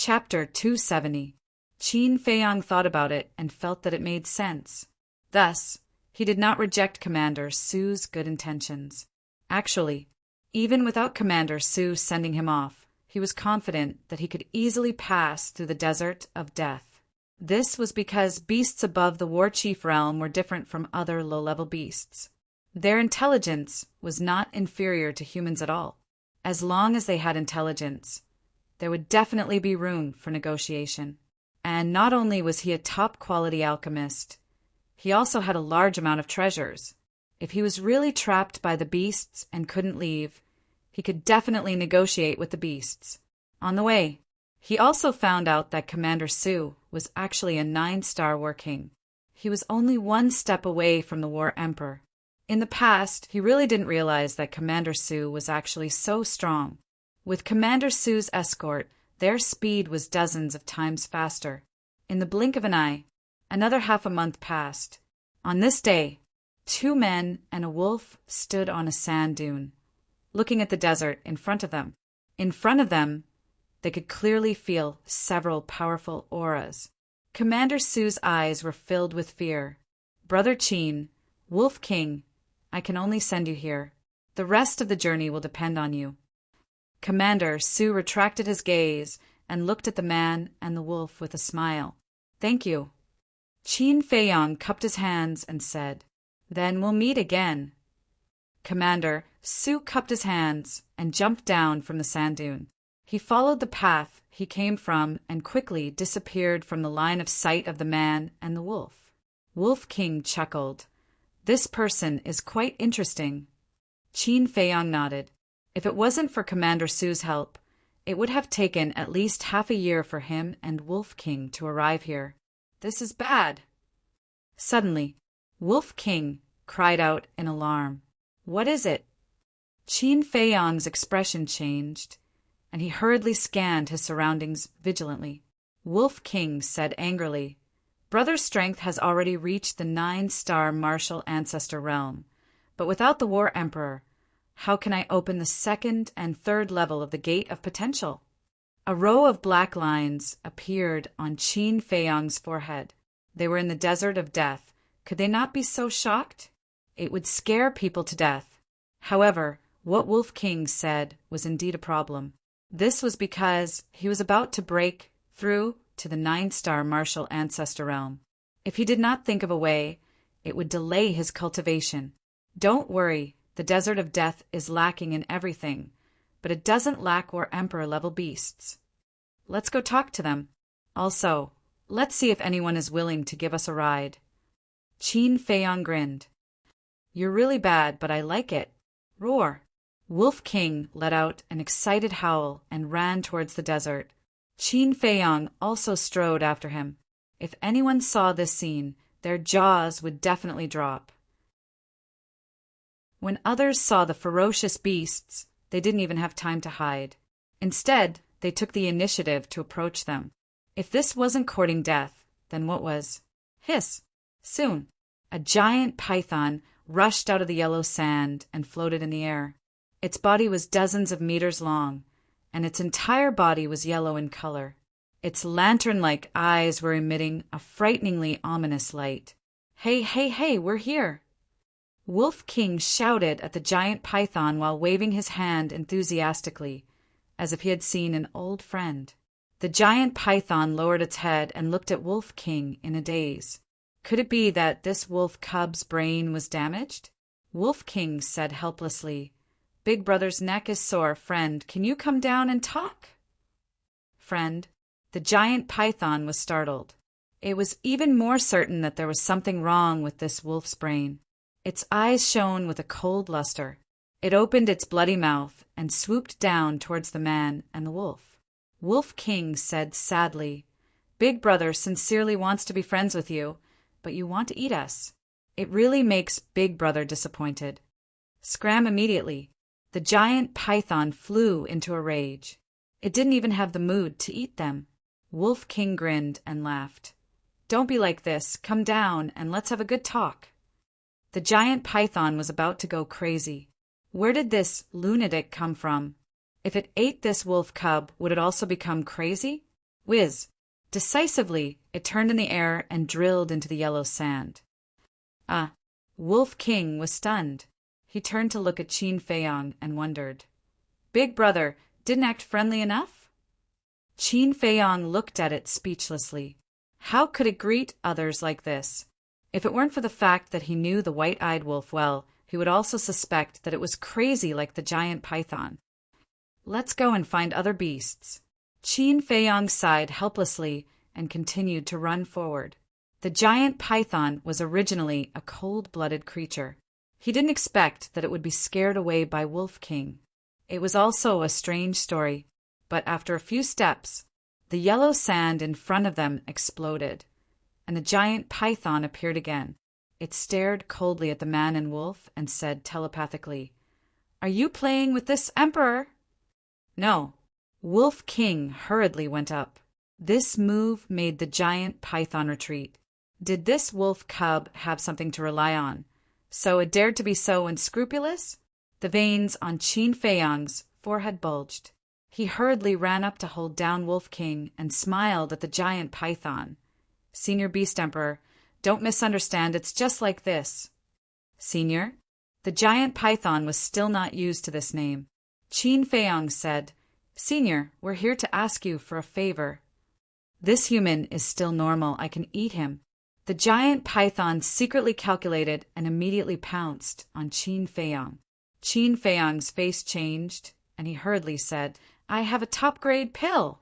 Chapter 270. Qin Feiyang thought about it and felt that it made sense. Thus, he did not reject Commander Su's good intentions. Actually, even without Commander Su sending him off, he was confident that he could easily pass through the desert of death. This was because beasts above the war chief realm were different from other low-level beasts. Their intelligence was not inferior to humans at all. As long as they had intelligence, there would definitely be room for negotiation. And not only was he a top-quality alchemist, he also had a large amount of treasures. If he was really trapped by the beasts and couldn't leave, he could definitely negotiate with the beasts. On the way, he also found out that Commander Su was actually a 9-star war king. He was only one step away from the war emperor. In the past, he really didn't realize that Commander Su was actually so strong. With Commander Su's escort, their speed was dozens of times faster. In the blink of an eye, another half a month passed. On this day, 2 men and a wolf stood on a sand dune, looking at the desert in front of them. In front of them, they could clearly feel several powerful auras. Commander Su's eyes were filled with fear. "Brother Qin, Wolf King, I can only send you here. The rest of the journey will depend on you." Commander Su retracted his gaze and looked at the man and the wolf with a smile. "Thank you." Qin Feiyang cupped his hands and said, "Then we'll meet again." Commander Su cupped his hands and jumped down from the sand dune. He followed the path he came from and quickly disappeared from the line of sight of the man and the wolf. Wolf King chuckled. "This person is quite interesting." Qin Feiyang nodded. If it wasn't for Commander Su's help, it would have taken at least half a year for him and Wolf King to arrive here. This is bad. Suddenly, Wolf King cried out in alarm. "What is it?" Qin Feiyang's expression changed, and he hurriedly scanned his surroundings vigilantly. Wolf King said angrily, "Brother's strength has already reached the 9-star martial ancestor realm, but without the war emperor, how can I open the 2nd and 3rd level of the Gate of Potential?" A row of black lines appeared on Qin Feiyang's forehead. They were in the desert of death. Could they not be so shocked? It would scare people to death. However, what Wolf King said was indeed a problem. This was because he was about to break through to the 9-star martial ancestor realm. If he did not think of a way, it would delay his cultivation. Don't worry. The desert of death is lacking in everything, but it doesn't lack war emperor-level beasts. Let's go talk to them. Also, let's see if anyone is willing to give us a ride. Qin Feiyang grinned. "You're really bad, but I like it. Roar." Wolf King let out an excited howl and ran towards the desert. Qin Feiyang also strode after him. If anyone saw this scene, their jaws would definitely drop. When others saw the ferocious beasts, they didn't even have time to hide. Instead, they took the initiative to approach them. If this wasn't courting death, then what was? Hiss! Soon, a giant python rushed out of the yellow sand and floated in the air. Its body was dozens of meters long, and its entire body was yellow in color. Its lantern-like eyes were emitting a frighteningly ominous light. "Hey, hey, hey, we're here!" Wolf King shouted at the giant python while waving his hand enthusiastically, as if he had seen an old friend. The giant python lowered its head and looked at Wolf King in a daze. Could it be that this wolf cub's brain was damaged? Wolf King said helplessly, "Big Brother's neck is sore, friend. Can you come down and talk?" "Friend?" The giant python was startled. It was even more certain that there was something wrong with this wolf's brain. Its eyes shone with a cold luster. It opened its bloody mouth and swooped down towards the man and the wolf. Wolf King said sadly, "Big Brother sincerely wants to be friends with you, but you want to eat us. It really makes Big Brother disappointed." Scram immediately. The giant python flew into a rage. It didn't even have the mood to eat them. Wolf King grinned and laughed. "Don't be like this. Come down and let's have a good talk." The giant python was about to go crazy. Where did this lunatic come from? If it ate this wolf cub, would it also become crazy? Whiz! Decisively, it turned in the air and drilled into the yellow sand. Ah! Wolf King was stunned. He turned to look at Qin Feiyong and wondered. Big brother didn't act friendly enough? Qin Feiyong looked at it speechlessly. How could it greet others like this? If it weren't for the fact that he knew the white-eyed wolf well, he would also suspect that it was crazy like the giant python. Let's go and find other beasts. Qin Feiyong sighed helplessly and continued to run forward. The giant python was originally a cold-blooded creature. He didn't expect that it would be scared away by Wolf King. It was also a strange story, but after a few steps, the yellow sand in front of them exploded, and the giant python appeared again. It stared coldly at the man and wolf and said telepathically, "Are you playing with this emperor?" No. Wolf King hurriedly went up. This move made the giant python retreat. Did this wolf cub have something to rely on? So it dared to be so unscrupulous? The veins on Qin Feiyong's forehead bulged. He hurriedly ran up to hold down Wolf King and smiled at the giant python. Senior Beast Emperor, don't misunderstand, it's just like this. Senior? The giant python was still not used to this name. Qin Feiyong said, Senior, we're here to ask you for a favor. This human is still normal. I can eat him. The giant python secretly calculated and immediately pounced on Qin Feiyong. Qin Feiyong's face changed, and he hurriedly said, I have a top-grade pill.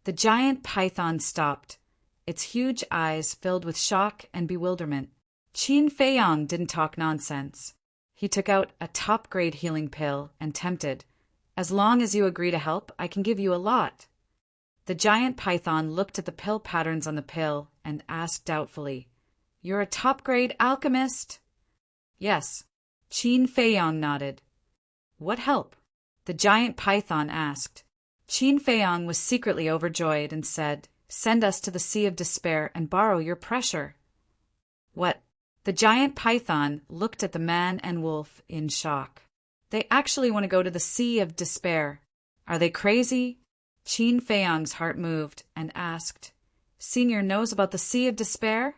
The giant python stopped, its huge eyes filled with shock and bewilderment. Qin Feiyong didn't talk nonsense. He took out a top-grade healing pill and tempted, as long as you agree to help, I can give you a lot. The giant python looked at the pill patterns on the pill and asked doubtfully, You're a top-grade alchemist? Yes. Qin Feiyong nodded. What help? The giant python asked. Qin Feiyong was secretly overjoyed and said, Send us to the Sea of Despair and borrow your pressure. What? The giant python looked at the man and wolf in shock. They actually want to go to the Sea of Despair. Are they crazy? Qin Feiyong's heart moved and asked, Senior knows about the Sea of Despair?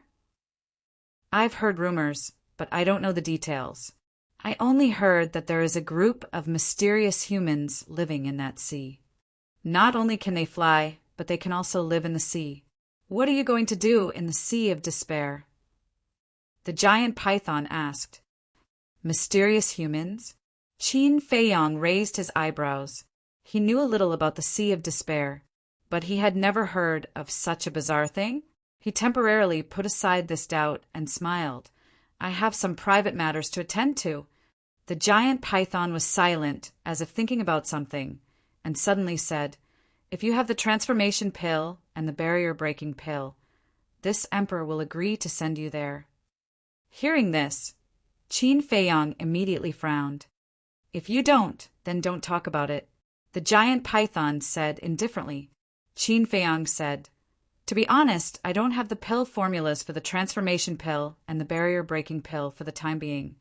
I've heard rumors, but I don't know the details. I only heard that there is a group of mysterious humans living in that sea. Not only can they fly, but they can also live in the sea. What are you going to do in the Sea of Despair? The giant python asked. Mysterious humans? Qin Feiyong raised his eyebrows. He knew a little about the Sea of Despair, but he had never heard of such a bizarre thing. He temporarily put aside this doubt and smiled. I have some private matters to attend to. The giant python was silent, as if thinking about something, and suddenly said, If you have the transformation pill and the barrier-breaking pill, this emperor will agree to send you there. Hearing this, Qin Feiyong immediately frowned. If you don't, then don't talk about it. The giant python said indifferently. Qin Feiyong said, To be honest, I don't have the pill formulas for the transformation pill and the barrier-breaking pill for the time being,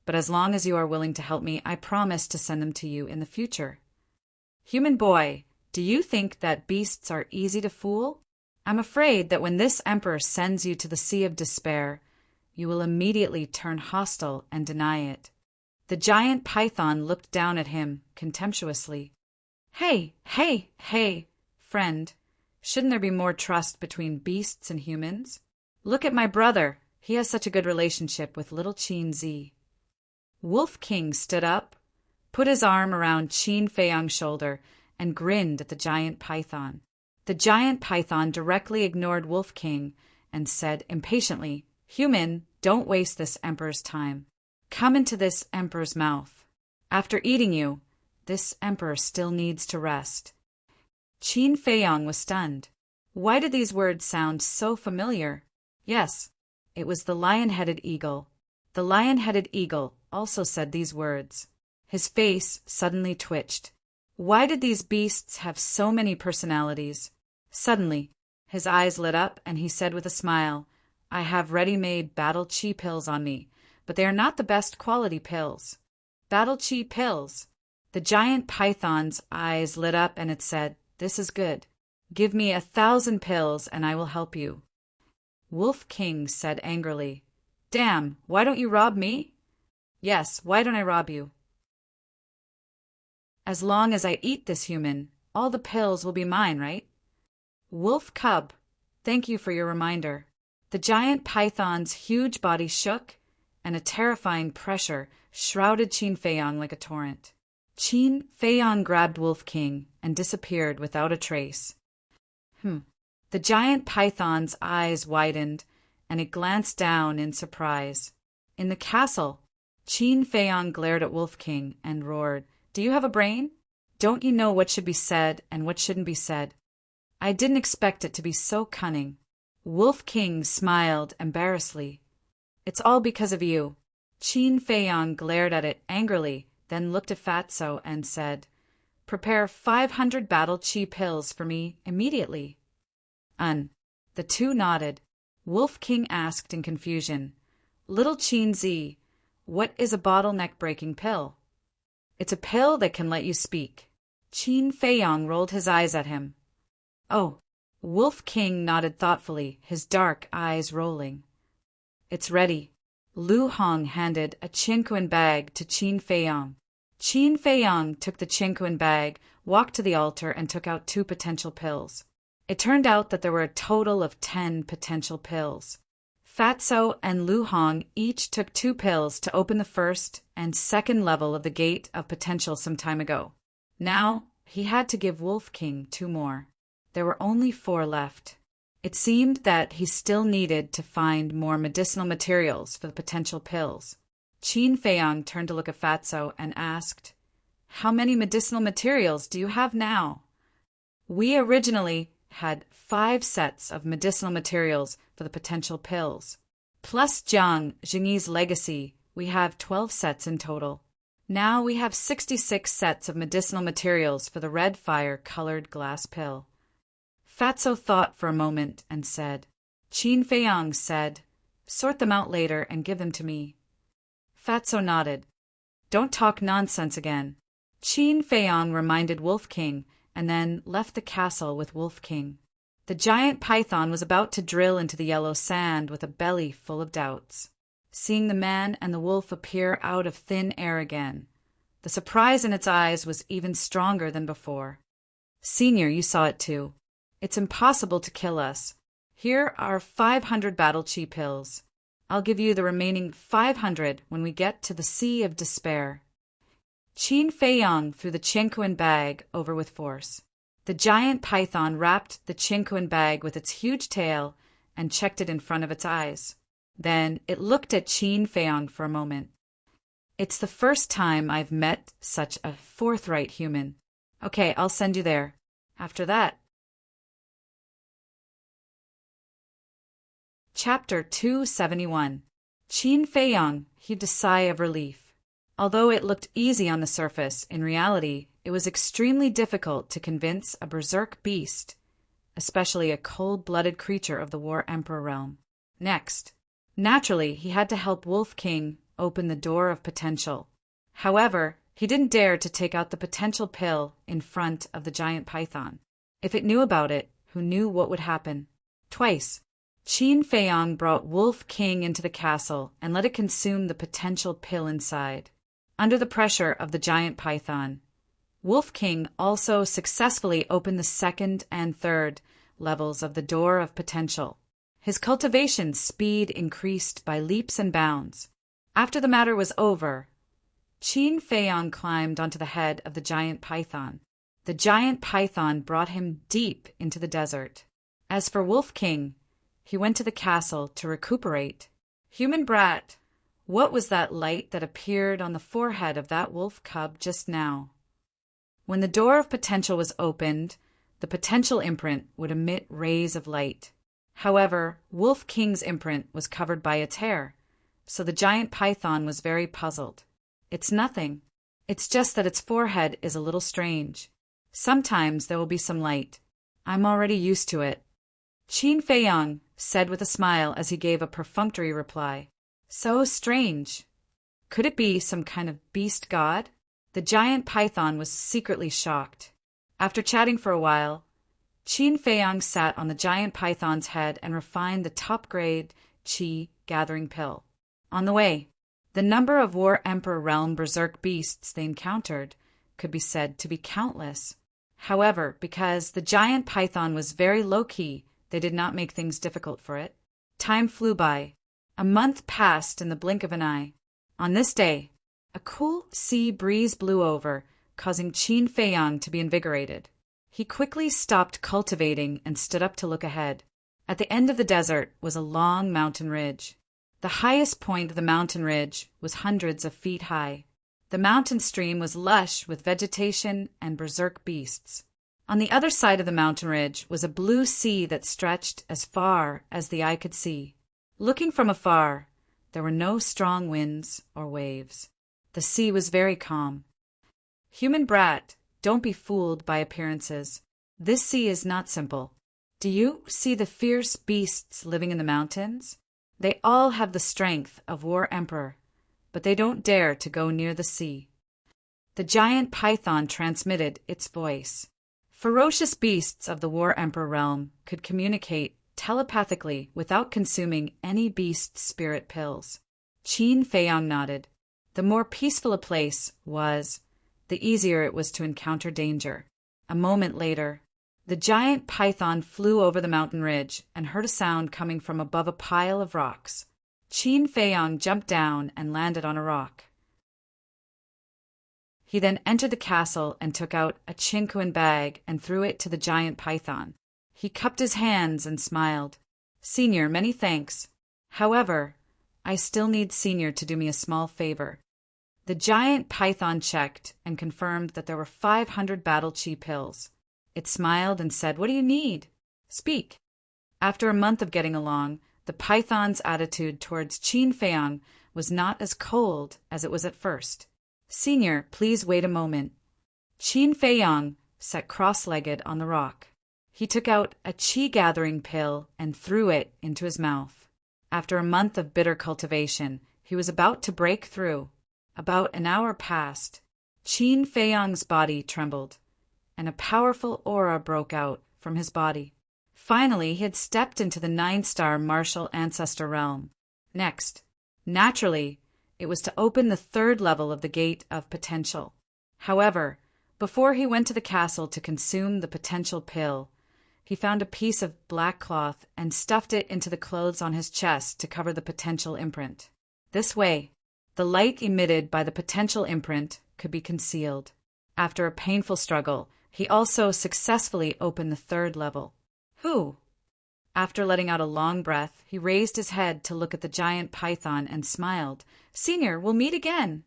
but as long as you are willing to help me, I promise to send them to you in the future. Human boy, do you think that beasts are easy to fool? I'm afraid that when this emperor sends you to the Sea of Despair, you will immediately turn hostile and deny it. The giant python looked down at him contemptuously. Hey, friend, shouldn't there be more trust between beasts and humans? Look at my brother. He has such a good relationship with little Qin Zi. Wolf King stood up, put his arm around Qin Feiyong's shoulder, and grinned at the giant python. The giant python directly ignored Wolf King and said impatiently, Human, don't waste this emperor's time. Come into this emperor's mouth. After eating you, this emperor still needs to rest. Qin Feiyong was stunned. Why did these words sound so familiar? Yes, it was the lion-headed eagle. The lion-headed eagle also said these words. His face suddenly twitched. Why did these beasts have so many personalities? Suddenly, his eyes lit up and he said with a smile, I have ready-made battle chi pills on me, but they are not the best quality pills. Battle chi pills. The giant python's eyes lit up and it said, "This is good. Give me 1,000 pills and I will help you." Wolf King said angrily, "Damn, why don't you rob me?" "Yes, why don't I rob you?" "As long as I eat this human, all the pills will be mine, right?" "Wolf Cub, thank you for your reminder." The giant python's huge body shook, and a terrifying pressure shrouded Qin Feiyang like a torrent. Qin Feiyang grabbed Wolf King and disappeared without a trace. The giant python's eyes widened, and it glanced down in surprise. In the castle, Qin Feiyang glared at Wolf King and roared, "Do you have a brain? Don't you know what should be said and what shouldn't be said? I didn't expect it to be so cunning." Wolf King smiled embarrassedly. "It's all because of you." Qin Feiyang glared at it angrily, then looked at Fatso and said, "Prepare 500 battle chi pills for me immediately." The two nodded. Wolf King asked in confusion, "Little Qin Zi, what is a bottleneck-breaking pill?" "It's a pill that can let you speak." Qin Feiyang rolled his eyes at him. "Oh." Wolf King nodded thoughtfully, his dark eyes rolling. "It's ready." Lu Hong handed a Qinquan bag to Qin Feiyang. Qin Feiyang took the Qinquan bag, walked to the altar, and took out 2 potential pills. It turned out that there were a total of 10 potential pills. Fatso and Lu Hong each took 2 pills to open the first and second level of the Gate of Potential some time ago. Now, he had to give Wolf King 2 more. There were only 4 left. It seemed that he still needed to find more medicinal materials for the potential pills. Qin Feiyang turned to look at Fatso and asked, "How many medicinal materials do you have now?" "We originally had 5 sets of medicinal materials for the potential pills. Plus Jiang Jingyi's legacy, we have 12 sets in total. Now we have 66 sets of medicinal materials for the red fire-colored glass pill." Fatso thought for a moment and said, Qin Feiyang said, "Sort them out later and give them to me." Fatso nodded. "Don't talk nonsense again." Qin Feiyang reminded Wolf King and then left the castle with Wolf King. The giant python was about to drill into the yellow sand with a belly full of doubts. Seeing the man and the wolf appear out of thin air again, the surprise in its eyes was even stronger than before. "Senior, you saw it too. It's impossible to kill us. Here are 500 battle chi pills. I'll give you the remaining 500 when we get to the Sea of Despair." Qin Feiyang threw the Qinquan bag over with force. The giant python wrapped the Qinquan bag with its huge tail and checked it in front of its eyes. Then it looked at Qin Feiyang for a moment. "It's the first time I've met such a forthright human. Okay, I'll send you there. After that..." Chapter 271. Qin Feiyang heaved a sigh of relief. Although it looked easy on the surface, in reality, it was extremely difficult to convince a berserk beast, especially a cold-blooded creature of the War Emperor realm. Next, naturally, he had to help Wolf King open the door of potential. However, he didn't dare to take out the potential pill in front of the giant python. If it knew about it, who knew what would happen? Twice, Qin Feiyang brought Wolf King into the castle and let it consume the potential pill inside. Under the pressure of the giant python, Wolf King also successfully opened the second and third levels of the door of potential. His cultivation speed increased by leaps and bounds. After the matter was over, Qin Feiyang climbed onto the head of the giant python. The giant python brought him deep into the desert. As for Wolf King, he went to the castle to recuperate. "Human brat, what was that light that appeared on the forehead of that wolf cub just now?" When the door of potential was opened, the potential imprint would emit rays of light. However, Wolf King's imprint was covered by its hair, so the giant python was very puzzled. "It's nothing. It's just that its forehead is a little strange. Sometimes there will be some light. I'm already used to it." Qin Feiyang said with a smile as he gave a perfunctory reply. "So strange. Could it be some kind of beast god?" The giant python was secretly shocked. After chatting for a while, Qin Feiyang sat on the giant python's head and refined the top-grade qi gathering pill. On the way, the number of War Emperor realm berserk beasts they encountered could be said to be countless. However, because the giant python was very low-key, they did not make things difficult for it. Time flew by. A month passed in the blink of an eye. On this day, a cool sea breeze blew over, causing Qin Feiyang to be invigorated. He quickly stopped cultivating and stood up to look ahead. At the end of the desert was a long mountain ridge. The highest point of the mountain ridge was hundreds of feet high. The mountain stream was lush with vegetation and berserk beasts. On the other side of the mountain ridge was a blue sea that stretched as far as the eye could see. Looking from afar, there were no strong winds or waves. The sea was very calm. Human brat, don't be fooled by appearances. This sea is not simple. Do you see the fierce beasts living in the mountains? They all have the strength of War Emperor, but they don't dare to go near the sea. The giant python transmitted its voice. Ferocious beasts of the War Emperor realm could communicate telepathically without consuming any beast spirit pills. Qin Feiyang nodded. The more peaceful a place was, the easier it was to encounter danger. A moment later, the giant python flew over the mountain ridge and heard a sound coming from above a pile of rocks. Qin Feiyang jumped down and landed on a rock. He then entered the castle and took out a chinquan bag and threw it to the giant python. He cupped his hands and smiled. "Senior, many thanks. However, I still need Senior to do me a small favor." The giant python checked and confirmed that there were 500 battle chi pills. It smiled and said, "What do you need? Speak." After a month of getting along, the python's attitude towards Qin Feiyang was not as cold as it was at first. "Senior, please wait a moment." Qin Feiyang sat cross-legged on the rock. He took out a qi-gathering pill and threw it into his mouth. After a month of bitter cultivation, he was about to break through. About an hour passed. Qin Feiyang's body trembled, and a powerful aura broke out from his body. Finally, he had stepped into the 9-star martial ancestor realm. Next, naturally, it was to open the 3rd level of the Gate of Potential. However, before he went to the castle to consume the potential pill, he found a piece of black cloth and stuffed it into the clothes on his chest to cover the potential imprint. This way, the light emitted by the potential imprint could be concealed. After a painful struggle, he also successfully opened the 3rd level. "Who?" After letting out a long breath, he raised his head to look at the giant python and smiled. "Senior, we'll meet again.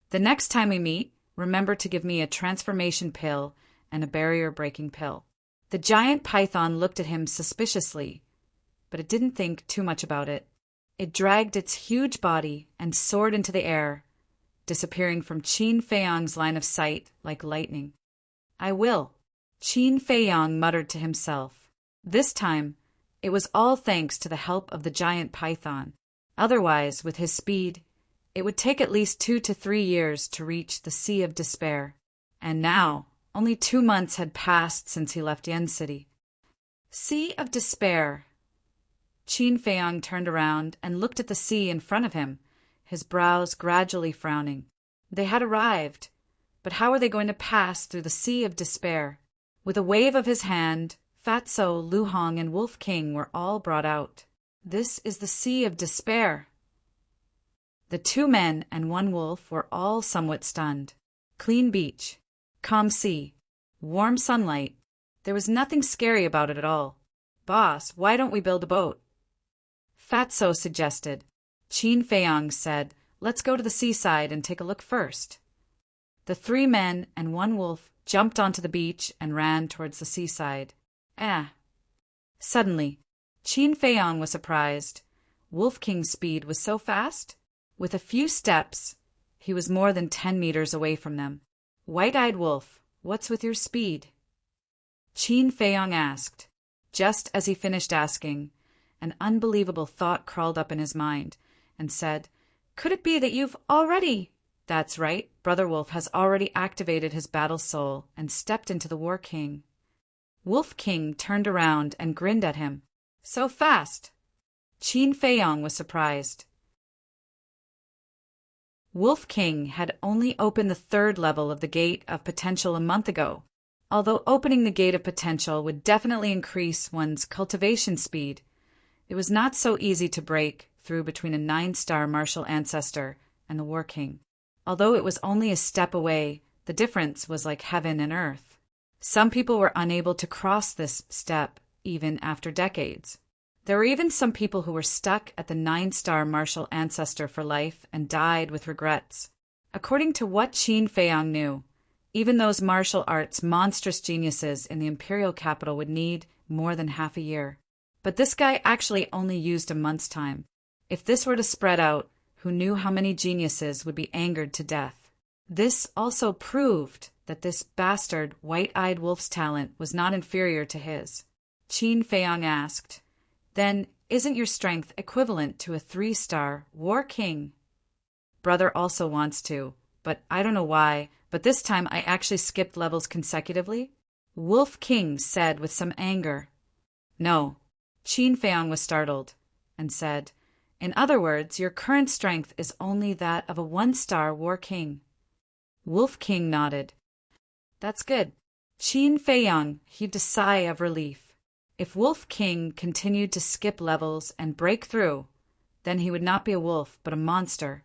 The next time we meet, remember to give me a transformation pill and a barrier-breaking pill." The giant python looked at him suspiciously, but it didn't think too much about it. It dragged its huge body and soared into the air, disappearing from Qin Feiyang's line of sight like lightning. "I will," Qin Feiyang muttered to himself. This time, it was all thanks to the help of the giant python. Otherwise, with his speed, it would take at least 2 to 3 years to reach the Sea of Despair. And now, only 2 months had passed since he left Yen City. Sea of Despair. Qin Feiyang turned around and looked at the sea in front of him, his brows gradually frowning. They had arrived, but how were they going to pass through the Sea of Despair? With a wave of his hand, Fatso, Lu Hong, and Wolf King were all brought out. "This is the Sea of Despair." The 2 men and 1 wolf were all somewhat stunned. Clean beach, calm sea, warm sunlight. There was nothing scary about it at all. "Boss, why don't we build a boat?" Fatso suggested. Qin Feiyang said, "Let's go to the seaside and take a look first." The 3 men and 1 wolf jumped onto the beach and ran towards the seaside. Suddenly, Qin Feiyang was surprised. Wolf King's speed was so fast. With a few steps, he was more than 10 meters away from them. "White-eyed wolf, what's with your speed?" Qin Feiyang asked. Just as he finished asking, an unbelievable thought crawled up in his mind and said, "Could it be that you've already That's right, Brother Wolf has already activated his battle soul and stepped into the War King. Wolf King turned around and grinned at him. So fast! Qin Feiyong was surprised. Wolf King had only opened the third level of the Gate of Potential a month ago. Although opening the Gate of Potential would definitely increase one's cultivation speed, it was not so easy to break through between a 9-star martial ancestor and the War King. Although it was only a step away, the difference was like heaven and earth. Some people were unable to cross this step even after decades. There were even some people who were stuck at the 9-star martial ancestor for life and died with regrets. According to what Qin Feiyong knew, even those martial arts monstrous geniuses in the imperial capital would need more than half a year. But this guy actually only used a month's time. If this were to spread out, who knew how many geniuses would be angered to death? This also proved that this bastard white-eyed wolf's talent was not inferior to his. Qin Feiyong asked, "Then isn't your strength equivalent to a 3-star War King?" Brother also wants to, but I don't know why, but this time I actually skipped levels consecutively. Wolf King said with some anger. No. Qin Feiyong was startled and said, "In other words, your current strength is only that of a 1-star War King." Wolf King nodded. That's good. Qin Feiyong heaved a sigh of relief. If Wolf King continued to skip levels and break through, then he would not be a wolf but a monster.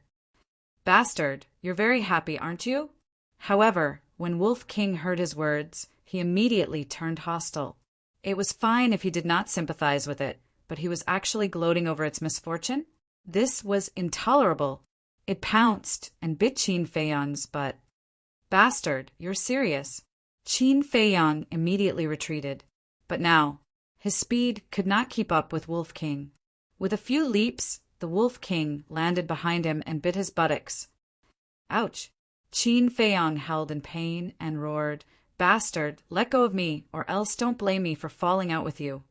Bastard, you're very happy, aren't you? However, when Wolf King heard his words, he immediately turned hostile. It was fine if he did not sympathize with it, but he was actually gloating over its misfortune? This was intolerable. It pounced and bit Qin Feiyong's butt. Bastard, you're serious. Qin Feiyong immediately retreated. But now, his speed could not keep up with Wolf King. With a few leaps, the Wolf King landed behind him and bit his buttocks. Ouch! Qin Feiyong howled in pain and roared, "Bastard, let go of me, or else don't blame me for falling out with you."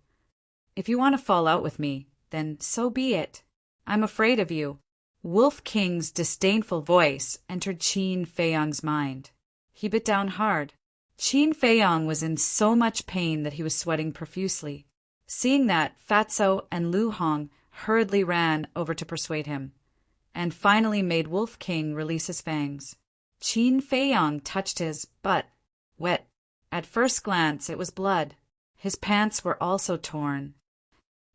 If you want to fall out with me, then so be it. I'm afraid of you. Wolf King's disdainful voice entered Qin Feiyong's mind. He bit down hard. Qin Feiyong was in so much pain that he was sweating profusely. Seeing that, Fatso and Lu Hong hurriedly ran over to persuade him, and finally made Wolf King release his fangs. Qin Feiyong touched his butt, wet. At first glance, it was blood. His pants were also torn.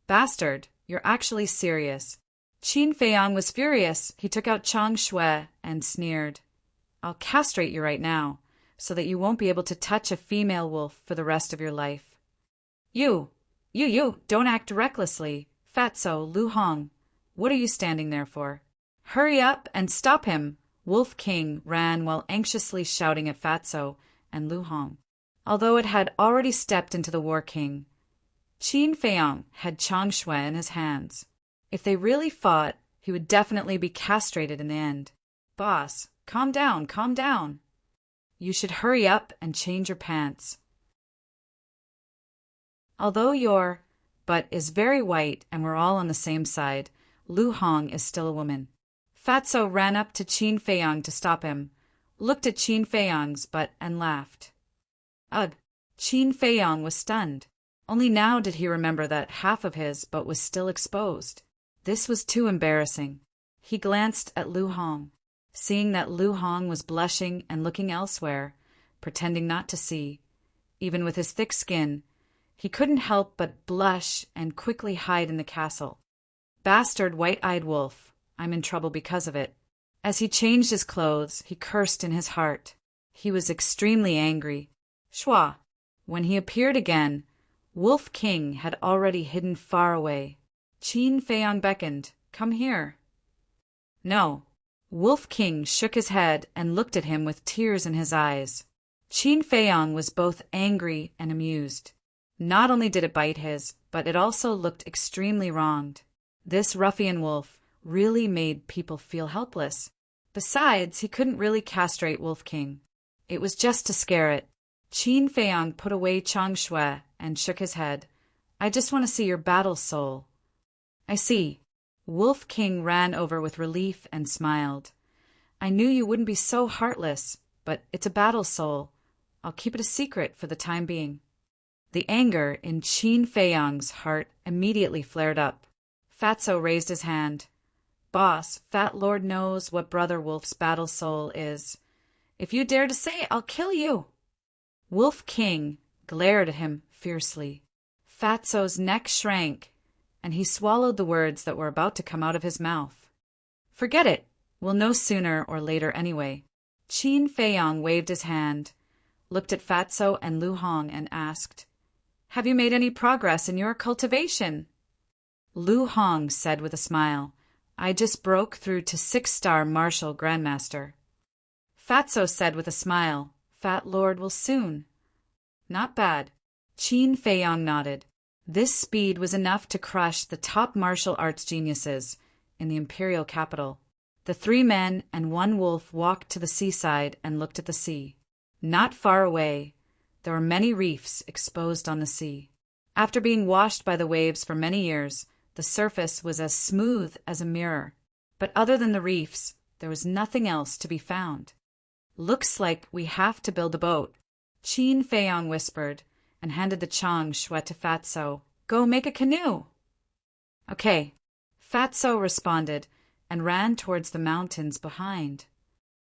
Bastard, you're actually serious. Qin Feiyong was furious. He took out Chang Shui and sneered. I'll castrate you right now, so that you won't be able to touch a female wolf for the rest of your life. You, don't act recklessly. Fatso, Lu Hong, what are you standing there for? Hurry up and stop him. Wolf King ran while anxiously shouting at Fatso and Lu Hong. Although it had already stepped into the War King, Qin Feiyong had Chang Shui in his hands. If they really fought, he would definitely be castrated in the end. Boss, calm down, calm down. You should hurry up and change your pants. Although your butt is very white and we're all on the same side, Lu Hong is still a woman. Fatso ran up to Qin Feiyong to stop him, looked at Qin Feiyong's butt and laughed. Ugh, Qin Feiyong was stunned. Only now did he remember that half of his butt was still exposed. This was too embarrassing. He glanced at Lu Hong. Seeing that Lu Hong was blushing and looking elsewhere, pretending not to see, even with his thick skin, he couldn't help but blush and quickly hide in the castle. Bastard white-eyed wolf, I'm in trouble because of it. As he changed his clothes, he cursed in his heart. He was extremely angry. Shua. When he appeared again, Wolf King had already hidden far away. Qin Feiyong beckoned, "Come here." No. Wolf King shook his head and looked at him with tears in his eyes. Qin Feiyong was both angry and amused. Not only did it bite his, but it also looked extremely wronged. This ruffian wolf really made people feel helpless. Besides, he couldn't really castrate Wolf King. It was just to scare it. Qin Feiyong put away Chang Shui and shook his head. I just want to see your battle soul. I see. Wolf King ran over with relief and smiled. I knew you wouldn't be so heartless, but it's a battle soul. I'll keep it a secret for the time being." The anger in Qin Feiyang's heart immediately flared up. Fatso raised his hand. "Boss, Fat Lord knows what Brother Wolf's battle soul is. If you dare to say it, I'll kill you." Wolf King glared at him fiercely. Fatso's neck shrank, and he swallowed the words that were about to come out of his mouth. "Forget it. We'll know sooner or later anyway." Qin Feiyang waved his hand, looked at Fatso and Lu Hong, and asked, "Have you made any progress in your cultivation?" Lu Hong said with a smile, "I just broke through to 6-star Martial Grandmaster." Fatso said with a smile, "Fat Lord will soon." "Not bad." Qin Feiyang nodded. This speed was enough to crush the top martial arts geniuses in the imperial capital. The 3 men and 1 wolf walked to the seaside and looked at the sea. Not far away, there were many reefs exposed on the sea. After being washed by the waves for many years, the surface was as smooth as a mirror. But other than the reefs, there was nothing else to be found. "Looks like we have to build a boat," Qin Feiyang whispered, and handed the Chang Shui to Fatso. "Go make a canoe." "Okay," Fatso responded, and ran towards the mountains behind.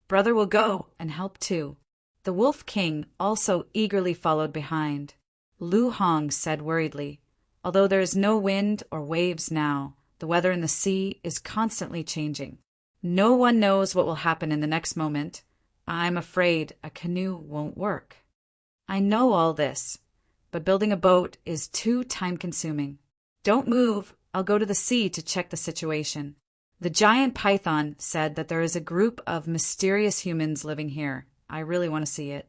"Brother will go and help too." The Wolf King also eagerly followed behind. Lu Hong said worriedly, "Although there is no wind or waves now, the weather in the sea is constantly changing. No one knows what will happen in the next moment. I'm afraid a canoe won't work." "I know all this, but building a boat is too time-consuming." "Don't move. I'll go to the sea to check the situation." The giant python said that there is a group of mysterious humans living here. I really want to see it.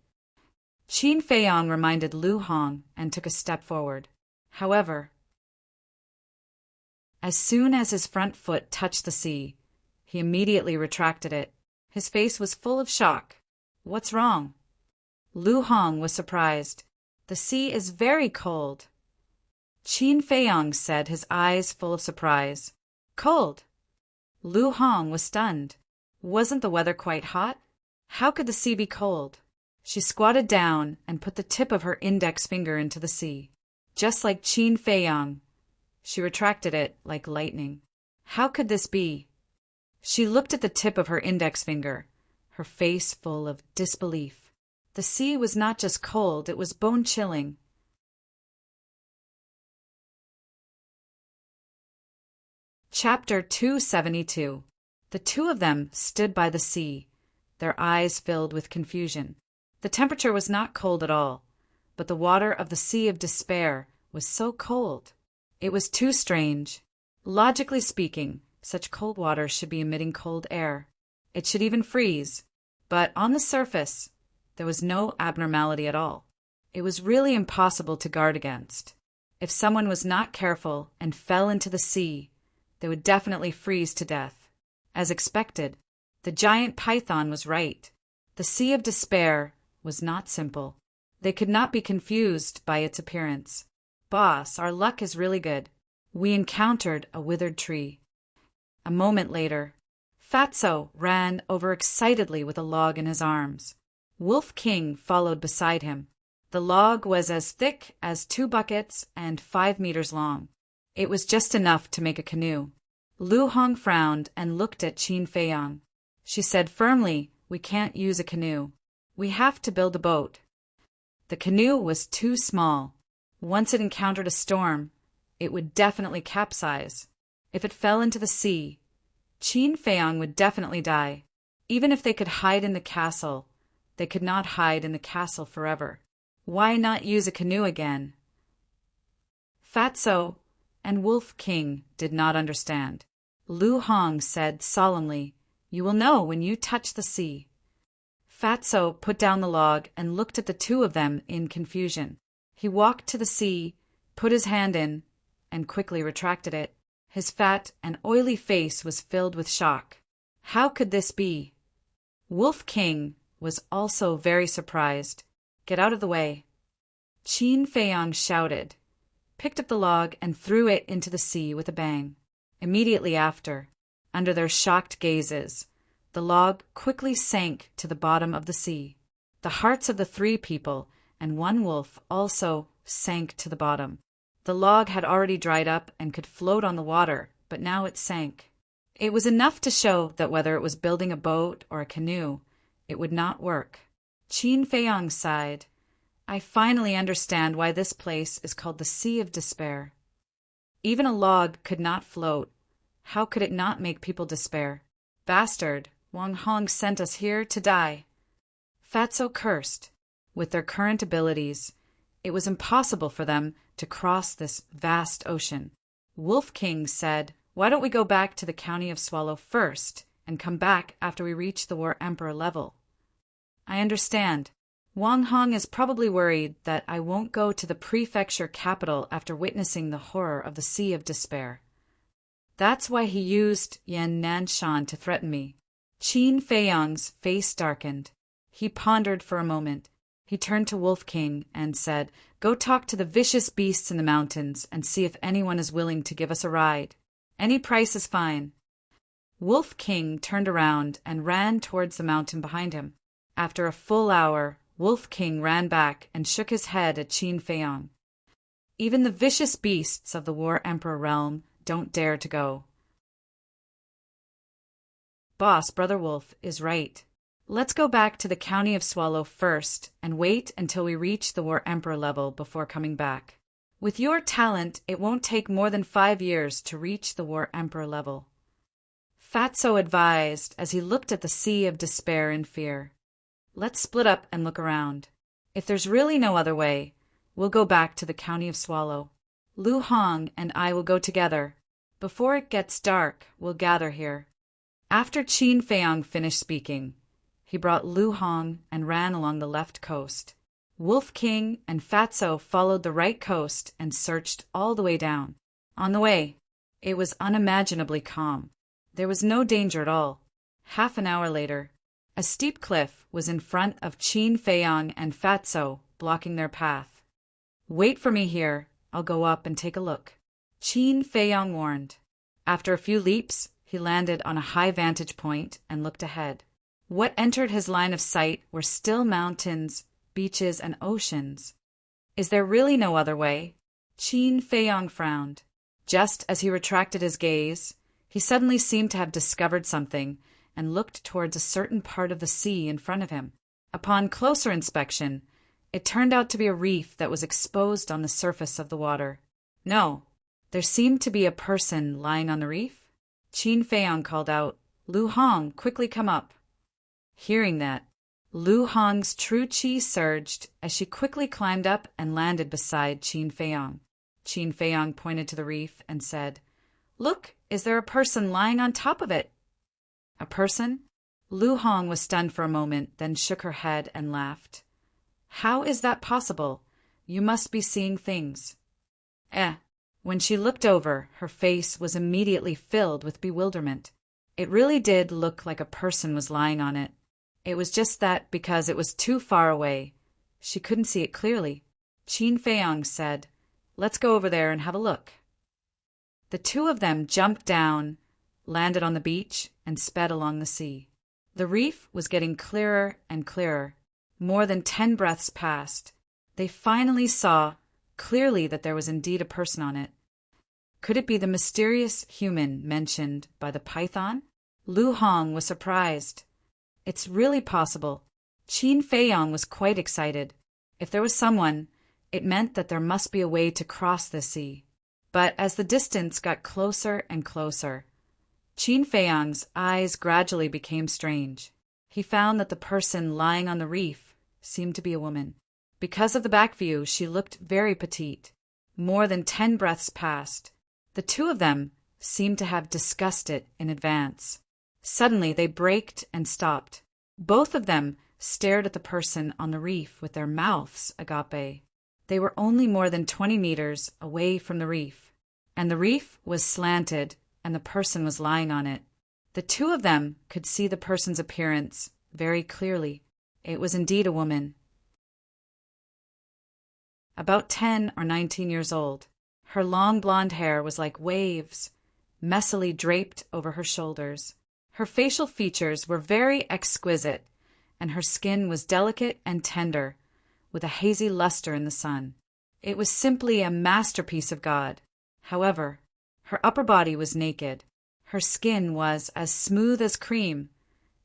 Qin Feiyang reminded Lu Hong and took a step forward. However, as soon as his front foot touched the sea, he immediately retracted it. His face was full of shock. "What's wrong?" Lu Hong was surprised. "The sea is very cold." Qin Feiyang said, his eyes full of surprise. "Cold?" Lu Hong was stunned. Wasn't the weather quite hot? How could the sea be cold? She squatted down and put the tip of her index finger into the sea. Just like Qin Feiyang, she retracted it like lightning. How could this be? She looked at the tip of her index finger, her face full of disbelief. The sea was not just cold, it was bone-chilling. Chapter 272. The 2 of them stood by the sea, their eyes filled with confusion. The temperature was not cold at all, but the water of the Sea of Despair was so cold. It was too strange. Logically speaking, such cold water should be emitting cold air. It should even freeze. But on the surface, there was no abnormality at all. It was really impossible to guard against. If someone was not careful and fell into the sea, they would definitely freeze to death. As expected, the giant python was right. The Sea of Despair was not simple. They could not be confused by its appearance. "Boss, our luck is really good. We encountered a withered tree." A moment later, Fatso ran over excitedly with a log in his arms. Wolf King followed beside him. The log was as thick as 2 buckets and 5 meters long. It was just enough to make a canoe. Lu Hong frowned and looked at Qin Feiyang. She said firmly, "We can't use a canoe. We have to build a boat." The canoe was too small. Once it encountered a storm, it would definitely capsize. If it fell into the sea, Qin Feiyang would definitely die. Even if they could hide in the castle, they could not hide in the castle forever. Why not use a canoe again? Fatso and Wolf King did not understand. Lu Hong said solemnly, "You will know when you touch the sea." Fatso put down the log and looked at the 2 of them in confusion. He walked to the sea, put his hand in, and quickly retracted it. His fat and oily face was filled with shock. How could this be? Wolf King was also very surprised. "Get out of the way." Qin Feiyang shouted, picked up the log, and threw it into the sea with a bang. Immediately after, under their shocked gazes, The log quickly sank to the bottom of the sea. The hearts of the 3 people and 1 wolf also sank to the bottom. The log had already dried up and could float on the water, but now it sank. It was enough to show that whether it was building a boat or a canoe, it would not work. Qin Feiyang sighed. I finally understand why this place is called the Sea of Despair. Even a log could not float. How could it not make people despair? Bastard, Wang Hong sent us here to die. Fatso cursed. With their current abilities, it was impossible for them to cross this vast ocean. Wolf King said, why don't we go back to the County of Swallow first and come back after we reach the War Emperor level? I understand. Wang Hong is probably worried that I won't go to the prefecture capital after witnessing the horror of the Sea of Despair. That's why he used Yan Nanshan to threaten me. Qin Feiyang's face darkened. He pondered for a moment. He turned to Wolf King and said, go talk to the vicious beasts in the mountains and see if anyone is willing to give us a ride. Any price is fine. Wolf King turned around and ran towards the mountain behind him. After a full hour, Wolf King ran back and shook his head at Qin Feiyang. Even the vicious beasts of the War Emperor realm don't dare to go. Boss, Brother Wolf, is right. Let's go back to the County of Swallow first and wait until we reach the War Emperor level before coming back. With your talent, it won't take more than 5 years to reach the War Emperor level. Fatso advised as he looked at the Sea of Despair in fear. Let's split up and look around. If there's really no other way, we'll go back to the County of Swallow. Lu Hong and I will go together. Before it gets dark, we'll gather here. After Qin Feiyang finished speaking, he brought Lu Hong and ran along the left coast. Wolf King and Fatso followed the right coast and searched all the way down. On the way, it was unimaginably calm. There was no danger at all. Half an hour later, a steep cliff was in front of Qin Feiyang and Fatso, blocking their path. Wait for me here. I'll go up and take a look. Qin Feiyang warned. After a few leaps, he landed on a high vantage point and looked ahead. What entered his line of sight were still mountains, beaches, and oceans. Is there really no other way? Qin Feiyang frowned. Just as he retracted his gaze, he suddenly seemed to have discovered something and looked towards a certain part of the sea in front of him. Upon closer inspection, it turned out to be a reef that was exposed on the surface of the water. No, there seemed to be a person lying on the reef. Qin Feiyang called out, Lu Hong, quickly come up. Hearing that, Lu Hong's true qi surged as she quickly climbed up and landed beside Qin Feiyang. Qin Feiyang pointed to the reef and said, Look, is there a person lying on top of it? A person? Lu Hong was stunned for a moment, then shook her head and laughed. How is that possible? You must be seeing things. When she looked over, her face was immediately filled with bewilderment. It really did look like a person was lying on it. It was just that because it was too far away, she couldn't see it clearly. Qin Feiyang said, Let's go over there and have a look. The two of them jumped down, landed on the beach, and sped along the sea. The reef was getting clearer and clearer. More than 10 breaths passed. They finally saw clearly that there was indeed a person on it. Could it be the mysterious human mentioned by the python? Lu Hong was surprised. It's really possible. Qin Feiyang was quite excited. If there was someone, it meant that there must be a way to cross the sea. But as the distance got closer and closer, Qin Feiyang's eyes gradually became strange. He found that the person lying on the reef seemed to be a woman. Because of the back view, she looked very petite. More than 10 breaths passed. The two of them seemed to have discussed it in advance. Suddenly, they braked and stopped. Both of them stared at the person on the reef with their mouths agape. They were only more than 20 meters away from the reef, and the reef was slanted and the person was lying on it. The two of them could see the person's appearance very clearly. It was indeed a woman. About 10 or 19 years old. Her long blonde hair was like waves, messily draped over her shoulders. Her facial features were very exquisite, and her skin was delicate and tender, with a hazy luster in the sun. It was simply a masterpiece of God. However, her upper body was naked. Her skin was as smooth as cream,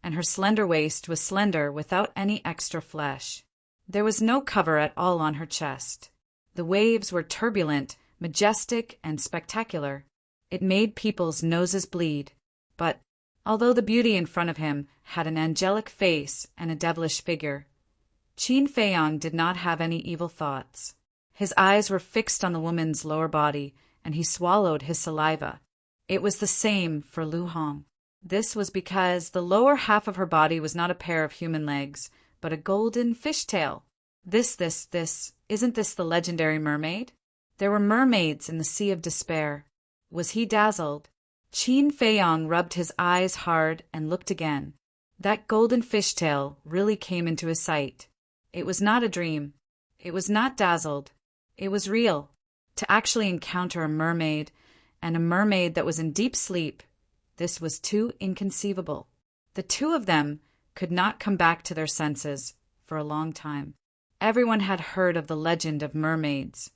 and her slender waist was slender without any extra flesh. There was no cover at all on her chest. The waves were turbulent, majestic, and spectacular. It made people's noses bleed. But although the beauty in front of him had an angelic face and a devilish figure, Qin Feiyang did not have any evil thoughts. His eyes were fixed on the woman's lower body, and he swallowed his saliva. It was the same for Lu Hong. This was because the lower half of her body was not a pair of human legs, but a golden fishtail. Isn't this the legendary mermaid? There were mermaids in the Sea of Despair. Was he dazzled? Qin Feiyang rubbed his eyes hard and looked again. That golden fishtail really came into his sight. It was not a dream. It was not dazzled. It was real. To actually encounter a mermaid, and a mermaid that was in deep sleep, this was too inconceivable. The two of them could not come back to their senses for a long time. Everyone had heard of the legend of mermaids,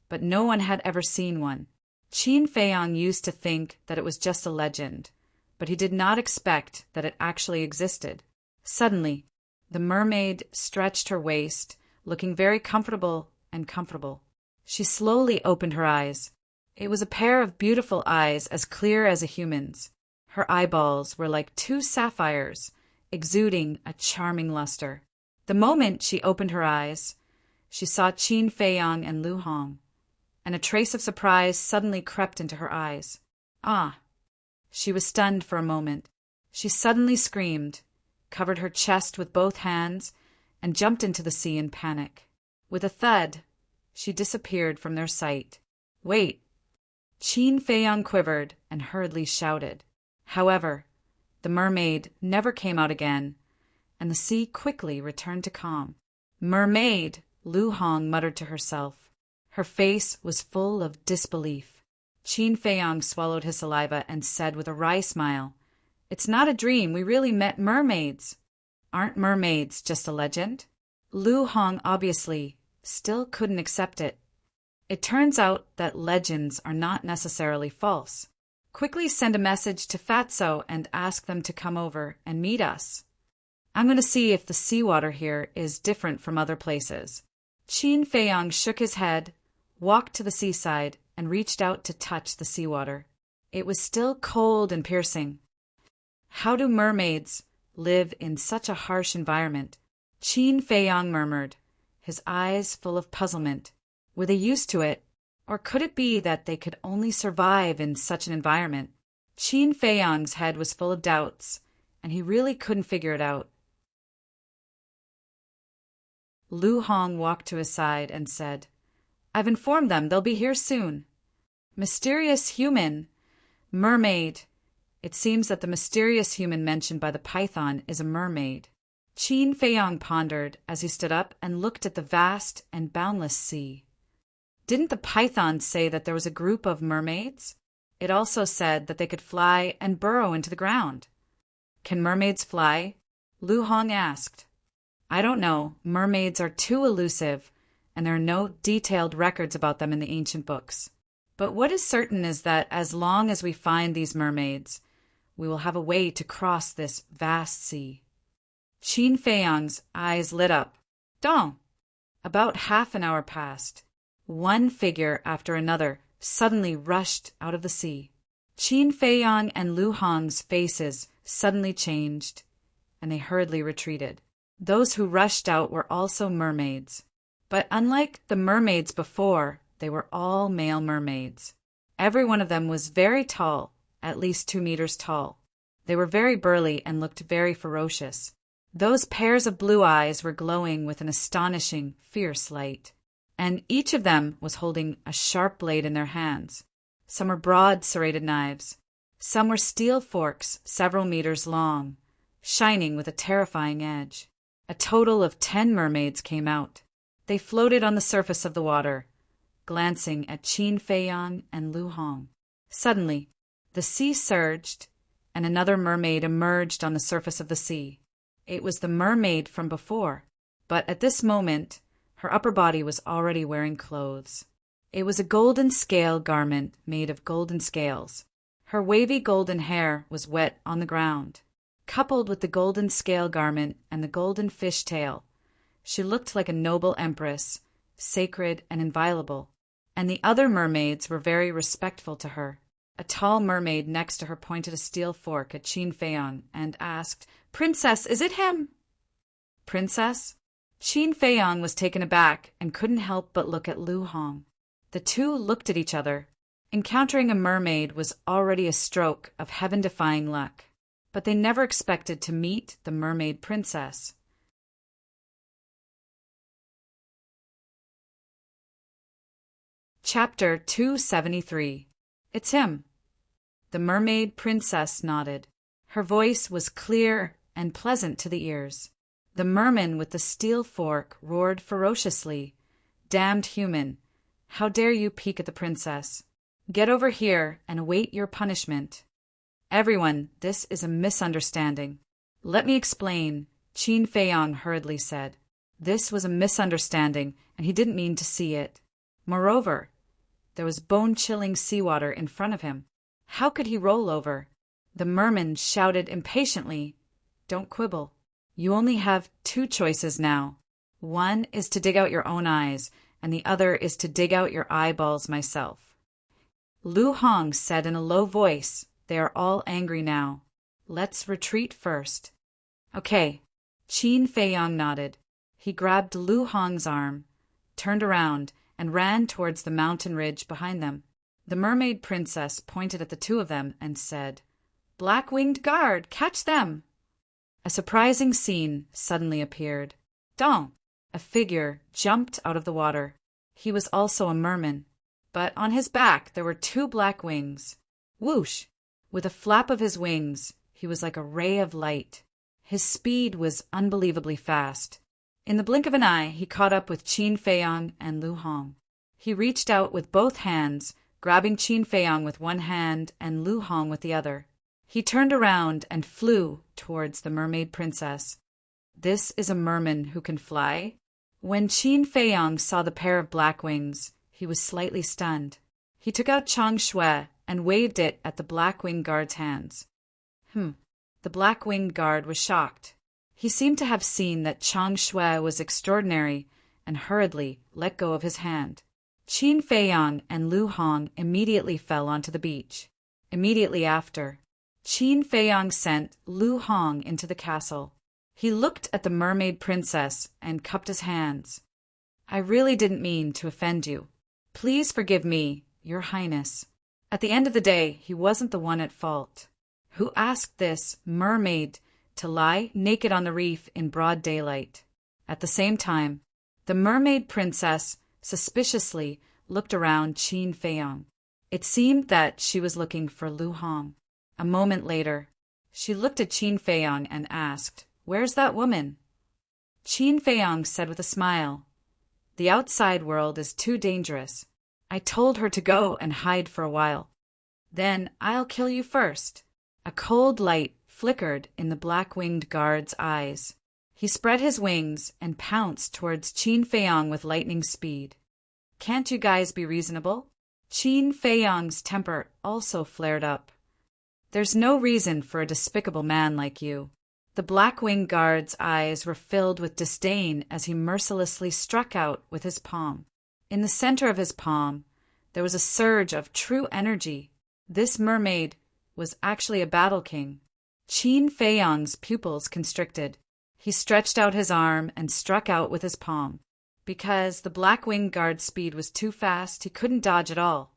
but no one had ever seen one. Qin Feiyang used to think that it was just a legend, but he did not expect that it actually existed. Suddenly, the mermaid stretched her waist, looking very comfortable and comfortable. She slowly opened her eyes. It was a pair of beautiful eyes as clear as a human's. Her eyeballs were like two sapphires, exuding a charming luster. The moment she opened her eyes, she saw Qin Feiyang and Lu Hong, and a trace of surprise suddenly crept into her eyes. Ah! She was stunned for a moment. She suddenly screamed, covered her chest with both hands, and jumped into the sea in panic. With a thud, she disappeared from their sight. Wait! Qin Feiyang quivered and hurriedly shouted. However, the mermaid never came out again, and the sea quickly returned to calm. Mermaid! Lu Hong muttered to herself. Her face was full of disbelief. Qin Feiyang swallowed his saliva and said with a wry smile, "It's not a dream, we really met mermaids. Aren't mermaids just a legend?" Lu Hong obviously still couldn't accept it. It turns out that legends are not necessarily false. Quickly send a message to Fatso and ask them to come over and meet us. I'm going to see if the seawater here is different from other places. Qin Feiyang shook his head, walked to the seaside, and reached out to touch the seawater. It was still cold and piercing. How do mermaids live in such a harsh environment? Qin Feiyang murmured, his eyes full of puzzlement. Were they used to it, or could it be that they could only survive in such an environment? Qin Feiyang's head was full of doubts, and he really couldn't figure it out. Lu Hong walked to his side and said, "I've informed them they'll be here soon." Mysterious human, mermaid. It seems that the mysterious human mentioned by the python is a mermaid. Qin Feiyang pondered as he stood up and looked at the vast and boundless sea. Didn't the python say that there was a group of mermaids? It also said that they could fly and burrow into the ground. Can mermaids fly? Lu Hong asked. I don't know. Mermaids are too elusive, and there are no detailed records about them in the ancient books. But what is certain is that as long as we find these mermaids, we will have a way to cross this vast sea. Qin Feiyang's eyes lit up. Dong! About half an hour passed. One figure after another suddenly rushed out of the sea. Qin Feiyang and Lu Hong's faces suddenly changed, and they hurriedly retreated. Those who rushed out were also mermaids. But unlike the mermaids before, they were all male mermaids. Every one of them was very tall, at least 2 meters tall. They were very burly and looked very ferocious. Those pairs of blue eyes were glowing with an astonishing, fierce light. And each of them was holding a sharp blade in their hands. Some were broad, serrated knives. Some were steel forks several meters long, shining with a terrifying edge. A total of 10 mermaids came out. They floated on the surface of the water, glancing at Qin Feiyang and Lu Hong. Suddenly, the sea surged, and another mermaid emerged on the surface of the sea. It was the mermaid from before, but at this moment, her upper body was already wearing clothes. It was a golden scale garment made of golden scales. Her wavy golden hair was wet on the ground. Coupled with the golden scale garment and the golden fish tail, she looked like a noble empress, sacred and inviolable, and the other mermaids were very respectful to her. A tall mermaid next to her pointed a steel fork at Qin Feiyang and asked, "Princess, is it him?" Princess? Qin Feiyang was taken aback and couldn't help but look at Lu Hong. The two looked at each other. Encountering a mermaid was already a stroke of heaven-defying luck, but they never expected to meet the mermaid princess. Chapter 273. It's him. The mermaid princess nodded. Her voice was clear and pleasant to the ears. The merman with the steel fork roared ferociously, "Damned human! How dare you peek at the princess? Get over here and await your punishment." "Everyone, this is a misunderstanding." "Let me explain," Qin Feiyang hurriedly said. This was a misunderstanding, and he didn't mean to see it. Moreover, there was bone-chilling seawater in front of him. How could he roll over? The merman shouted impatiently, "Don't quibble. You only have two choices now. One is to dig out your own eyes, and the other is to dig out your eyeballs myself." Lu Hong said in a low voice, "They are all angry now. Let's retreat first." "Okay." Qin Feiyang nodded. He grabbed Lu Hong's arm, turned around, and ran towards the mountain ridge behind them. The mermaid princess pointed at the two of them and said, "Black-winged guard, catch them!" A surprising scene suddenly appeared. Dong! A figure jumped out of the water. He was also a merman, but on his back there were two black wings. Whoosh! With a flap of his wings, he was like a ray of light. His speed was unbelievably fast. In the blink of an eye, he caught up with Qin Feiyang and Lu Hong. He reached out with both hands, grabbing Qin Feiyang with one hand and Lu Hong with the other. He turned around and flew towards the mermaid princess. This is a merman who can fly? When Qin Feiyang saw the pair of black wings, he was slightly stunned. He took out Chang Shui and waved it at the black-winged guard's hands. The black-winged guard was shocked. He seemed to have seen that Chang Shui was extraordinary and hurriedly let go of his hand. Qin Feiyang and Lu Hong immediately fell onto the beach. Immediately after, Qin Feiyang sent Lu Hong into the castle. He looked at the mermaid princess and cupped his hands. "I really didn't mean to offend you. Please forgive me, Your Highness." At the end of the day, he wasn't the one at fault. Who asked this mermaid to lie naked on the reef in broad daylight? At the same time, the mermaid princess suspiciously looked around Qin Feiyang. It seemed that she was looking for Lu Hong. A moment later, she looked at Qin Feiyang and asked, "Where's that woman?" Qin Feiyang said with a smile, "The outside world is too dangerous. I told her to go and hide for a while. Then I'll kill you first." A cold light flickered in the black-winged guard's eyes. He spread his wings and pounced towards Qin Feiyang with lightning speed. "Can't you guys be reasonable?" Qin Feiyang's temper also flared up. "There's no reason for a despicable man like you." The black-winged guard's eyes were filled with disdain as he mercilessly struck out with his palm. In the center of his palm, there was a surge of true energy. This mermaid was actually a battle king. Qin Feiyang's pupils constricted. He stretched out his arm and struck out with his palm. Because the black-winged guard's speed was too fast, he couldn't dodge at all.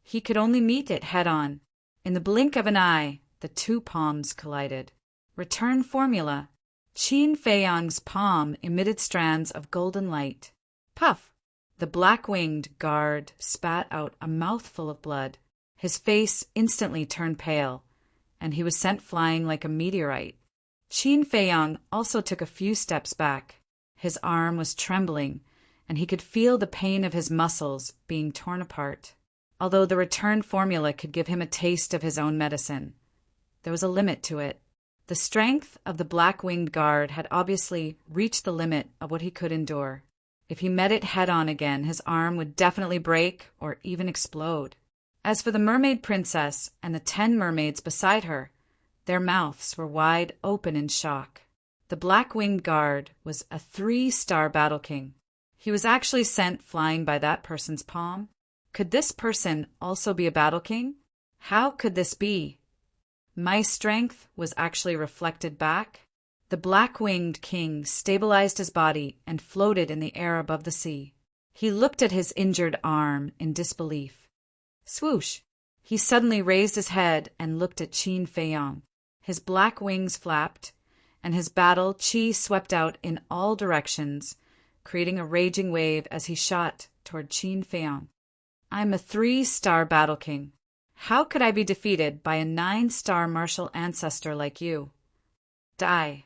He could only meet it head-on. In the blink of an eye, the two palms collided. Return formula. Qin Feiyang's palm emitted strands of golden light. Puff! The black-winged guard spat out a mouthful of blood. His face instantly turned pale, and he was sent flying like a meteorite. Qin Feiyang also took a few steps back. His arm was trembling, and he could feel the pain of his muscles being torn apart. although the return formula could give him a taste of his own medicine. There was a limit to it. The strength of the black-winged guard had obviously reached the limit of what he could endure. If he met it head-on again, his arm would definitely break or even explode. As for the mermaid princess and the 10 mermaids beside her, their mouths were wide open in shock. The black-winged guard was a 3-star battle king. He was actually sent flying by that person's palm. Could this person also be a battle king? How could this be? My strength was actually reflected back. The black-winged king stabilized his body and floated in the air above the sea. He looked at his injured arm in disbelief. Swoosh! He suddenly raised his head and looked at Qin Feiyang. His black wings flapped, and his battle chi swept out in all directions, creating a raging wave as he shot toward Qin Feiyang. I'm a 3-star battle king. How could I be defeated by a 9-star martial ancestor like you? Die!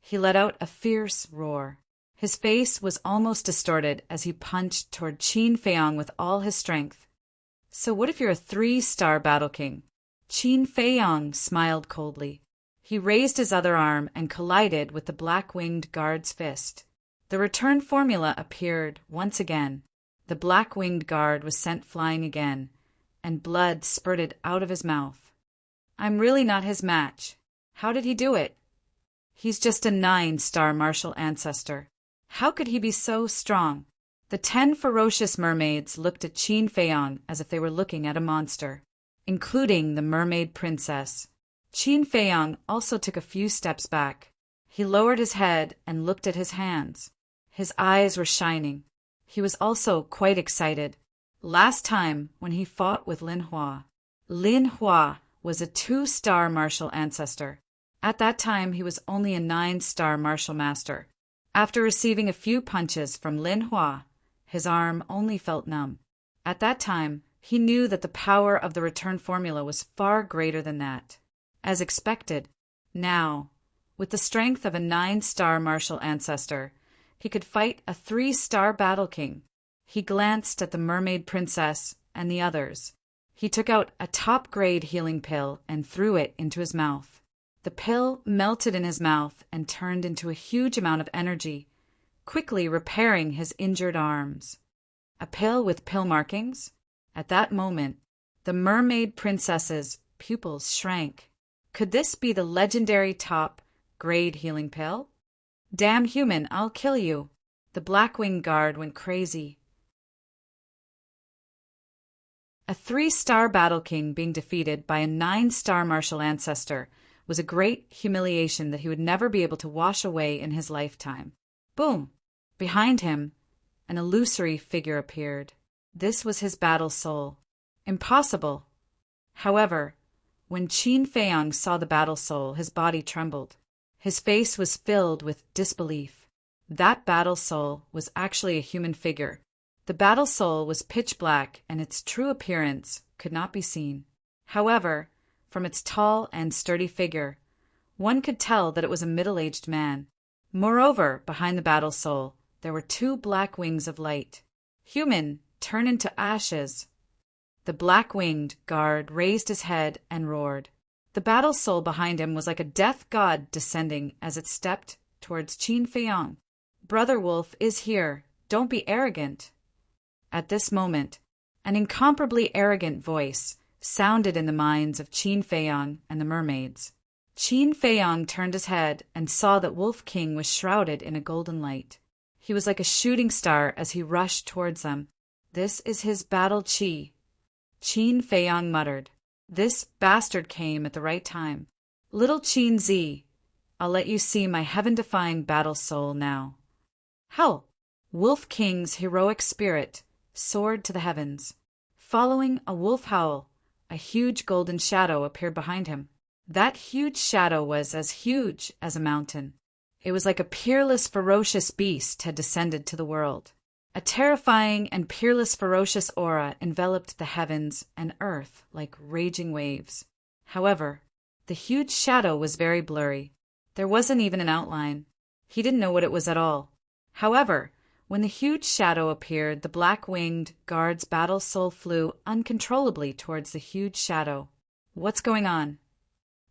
He let out a fierce roar. His face was almost distorted as he punched toward Qin Feiyang with all his strength. So what if you're a 3-star battle king? Qin Feiyang smiled coldly. He raised his other arm and collided with the black-winged guard's fist. The return formula appeared once again. The black-winged guard was sent flying again, and blood spurted out of his mouth. I'm really not his match. How did he do it? He's just a 9-star martial ancestor. How could he be so strong? The 10 ferocious mermaids looked at Qin Feiyang as if they were looking at a monster, including the mermaid princess. Qin Feiyang also took a few steps back. He lowered his head and looked at his hands. His eyes were shining. He was also quite excited. Last time, when he fought with Lin Hua was a 2-star martial ancestor. At that time, he was only a 9-star martial master. After receiving a few punches from Lin Hua, his arm only felt numb. At that time, he knew that the power of the return formula was far greater than that. As expected, now, with the strength of a 9-star martial ancestor, he could fight a 3-star battle king. He glanced at the mermaid princess and the others. He took out a top-grade healing pill and threw it into his mouth. The pill melted in his mouth and turned into a huge amount of energy, quickly repairing his injured arms. A pill with pill markings? At that moment, the mermaid princess's pupils shrank. Could this be the legendary top-grade healing pill? Damn human, I'll kill you. The Blackwing Guard went crazy. A 3-star battle king being defeated by a 9-star martial ancestor was a great humiliation that he would never be able to wash away in his lifetime. Boom! Behind him, an illusory figure appeared. This was his battle soul. Impossible! However, when Qin Feiyang saw the battle soul, his body trembled. His face was filled with disbelief. That battle soul was actually a human figure. The battle soul was pitch black, and its true appearance could not be seen. However, from its tall and sturdy figure, one could tell that it was a middle-aged man. Moreover, behind the battle soul, there were 2 black wings of light. Human, turn into ashes. The black-winged guard raised his head and roared. The battle soul behind him was like a death god descending as it stepped towards Qin Feiyang. Brother Wolf is here. Don't be arrogant. At this moment, an incomparably arrogant voice sounded in the minds of Qin Feiyang and the mermaids. Qin Feiyang turned his head and saw that Wolf King was shrouded in a golden light. He was like a shooting star as he rushed towards them. This is his battle chi. Qin Feiyang muttered. This bastard came at the right time. Little Qin Zi, I'll let you see my heaven-defying battle soul now. Hell! Wolf King's heroic spirit soared to the heavens. Following a wolf howl, a huge golden shadow appeared behind him. That huge shadow was as huge as a mountain. It was like a peerless, ferocious beast had descended to the world. A terrifying and peerless, ferocious aura enveloped the heavens and earth like raging waves. However, the huge shadow was very blurry. There wasn't even an outline. He didn't know what it was at all. However, When the huge shadow appeared, the black-winged guard's battle soul flew uncontrollably towards the huge shadow. What's going on?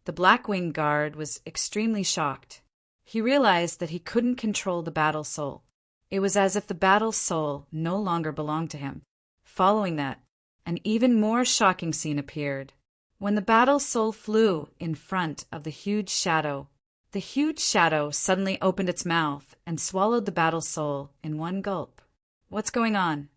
The black-winged guard was extremely shocked. He realized that he couldn't control the battle soul. It was as if the battle soul no longer belonged to him. Following that, an even more shocking scene appeared. When the battle soul flew in front of the huge shadow suddenly opened its mouth and swallowed the battle soul in one gulp. What's going on?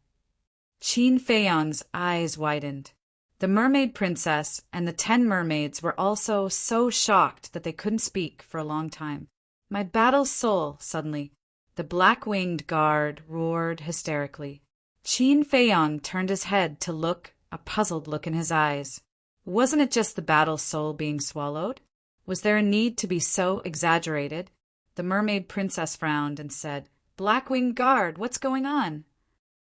Qin Feiyang's eyes widened. The mermaid princess and the 10 mermaids were also so shocked that they couldn't speak for a long time. My battle soul, suddenly, the black-winged guard roared hysterically. Qin Feiyang turned his head to look, a puzzled look in his eyes. Wasn't it just the battle soul being swallowed? Was there a need to be so exaggerated? The mermaid princess frowned and said, "Black-winged guard, what's going on?"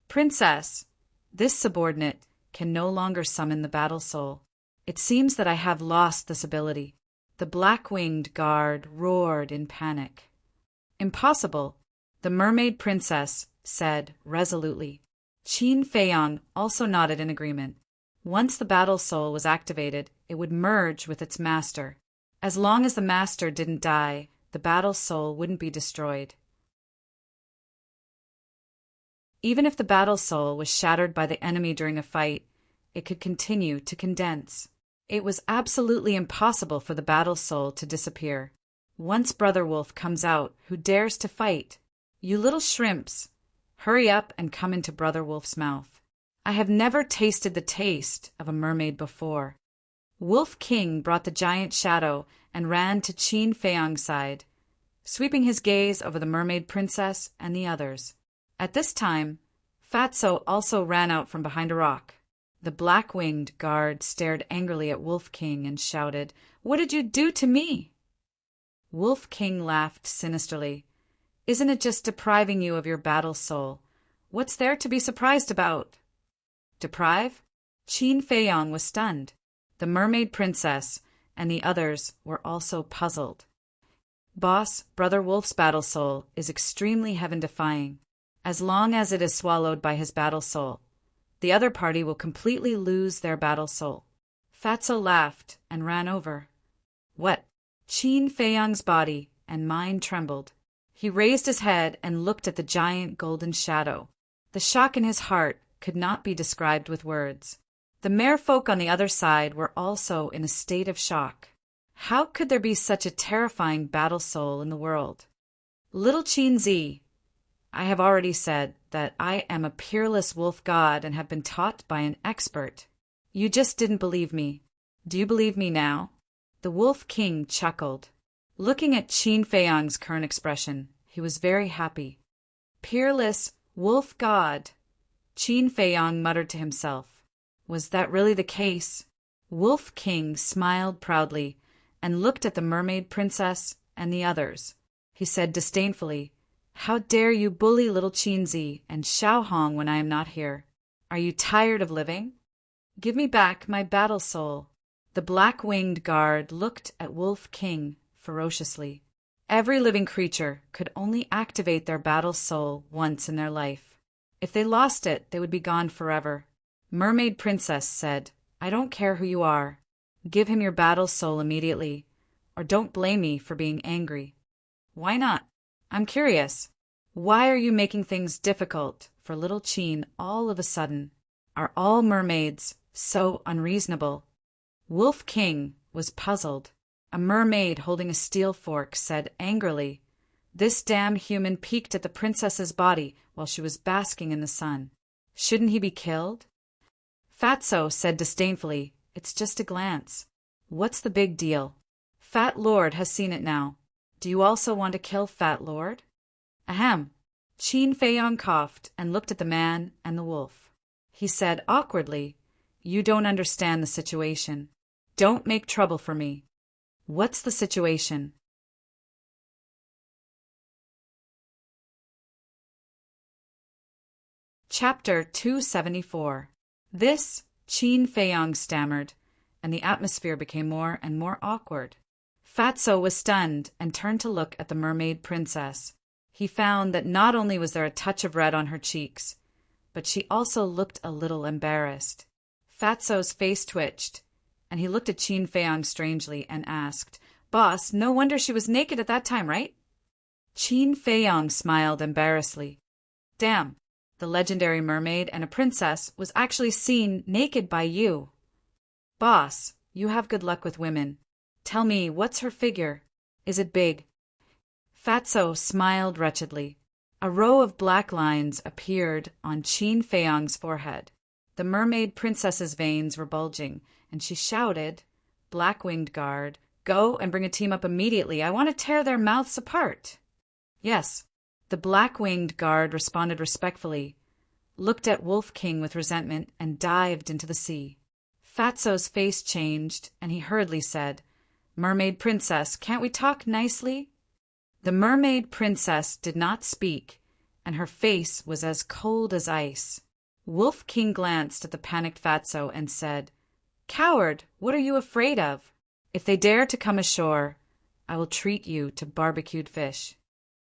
"Princess, this subordinate can no longer summon the battle soul. It seems that I have lost this ability." The black-winged guard roared in panic. "Impossible," the mermaid princess said resolutely. Qin Feiyang also nodded in agreement. Once the battle soul was activated, it would merge with its master. As long as the master didn't die, the battle soul wouldn't be destroyed. Even if the battle soul was shattered by the enemy during a fight, it could continue to condense. It was absolutely impossible for the battle soul to disappear. Once Brother Wolf comes out, who dares to fight? You little shrimps, hurry up and come into Brother Wolf's mouth. I have never tasted the taste of a mermaid before. Wolf King brought the giant shadow and ran to Qin Feiyang's side, sweeping his gaze over the mermaid princess and the others. At this time, Fatso also ran out from behind a rock. The black-winged guard stared angrily at Wolf King and shouted, "What did you do to me?" Wolf King laughed sinisterly. "Isn't it just depriving you of your battle soul? What's there to be surprised about?" Deprive? Qin Feiyang was stunned. The mermaid princess and the others were also puzzled. Boss, Brother Wolf's battle soul is extremely heaven-defying. As long as it is swallowed by his battle soul, the other party will completely lose their battle soul. Fatso laughed and ran over. What? Qin Feiyang's body and mind trembled. He raised his head and looked at the giant golden shadow. The shock in his heart could not be described with words. The merfolk on the other side were also in a state of shock. How could there be such a terrifying battle soul in the world? Little Qin Zi, I have already said that I am a peerless wolf god and have been taught by an expert. You just didn't believe me. Do you believe me now? The Wolf King chuckled. Looking at Qin Feiyang's current expression, he was very happy. Peerless wolf god, Qin Feiyang muttered to himself. Was that really the case? Wolf King smiled proudly and looked at the mermaid princess and the others. He said disdainfully, "How dare you bully little Qin Zi and Xiao Hong when I am not here? Are you tired of living? Give me back my battle soul." The black-winged guard looked at Wolf King ferociously. Every living creature could only activate their battle soul once in their life. If they lost it, they would be gone forever. Mermaid Princess said, "I don't care who you are. Give him your battle soul immediately, or don't blame me for being angry." "Why not? I'm curious. Why are you making things difficult for little Qin all of a sudden? Are all mermaids so unreasonable?" Wolf King was puzzled. A mermaid holding a steel fork said angrily, "This damn human peeked at the princess's body while she was basking in the sun. Shouldn't he be killed?" Fatso said disdainfully, "It's just a glance. What's the big deal? Fat Lord has seen it now. Do you also want to kill Fat Lord?" Ahem. Qin Feiyang coughed and looked at the man and the wolf. He said awkwardly, "You don't understand the situation. Don't make trouble for me." "What's the situation?" Chapter 274. This, Qin Feiyang stammered, and the atmosphere became more and more awkward. Fatso was stunned and turned to look at the mermaid princess. he found that not only was there a touch of red on her cheeks, but she also looked a little embarrassed. Fatso's face twitched, and he looked at Qin Feiyang strangely and asked, "Boss, no wonder she was naked at that time, right?" Qin Feiyang smiled embarrassedly. "Damn, the legendary mermaid and a princess was actually seen naked by you. Boss, you have good luck with women. Tell me, what's her figure? Is it big?" Fatso smiled wretchedly. A row of black lines appeared on Qin Feiyang's forehead. The mermaid princess's veins were bulging, and she shouted, "Black-winged guard, go and bring a team up immediately. I want to tear their mouths apart." "Yes." The black-winged guard responded respectfully, looked at Wolf King with resentment, and dived into the sea. Fatso's face changed, and he hurriedly said, "Mermaid princess, can't we talk nicely?" The mermaid princess did not speak, and her face was as cold as ice. Wolf King glanced at the panicked Fatso and said, "Coward, what are you afraid of? If they dare to come ashore, I will treat you to barbecued fish."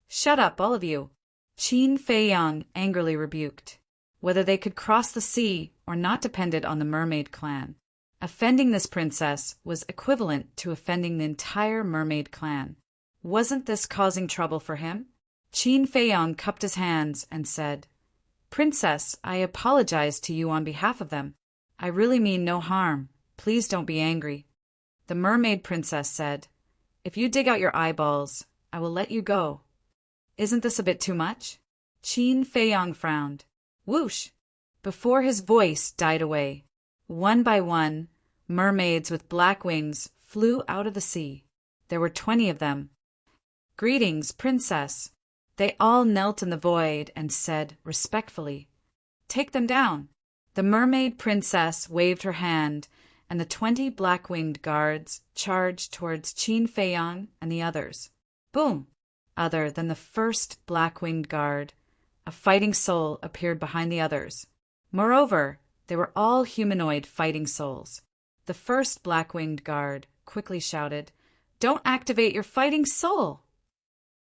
"Shut up, all of you," Qin Feiyang angrily rebuked. Whether they could cross the sea or not depended on the mermaid clan. Offending this princess was equivalent to offending the entire mermaid clan. Wasn't this causing trouble for him? Qin Feiyang cupped his hands and said, "Princess, I apologize to you on behalf of them. I really mean no harm. Please don't be angry." The mermaid princess said, "If you dig out your eyeballs, I will let you go." "Isn't this a bit too much?" Qin Feiyang frowned. Whoosh! Before his voice died away, one by one, mermaids with black wings flew out of the sea. There were 20 of them. "Greetings, princess." They all knelt in the void and said respectfully, "Take them down." The mermaid princess waved her hand, and the 20 black-winged guards charged towards Qin Feiyang and the others. Boom! Other than the first black-winged guard, a fighting soul appeared behind the others. Moreover, they were all humanoid fighting souls. The first black-winged guard quickly shouted, "Don't activate your fighting soul!"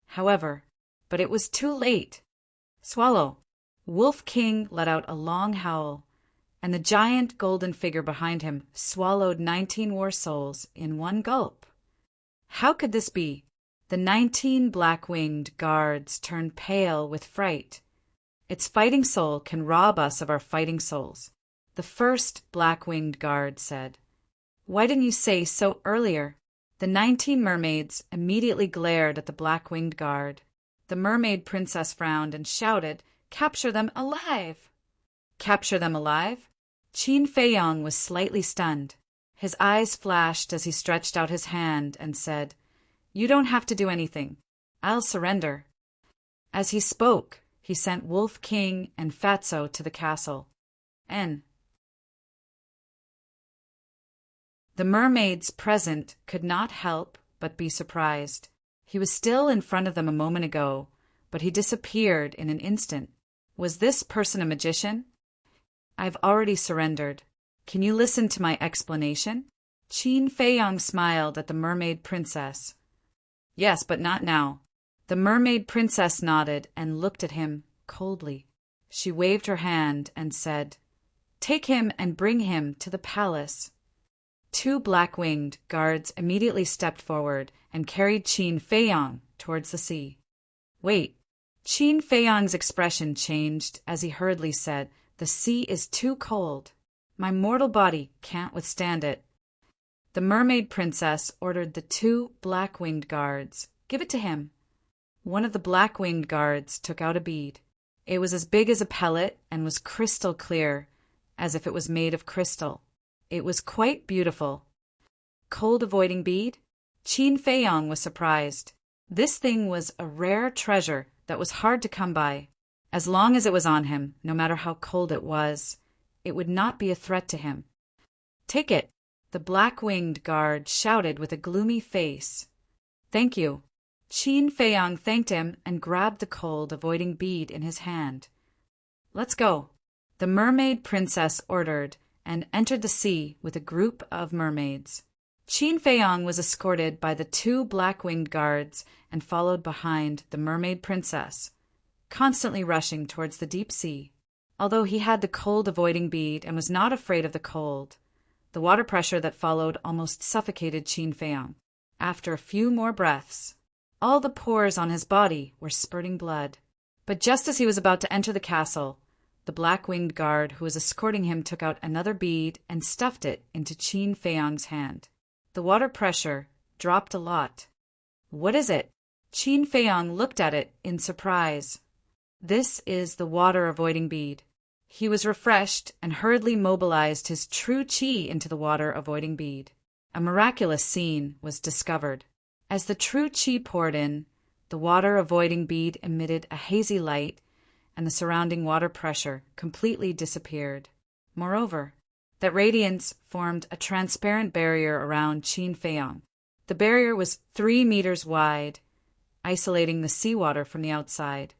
However, but it was too late. Swallow! Wolf King let out a long howl, and the giant golden figure behind him swallowed 19 war souls in one gulp. How could this be? The 19 black-winged guards turned pale with fright. Its fighting soul can rob us of our fighting souls. The first black-winged guard said, "Why didn't you say so earlier?" The 19 mermaids immediately glared at the black-winged guard. The mermaid princess frowned and shouted, "Capture them alive!" Capture them alive? Qin Feiyang was slightly stunned. His eyes flashed as he stretched out his hand and said, "You don't have to do anything. I'll surrender." As he spoke, he sent Wolf King and Fatso to the castle. N. The mermaids present could not help but be surprised. He was still in front of them a moment ago, but he disappeared in an instant. Was this person a magician? "I've already surrendered. Can you listen to my explanation?" Qin Feiyang smiled at the mermaid princess. "Yes, but not now." The mermaid princess nodded and looked at him coldly. She waved her hand and said, "Take him and bring him to the palace." 2 black-winged guards immediately stepped forward and carried Qin Feiyang towards the sea. "Wait." Qin Feiyang's expression changed as he hurriedly said, "The sea is too cold. My mortal body can't withstand it." The mermaid princess ordered the 2 black-winged guards, "Give it to him." One of the black-winged guards took out a bead. It was as big as a pellet and was crystal clear, as if it was made of crystal. It was quite beautiful. Cold-avoiding bead? Qin Feiyang was surprised. This thing was a rare treasure that was hard to come by. As long as it was on him, no matter how cold it was, it would not be a threat to him. "Take it," the black-winged guard shouted with a gloomy face. "Thank you." Qin Feiyang thanked him and grabbed the cold-avoiding bead in his hand. "Let's go," the mermaid princess ordered, and entered the sea with a group of mermaids. Qin Feiyang was escorted by the two black-winged guards and followed behind the mermaid princess, constantly rushing towards the deep sea. Although he had the cold-avoiding bead and was not afraid of the cold, the water pressure that followed almost suffocated Qin Feiyang. After a few more breaths, all the pores on his body were spurting blood. But just as he was about to enter the castle, the black-winged guard who was escorting him took out another bead and stuffed it into Qin Feiyang's hand. The water pressure dropped a lot. "What is it?" Qin Feiyang looked at it in surprise. "This is the water-avoiding bead." He was refreshed and hurriedly mobilized his true qi into the water-avoiding bead. A miraculous scene was discovered. As the true qi poured in, the water-avoiding bead emitted a hazy light, and the surrounding water pressure completely disappeared. Moreover, that radiance formed a transparent barrier around Qin Feiyang. The barrier was 3 meters wide, isolating the seawater from the outside.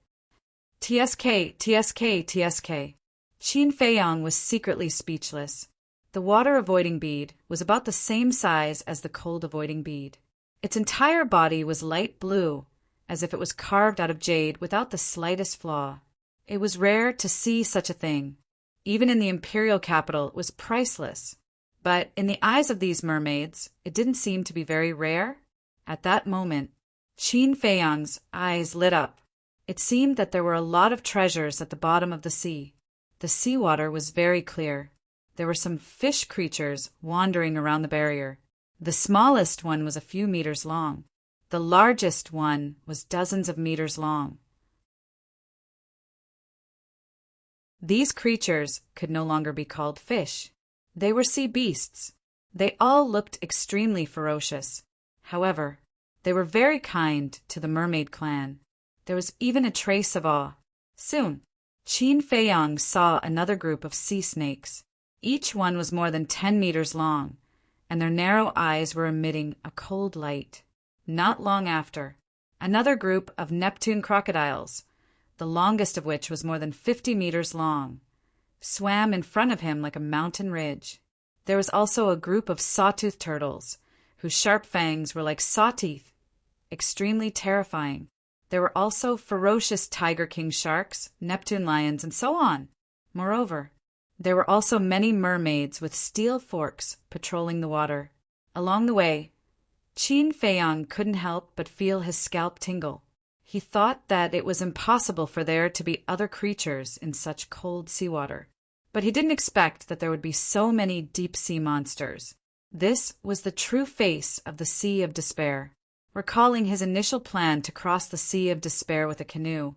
"TSK, TSK, TSK." Qin Feiyang was secretly speechless. The water-avoiding bead was about the same size as the cold-avoiding bead. Its entire body was light blue, as if it was carved out of jade without the slightest flaw. It was rare to see such a thing. Even in the imperial capital, it was priceless. But in the eyes of these mermaids, it didn't seem to be very rare. At that moment, Qin Feiyang's eyes lit up. It seemed that there were a lot of treasures at the bottom of the sea. The seawater was very clear. There were some fish creatures wandering around the barrier. The smallest one was a few meters long. The largest one was dozens of meters long. These creatures could no longer be called fish. They were sea beasts. They all looked extremely ferocious. However, they were very kind to the mermaid clan. There was even a trace of awe. Soon, Qin Feiyang saw another group of sea snakes. Each one was more than 10 meters long, and their narrow eyes were emitting a cold light. Not long after, another group of Neptune crocodiles, the longest of which was more than 50 meters long, swam in front of him like a mountain ridge. There was also a group of sawtooth turtles, whose sharp fangs were like saw teeth, extremely terrifying. There were also ferocious tiger king sharks, Neptune lions, and so on. Moreover, there were also many mermaids with steel forks patrolling the water. Along the way, Qin Feiyang couldn't help but feel his scalp tingle. He thought that it was impossible for there to be other creatures in such cold seawater. But he didn't expect that there would be so many deep-sea monsters. This was the true face of the Sea of Despair. Recalling his initial plan to cross the Sea of Despair with a canoe,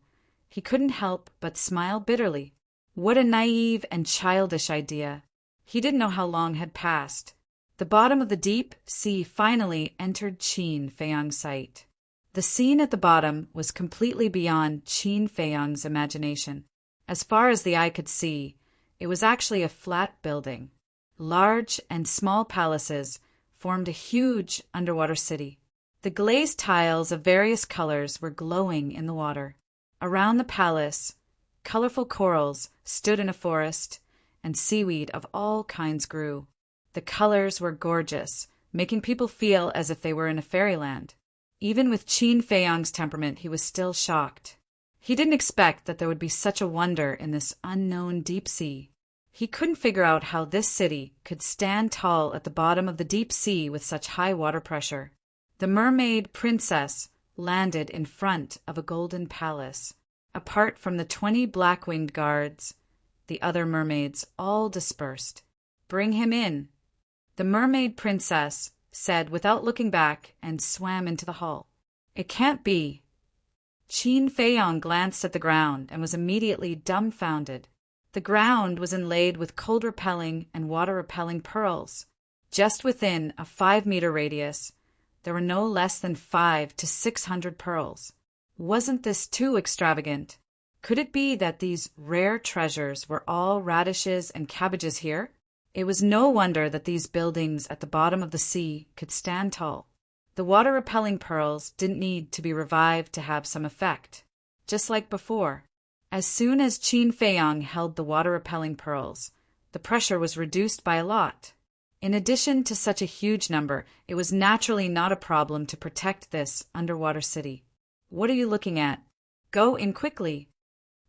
he couldn't help but smile bitterly. What a naive and childish idea. He didn't know how long had passed. The bottom of the deep sea finally entered Qin Feiyang's sight. The scene at the bottom was completely beyond Qin Feiyang's imagination. As far as the eye could see, it was actually a flat building. Large and small palaces formed a huge underwater city. The glazed tiles of various colors were glowing in the water. Around the palace, colorful corals stood in a forest, and seaweed of all kinds grew. The colors were gorgeous, making people feel as if they were in a fairyland. Even with Qin Feiyang's temperament, he was still shocked. He didn't expect that there would be such a wonder in this unknown deep sea. He couldn't figure out how this city could stand tall at the bottom of the deep sea with such high water pressure. The mermaid princess landed in front of a golden palace. Apart from the 20 black-winged guards, the other mermaids all dispersed. "Bring him in," the mermaid princess said without looking back, and swam into the hall. "It can't be." Qin Feiyang glanced at the ground and was immediately dumbfounded. The ground was inlaid with cold-repelling and water-repelling pearls. Just within a 5-meter radius, there were no less than 500 to 600 pearls. Wasn't this too extravagant? Could it be that these rare treasures were all radishes and cabbages here? It was no wonder that these buildings at the bottom of the sea could stand tall. The water-repelling pearls didn't need to be revived to have some effect. Just like before, as soon as Qin Feiyang held the water-repelling pearls, the pressure was reduced by a lot. In addition to such a huge number, it was naturally not a problem to protect this underwater city. What are you looking at? Go in quickly.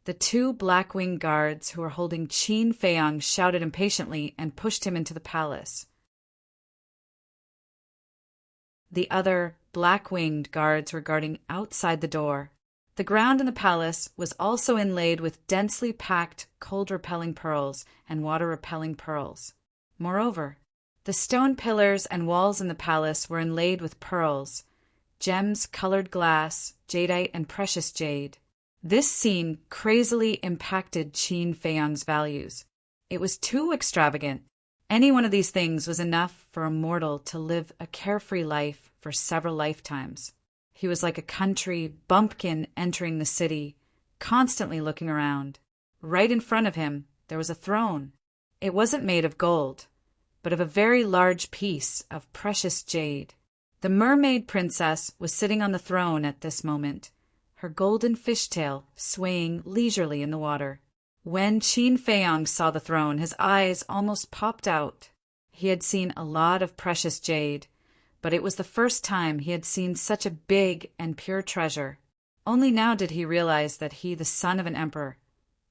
The two black-winged guards who were holding Qin Feiyang shouted impatiently and pushed him into the palace. The other black-winged guards were guarding outside the door. The ground in the palace was also inlaid with densely packed cold-repelling pearls and water-repelling pearls. Moreover, the stone pillars and walls in the palace were inlaid with pearls, gems, colored glass, jadeite, and precious jade. This scene crazily impacted Qin Feiyang's values. It was too extravagant. Any one of these things was enough for a mortal to live a carefree life for several lifetimes. He was like a country bumpkin entering the city, constantly looking around. Right in front of him, there was a throne. It wasn't made of gold, but of a very large piece of precious jade. The mermaid princess was sitting on the throne at this moment, her golden fishtail swaying leisurely in the water. When Qin Feiyang saw the throne, his eyes almost popped out. He had seen a lot of precious jade, but it was the first time he had seen such a big and pure treasure. Only now did he realize that he, the son of an emperor,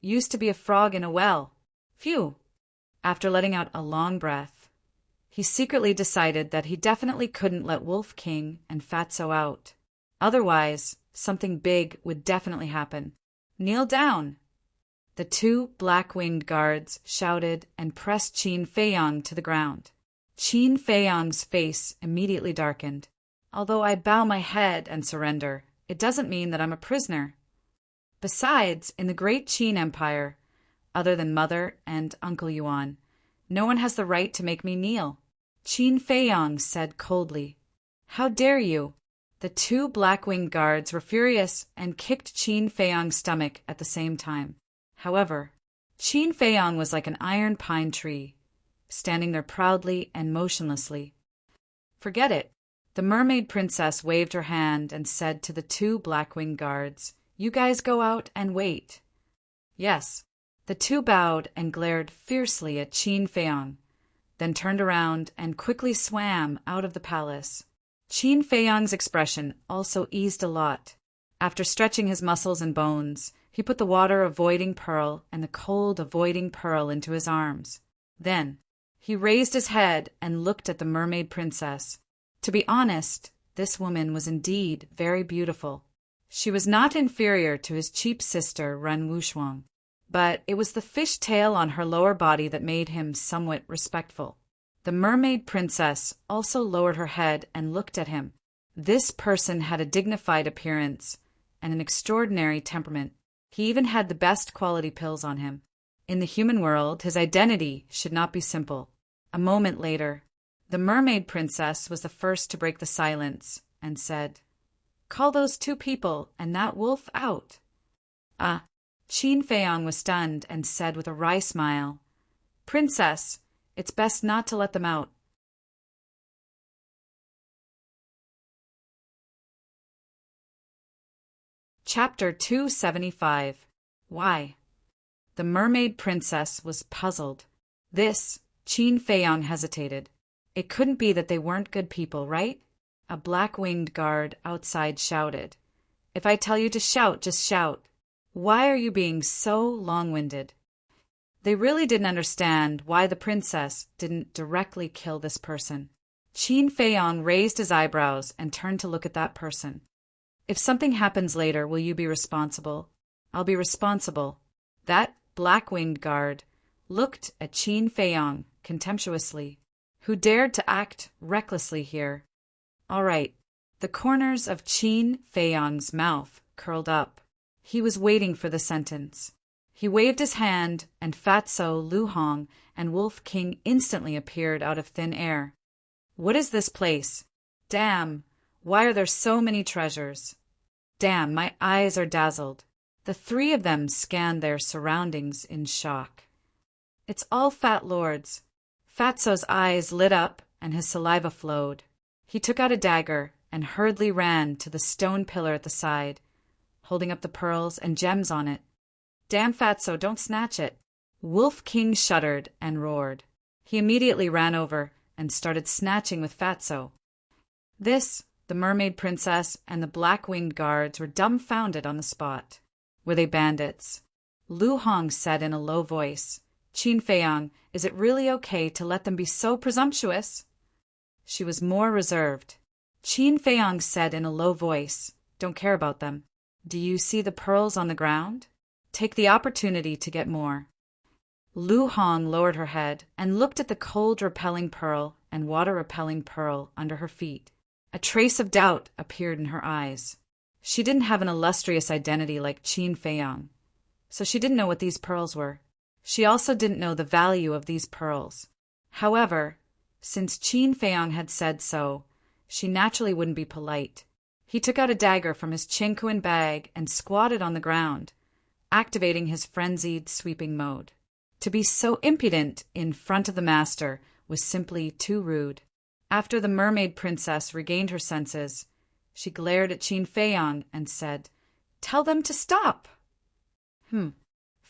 used to be a frog in a well. Phew! After letting out a long breath, he secretly decided that he definitely couldn't let Wolf King and Fatso out. Otherwise, something big would definitely happen. Kneel down! The two black-winged guards shouted and pressed Qin Feiyang to the ground. Qin Feiyang's face immediately darkened. Although I bow my head and surrender, it doesn't mean that I'm a prisoner. Besides, in the great Qin Empire, other than Mother and Uncle Yuan, no one has the right to make me kneel. Qin Feiyang said coldly. How dare you? The two black-winged guards were furious and kicked Qin Feiyang's stomach at the same time. However, Qin Feiyang was like an iron pine tree, standing there proudly and motionlessly. Forget it. The mermaid princess waved her hand and said to the two black-winged guards, You guys go out and wait. Yes. The two bowed and glared fiercely at Qin Feiyang, then turned around and quickly swam out of the palace. Qin Feiyang's expression also eased a lot. After stretching his muscles and bones, he put the water-avoiding pearl and the cold-avoiding pearl into his arms. Then, he raised his head and looked at the mermaid princess. To be honest, this woman was indeed very beautiful. She was not inferior to his cheap sister, Ren Wushuang, but it was the fish tail on her lower body that made him somewhat respectful. The mermaid princess also lowered her head and looked at him. This person had a dignified appearance and an extraordinary temperament. He even had the best quality pills on him. In the human world, his identity should not be simple. A moment later, the mermaid princess was the first to break the silence and said, Call those two people and that wolf out. Qin Feiyang was stunned and said with a wry smile, Princess, it's best not to let them out. Chapter 275. Why? The mermaid princess was puzzled. Qin Feiyang hesitated. It couldn't be that they weren't good people, right? A black-winged guard outside shouted. If I tell you to shout, just shout. Why are you being so long-winded? They really didn't understand why the princess didn't directly kill this person. Qin Feiyang raised his eyebrows and turned to look at that person. If something happens later, will you be responsible? I'll be responsible. That black-winged guard looked at Qin Feiyang contemptuously. Who dared to act recklessly here? All right. The corners of Qin Feiyang's mouth curled up. He was waiting for the sentence. He waved his hand, and Fatso, Lu Hong, and Wolf King instantly appeared out of thin air. What is this place? Damn, why are there so many treasures? Damn, my eyes are dazzled. The three of them scanned their surroundings in shock. It's all fat lords. Fatso's eyes lit up and his saliva flowed. He took out a dagger and hurriedly ran to the stone pillar at the side, holding up the pearls and gems on it. Damn, Fatso, don't snatch it. Wolf King shuddered and roared. He immediately ran over and started snatching with Fatso. The mermaid princess and the black-winged guards were dumbfounded on the spot. Were they bandits? Lu Hong said in a low voice, "Qin Feiyang, is it really okay to let them be so presumptuous?" She was more reserved. Qin Feiyang said in a low voice, "Don't care about them. Do you see the pearls on the ground? Take the opportunity to get more." Lu Hong lowered her head and looked at the cold-repelling pearl and water-repelling pearl under her feet. A trace of doubt appeared in her eyes. She didn't have an illustrious identity like Qin Feiyang, so she didn't know what these pearls were. She also didn't know the value of these pearls. However, since Qin Feiyang had said so, she naturally wouldn't be polite. He took out a dagger from his chinquin bag and squatted on the ground, activating his frenzied sweeping mode. To be so impudent in front of the master was simply too rude. After the mermaid princess regained her senses, she glared at Qin Feiyang and said, "Tell them to stop."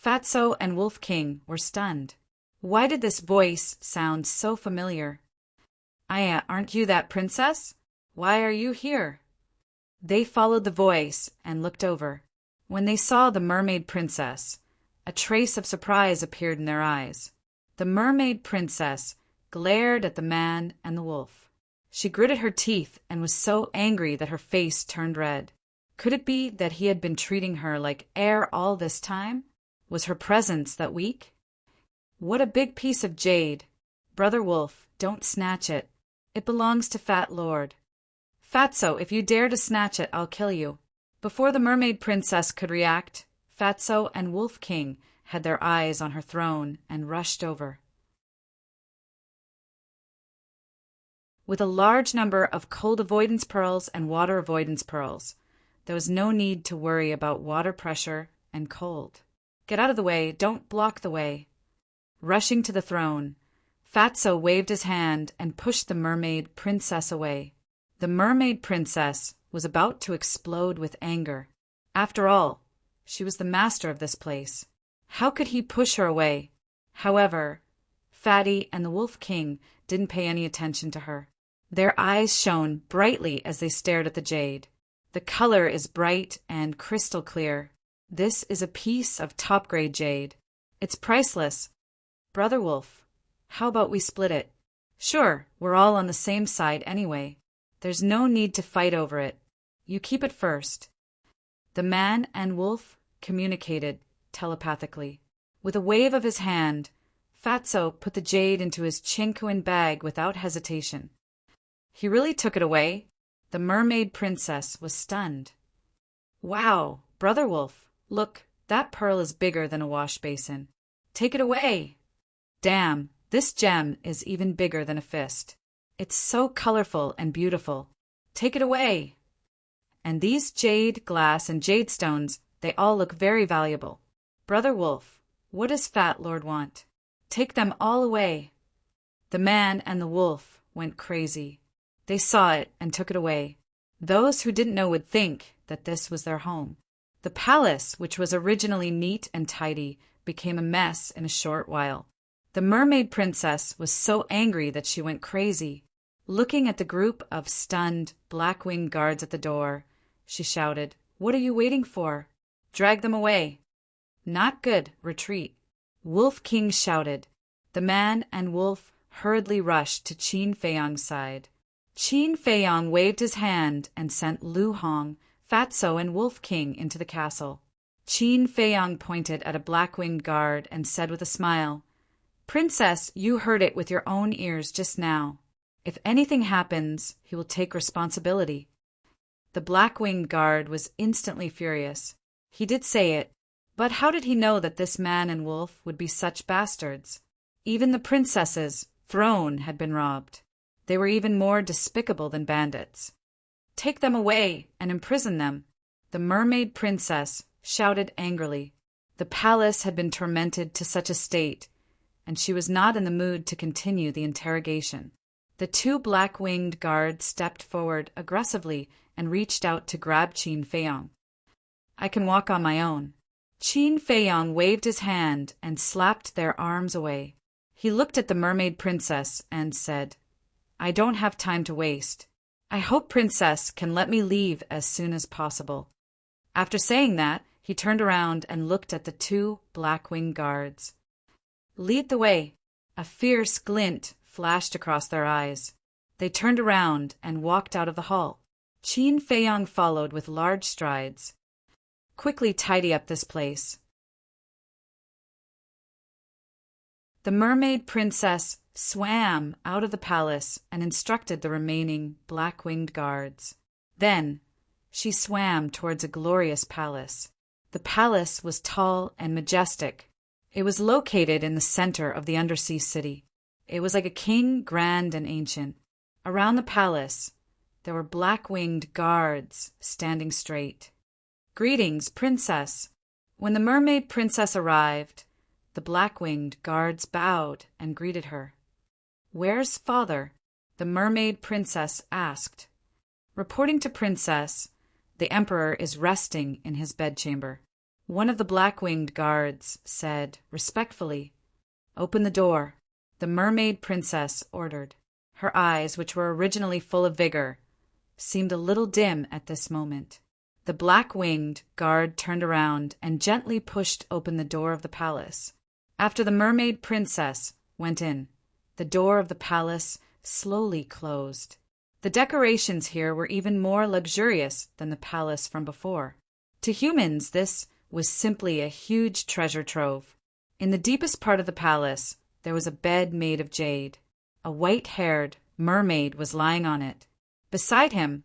Fatso and Wolf King were stunned. Why did this voice sound so familiar? Aren't you that princess? Why are you here?" They followed the voice and looked over. When they saw the mermaid princess, a trace of surprise appeared in their eyes. The mermaid princess glared at the man and the wolf. She gritted her teeth and was so angry that her face turned red. Could it be that he had been treating her like air all this time? Was her presence that weak? "What a big piece of jade! Brother Wolf, don't snatch it. It belongs to Fat Lord. Fatso, if you dare to snatch it, I'll kill you." Before the mermaid princess could react, Fatso and Wolf King had their eyes on her throne and rushed over. With a large number of cold avoidance pearls and water avoidance pearls, there was no need to worry about water pressure and cold. "Get out of the way, don't block the way." Rushing to the throne, Fatso waved his hand and pushed the mermaid princess away. The mermaid princess was about to explode with anger. After all, she was the master of this place. How could he push her away? However, Fatty and the Wolf King didn't pay any attention to her. Their eyes shone brightly as they stared at the jade. The color is bright and crystal clear. This is a piece of top-grade jade. It's priceless. Brother Wolf, how about we split it? Sure, we're all on the same side anyway. There's no need to fight over it. You keep it first. The man and wolf communicated telepathically. With a wave of his hand, Fatso put the jade into his chinquin bag without hesitation. He really took it away. The mermaid princess was stunned. "Wow, Brother Wolf, look, that pearl is bigger than a wash basin. Take it away." "Damn, this gem is even bigger than a fist. It's so colorful and beautiful. Take it away." "And these jade, glass, and jade stones, they all look very valuable. Brother Wolf, what does Fat Lord want? Take them all away." The man and the wolf went crazy. They saw it and took it away. Those who didn't know would think that this was their home. The palace, which was originally neat and tidy, became a mess in a short while. The mermaid princess was so angry that she went crazy. Looking at the group of stunned, black-winged guards at the door, she shouted, "What are you waiting for? Drag them away." "Not good, retreat." Wolf King shouted. The man and wolf hurriedly rushed to Qin Feiyang's side. Qin Feiyang waved his hand and sent Lu Hong, Fatso, and Wolf King into the castle. Qin Feiyang pointed at a black-winged guard and said with a smile, "Princess, you heard it with your own ears just now. If anything happens, he will take responsibility." The black-winged guard was instantly furious. He did say it, but how did he know that this man and wolf would be such bastards? Even the princess's throne had been robbed. They were even more despicable than bandits. "Take them away and imprison them," the mermaid princess shouted angrily. The palace had been tormented to such a state, and she was not in the mood to continue the interrogation. The two black-winged guards stepped forward aggressively and reached out to grab Qin Feiyang. "I can walk on my own." Qin Feiyang waved his hand and slapped their arms away. He looked at the mermaid princess and said, I don't have time to waste. I hope Princess can let me leave as soon as possible." After saying that, he turned around and looked at the two black-winged guards. "Lead the way." A fierce glint flashed across their eyes. They turned around and walked out of the hall. Qin Feiyang followed with large strides. "Quickly tidy up this place." The mermaid princess swam out of the palace and instructed the remaining black-winged guards. Then she swam towards a glorious palace. The palace was tall and majestic. It was located in the center of the undersea city. It was like a king, grand and ancient. Around the palace, there were black-winged guards standing straight. "Greetings, princess." When the mermaid princess arrived, the black-winged guards bowed and greeted her. "Where's father?" the mermaid princess asked. Reporting to princess, the emperor is resting in his bedchamber. One of the black-winged guards said respectfully, "Open the door," the mermaid princess ordered. Her eyes, which were originally full of vigor, seemed a little dim at this moment. The black-winged guard turned around and gently pushed open the door of the palace. After the mermaid princess went in, the door of the palace slowly closed. The decorations here were even more luxurious than the palace from before. To humans, this was simply a huge treasure trove. In the deepest part of the palace, there was a bed made of jade. A white-haired mermaid was lying on it. Beside him,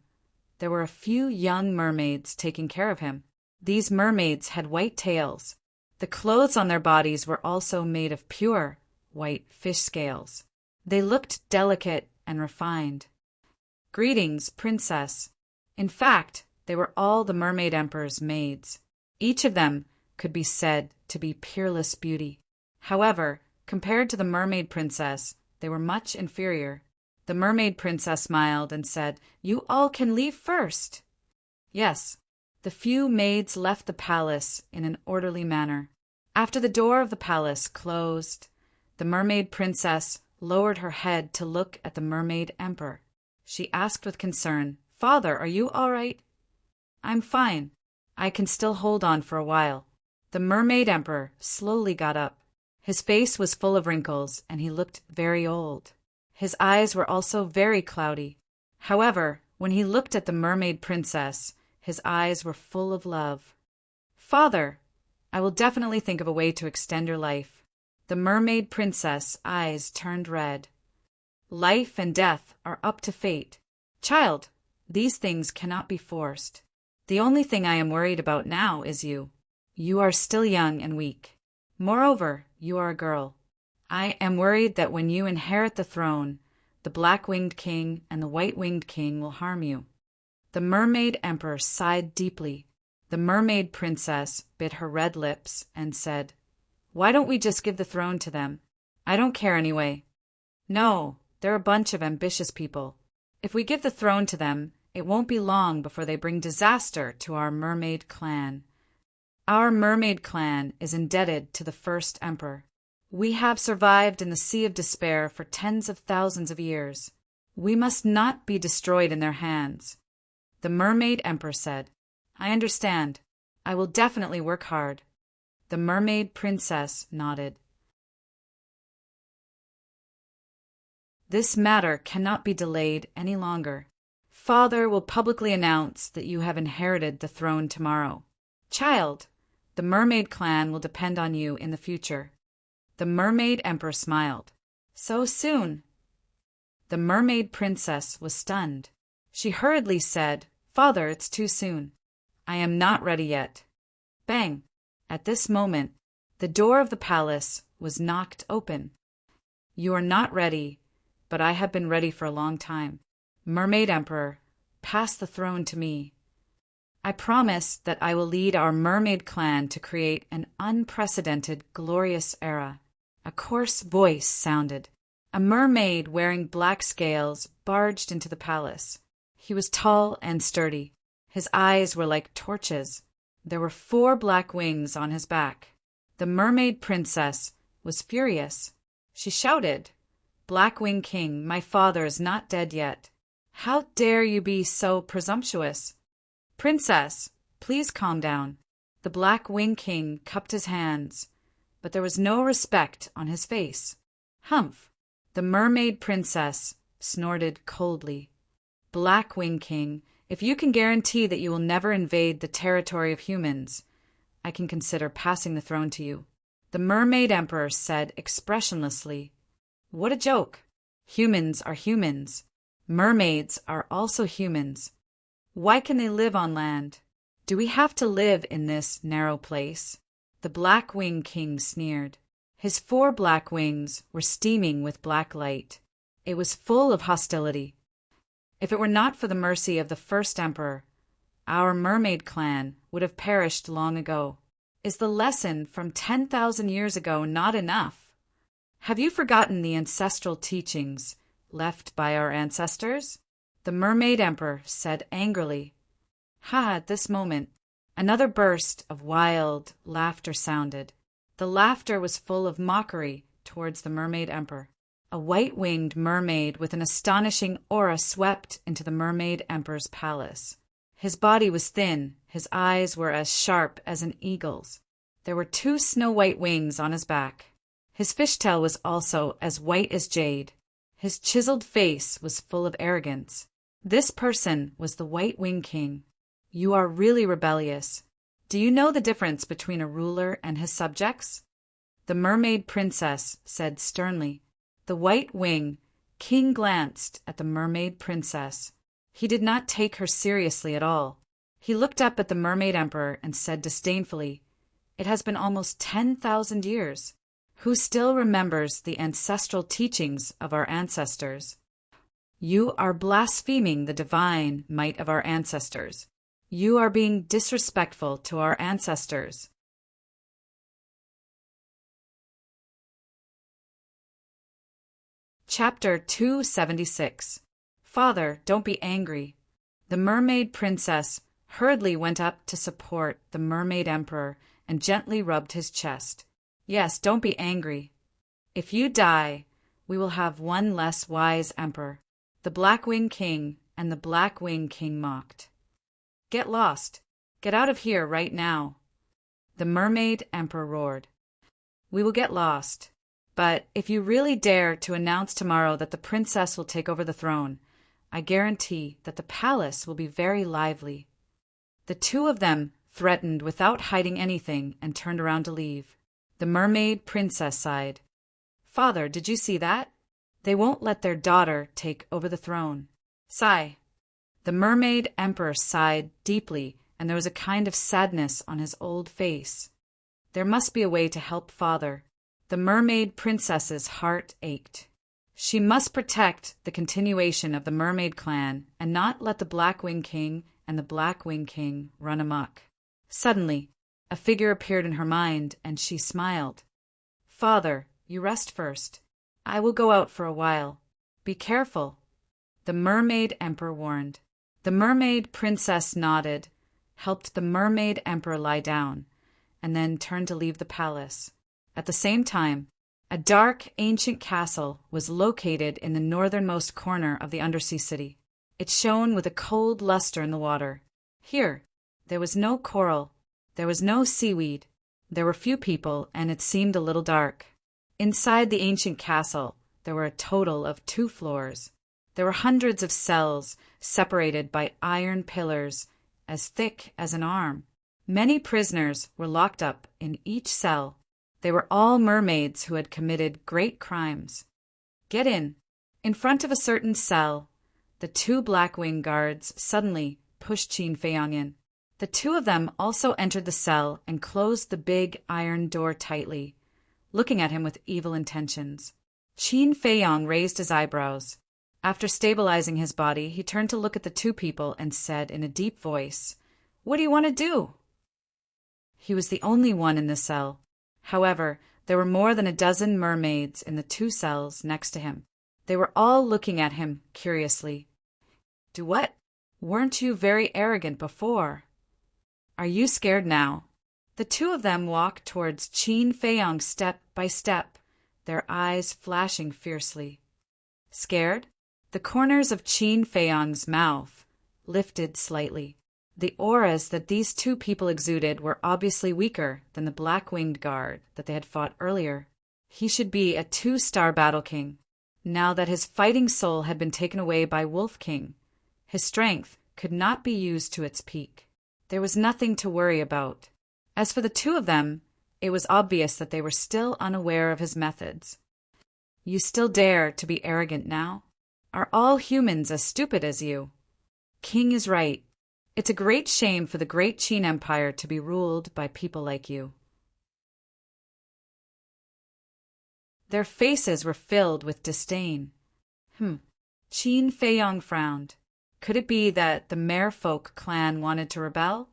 there were a few young mermaids taking care of him. These mermaids had white tails. The clothes on their bodies were also made of pure white fish scales. They looked delicate and refined. "Greetings, princess." In fact, they were all the mermaid emperor's maids. Each of them could be said to be peerless beauty. However, compared to the mermaid princess, they were much inferior. The mermaid princess smiled and said, "You all can leave first." Yes, the few maids left the palace in an orderly manner. After the door of the palace closed, the mermaid princess lowered her head to look at the mermaid emperor. She asked with concern, "Father, are you all right?" "I'm fine. I can still hold on for a while." The mermaid emperor slowly got up. His face was full of wrinkles, and he looked very old. His eyes were also very cloudy. However, when he looked at the mermaid princess, his eyes were full of love. "Father, I will definitely think of a way to extend your life." The mermaid princess' eyes turned red. "Life and death are up to fate. Child, these things cannot be forced. The only thing I am worried about now is you. You are still young and weak. Moreover, you are a girl. I am worried that when you inherit the throne, the black-winged king and the white-winged king will harm you." The mermaid emperor sighed deeply. The mermaid princess bit her red lips and said, "Why don't we just give the throne to them? I don't care anyway." "No, they're a bunch of ambitious people. If we give the throne to them, it won't be long before they bring disaster to our mermaid clan. Our mermaid clan is indebted to the first emperor. We have survived in the Sea of Despair for tens of thousands of years. We must not be destroyed in their hands." The mermaid emperor said, "I understand. I will definitely work hard." The mermaid princess nodded. "This matter cannot be delayed any longer. Father will publicly announce that you have inherited the throne tomorrow. Child, the mermaid clan will depend on you in the future." The mermaid emperor smiled. "So soon?" The mermaid princess was stunned. She hurriedly said, "Father, it's too soon. I am not ready yet." Bang! At this moment, the door of the palace was knocked open. "You are not ready, but I have been ready for a long time. Mermaid Emperor, pass the throne to me. I promise that I will lead our mermaid clan to create an unprecedented, glorious era." A coarse voice sounded. A mermaid wearing black scales barged into the palace. He was tall and sturdy. His eyes were like torches. There were 4 black wings on his back. The mermaid princess was furious. She shouted, Blackwing King, my father is not dead yet. How dare you be so presumptuous? Princess, please calm down. The Blackwing King cupped his hands, but there was no respect on his face. Humph! The mermaid princess snorted coldly. Blackwing King, if you can guarantee that you will never invade the territory of humans, I can consider passing the throne to you. The mermaid emperor said expressionlessly. What a joke! Humans are humans. Mermaids are also humans. Why can they live on land? Do we have to live in this narrow place? The Blackwing King sneered. His 4 black wings were steaming with black light. It was full of hostility. If it were not for the mercy of the first emperor, our mermaid clan would have perished long ago. Is the lesson from 10,000 years ago not enough? Have you forgotten the ancestral teachings left by our ancestors? The mermaid emperor said angrily. At this moment, another burst of wild laughter sounded. The laughter was full of mockery towards the mermaid emperor. A white-winged mermaid with an astonishing aura swept into the mermaid emperor's palace. His body was thin, his eyes were as sharp as an eagle's. There were 2 snow-white wings on his back. His fishtail was also as white as jade. His chiseled face was full of arrogance. This person was the White Wing King. You are really rebellious. Do you know the difference between a ruler and his subjects? The mermaid princess said sternly. The White Wing King glanced at the mermaid princess. He did not take her seriously at all. He looked up at the mermaid emperor and said disdainfully, It has been almost 10,000 years. Who still remembers the ancestral teachings of our ancestors? You are blaspheming the divine might of our ancestors. You are being disrespectful to our ancestors. Chapter 276. Father, don't be angry. The mermaid princess hurriedly went up to support the mermaid emperor and gently rubbed his chest. Yes, don't be angry. If you die, we will have one less wise emperor. The Blackwing King and the Blackwing King mocked. Get lost. Get out of here right now. The mermaid emperor roared. We will get lost. But if you really dare to announce tomorrow that the princess will take over the throne, I guarantee that the palace will be very lively. The 2 of them threatened without hiding anything and turned around to leave. The mermaid princess sighed. Father, did you see that? They won't let their daughter take over the throne. Sigh. The mermaid emperor sighed deeply, and there was a kind of sadness on his old face. There must be a way to help father. The mermaid princess's heart ached. She must protect the continuation of the mermaid clan and not let the Blackwing King and the Blackwing King run amok. Suddenly, a figure appeared in her mind, and she smiled. Father, you rest first. I will go out for a while. Be careful. The mermaid emperor warned. The mermaid princess nodded, helped the mermaid emperor lie down, and then turned to leave the palace. At the same time, a dark, ancient castle was located in the northernmost corner of the undersea city. It shone with a cold luster in the water. Here, there was no coral. There was no seaweed. There were few people, and it seemed a little dark. Inside the ancient castle, there were a total of 2 floors. There were hundreds of cells, separated by iron pillars as thick as an arm. Many prisoners were locked up in each cell. They were all mermaids who had committed great crimes. Get in. In front of a certain cell, the 2 Blackwing guards suddenly pushed Qin Feiyang in. The 2 of them also entered the cell and closed the big iron door tightly, looking at him with evil intentions. Qin Feiyang raised his eyebrows. After stabilizing his body, he turned to look at the 2 people and said in a deep voice, What do you want to do? He was the only one in the cell. However, there were more than a dozen mermaids in the 2 cells next to him. They were all looking at him curiously. Do what? Weren't you very arrogant before? Are you scared now? The 2 of them walked towards Qin Feiyang step by step, their eyes flashing fiercely. Scared? The corners of Qin Feiyang's mouth lifted slightly. The auras that these two people exuded were obviously weaker than the black-winged guard that they had fought earlier. He should be a 2-star battle king. Now that his fighting soul had been taken away by Wolf King, his strength could not be used to its peak. There was nothing to worry about. As for the two of them, it was obvious that they were still unaware of his methods. You still dare to be arrogant now? Are all humans as stupid as you? King is right. It's a great shame for the great Qin Empire to be ruled by people like you. Their faces were filled with disdain. Qin Feiyang frowned. Could it be that the Merfolk clan wanted to rebel?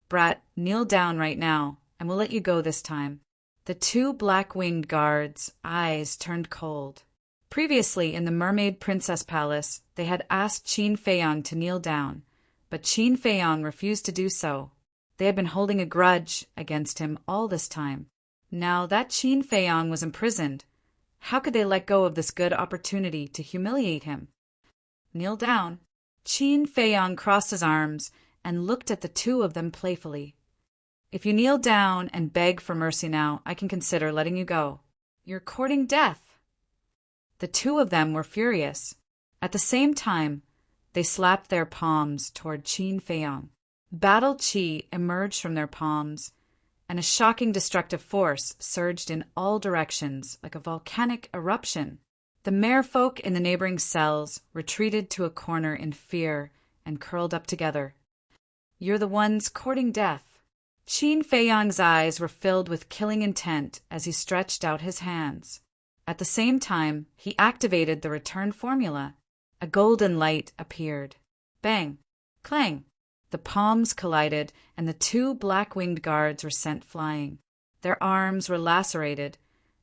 Brat, kneel down right now, and we'll let you go this time. The two black-winged guards' eyes turned cold. Previously, in the Mermaid Princess Palace, they had asked Qin Feiyang to kneel down, but Qin Feiyang refused to do so. They had been holding a grudge against him all this time. Now that Qin Feiyang was imprisoned, how could they let go of this good opportunity to humiliate him? Kneel down. Qin Feiyang crossed his arms and looked at the two of them playfully. If you kneel down and beg for mercy now, I can consider letting you go. You're courting death. The two of them were furious. At the same time, they slapped their palms toward Qin Feiyang. Battle Qi emerged from their palms, and a shocking destructive force surged in all directions like a volcanic eruption. The merfolk in the neighboring cells retreated to a corner in fear and curled up together. You're the ones courting death. Qin Feiyang's eyes were filled with killing intent as he stretched out his hands. At the same time, he activated the return formula. A golden light appeared. Bang! Clang! The palms collided, and the two black-winged guards were sent flying. Their arms were lacerated,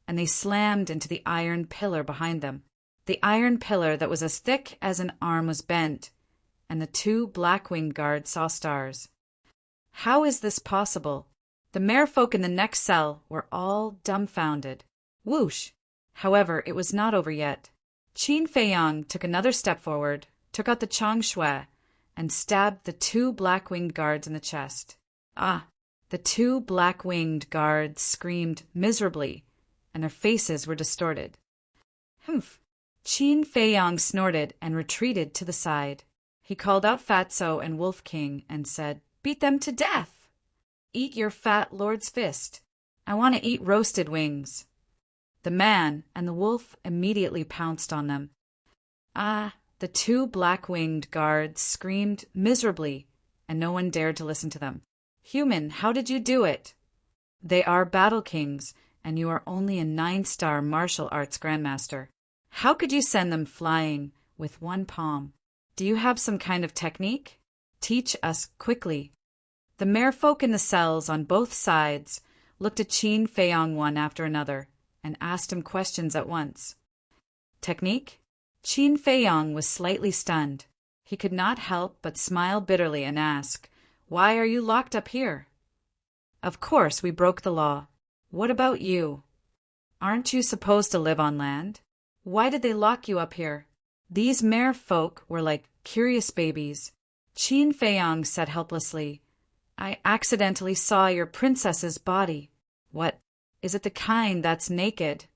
and they slammed into the iron pillar behind them. The iron pillar that was as thick as an arm was bent, and the two black-winged guards saw stars. How is this possible? The merfolk in the next cell were all dumbfounded. Whoosh! However, it was not over yet. Qin Feiyang took another step forward, took out the changshui, and stabbed the two black-winged guards in the chest. Ah! The two black-winged guards screamed miserably, and their faces were distorted. Humph! Qin Feiyang snorted and retreated to the side. He called out Fatso and Wolf King and said, "Beat them to death! Eat your fat lord's fist. I want to eat roasted wings." The man and the wolf immediately pounced on them. Ah! The two black-winged guards screamed miserably, and no one dared to listen to them. "Human, how did you do it?" "They are battle kings, and you are only a 9-star martial arts grandmaster. How could you send them flying with one palm? Do you have some kind of technique? Teach us quickly." The merfolk in the cells on both sides looked at Qin Feiyang one after another and asked him questions at once. Technique? Qin Feiyang was slightly stunned. He could not help but smile bitterly and ask, "Why are you locked up here?" "Of course, we broke the law. What about you? Aren't you supposed to live on land? Why did they lock you up here?" These merfolk were like curious babies. Qin Feiyang said helplessly, "I accidentally saw your princess's body." "What? Is it the kind that's naked?"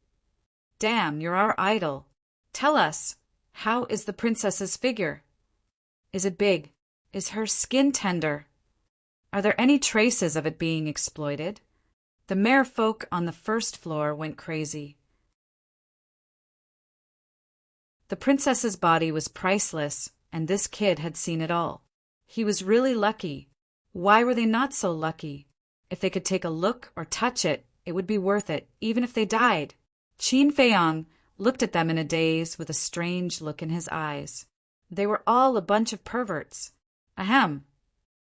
"Damn, you're our idol. Tell us, how is the princess's figure? Is it big? Is her skin tender? Are there any traces of it being exploited?" The merfolk on the first floor went crazy. The princess's body was priceless, and this kid had seen it all. He was really lucky. Why were they not so lucky? If they could take a look or touch it, it would be worth it, even if they died. Qin Feiyang looked at them in a daze with a strange look in his eyes. They were all a bunch of perverts. Ahem.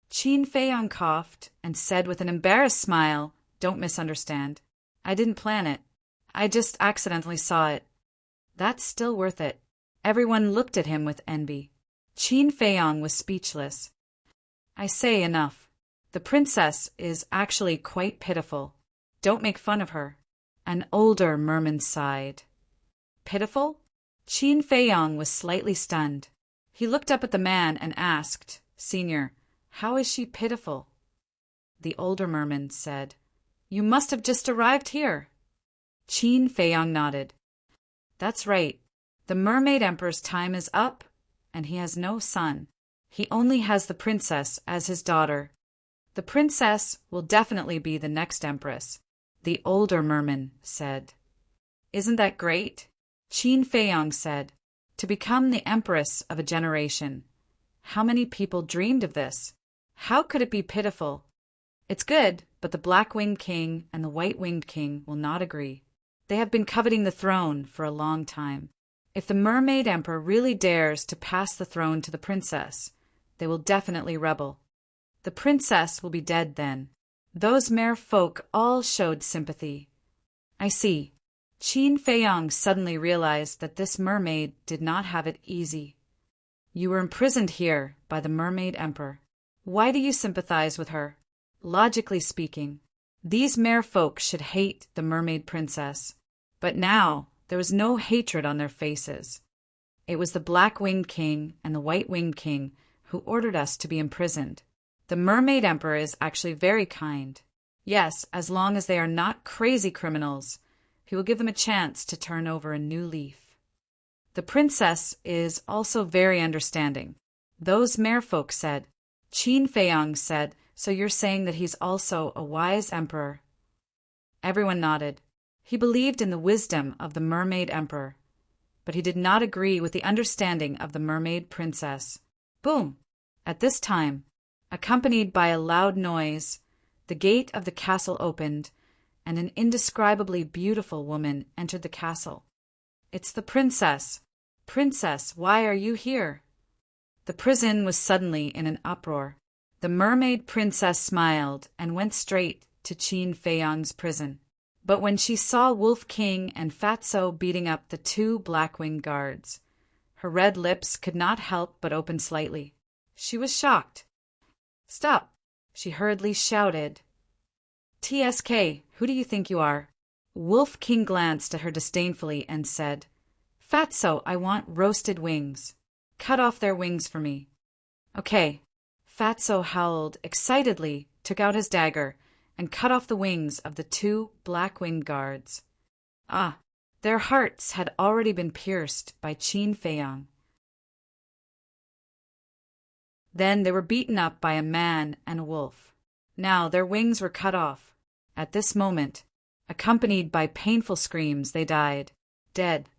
Qin Feiyang coughed and said with an embarrassed smile, "Don't misunderstand. I didn't plan it. I just accidentally saw it." "That's still worth it." Everyone looked at him with envy. Qin Feiyang was speechless. "I say enough. The princess is actually quite pitiful. Don't make fun of her." An older merman sighed. "Pitiful?" Qin Feiyong was slightly stunned. He looked up at the man and asked, "Senior, how is she pitiful?" The older merman said, "You must have just arrived here." Qin Feiyong nodded. "That's right. The Mermaid Emperor's time is up, and he has no son. He only has the princess as his daughter. The princess will definitely be the next empress," the older merman said. "Isn't that great?" Qin Feiyong said, "To become the empress of a generation. How many people dreamed of this? How could it be pitiful? It's good, but the Black-Winged King and the White-Winged King will not agree. They have been coveting the throne for a long time. If the Mermaid Emperor really dares to pass the throne to the princess, they will definitely rebel. The princess will be dead then." Those mere folk all showed sympathy. "I see." Qin Feiyong suddenly realized that this mermaid did not have it easy. "You were imprisoned here by the Mermaid Emperor. Why do you sympathize with her? Logically speaking, these mere folk should hate the Mermaid Princess. But now there was no hatred on their faces. It was the Black-Winged King and the White-Winged King who ordered us to be imprisoned. The Mermaid Emperor is actually very kind. Yes, as long as they are not crazy criminals, he will give them a chance to turn over a new leaf. The princess is also very understanding." Those merfolk said. Qin Feiyong said, "So you're saying that he's also a wise emperor?" Everyone nodded. He believed in the wisdom of the Mermaid Emperor, but he did not agree with the understanding of the Mermaid Princess. Boom! At this time, accompanied by a loud noise, the gate of the castle opened, and an indescribably beautiful woman entered the castle. "It's the princess! Princess, why are you here?" The prison was suddenly in an uproar. The Mermaid Princess smiled and went straight to Qin Feiyong's prison. But when she saw Wolf King and Fatso beating up the two Black-Winged guards, her red lips could not help but open slightly. She was shocked. "Stop!" she hurriedly shouted. "TSK, who do you think you are?" Wolf King glanced at her disdainfully and said, "Fatso, I want roasted wings. Cut off their wings for me." "Okay." Fatso howled excitedly, took out his dagger, and cut off the wings of the two Black-Winged guards. Ah, their hearts had already been pierced by Qin Feiyong. Then they were beaten up by a man and a wolf. Now their wings were cut off. At this moment, accompanied by painful screams, they died, dead.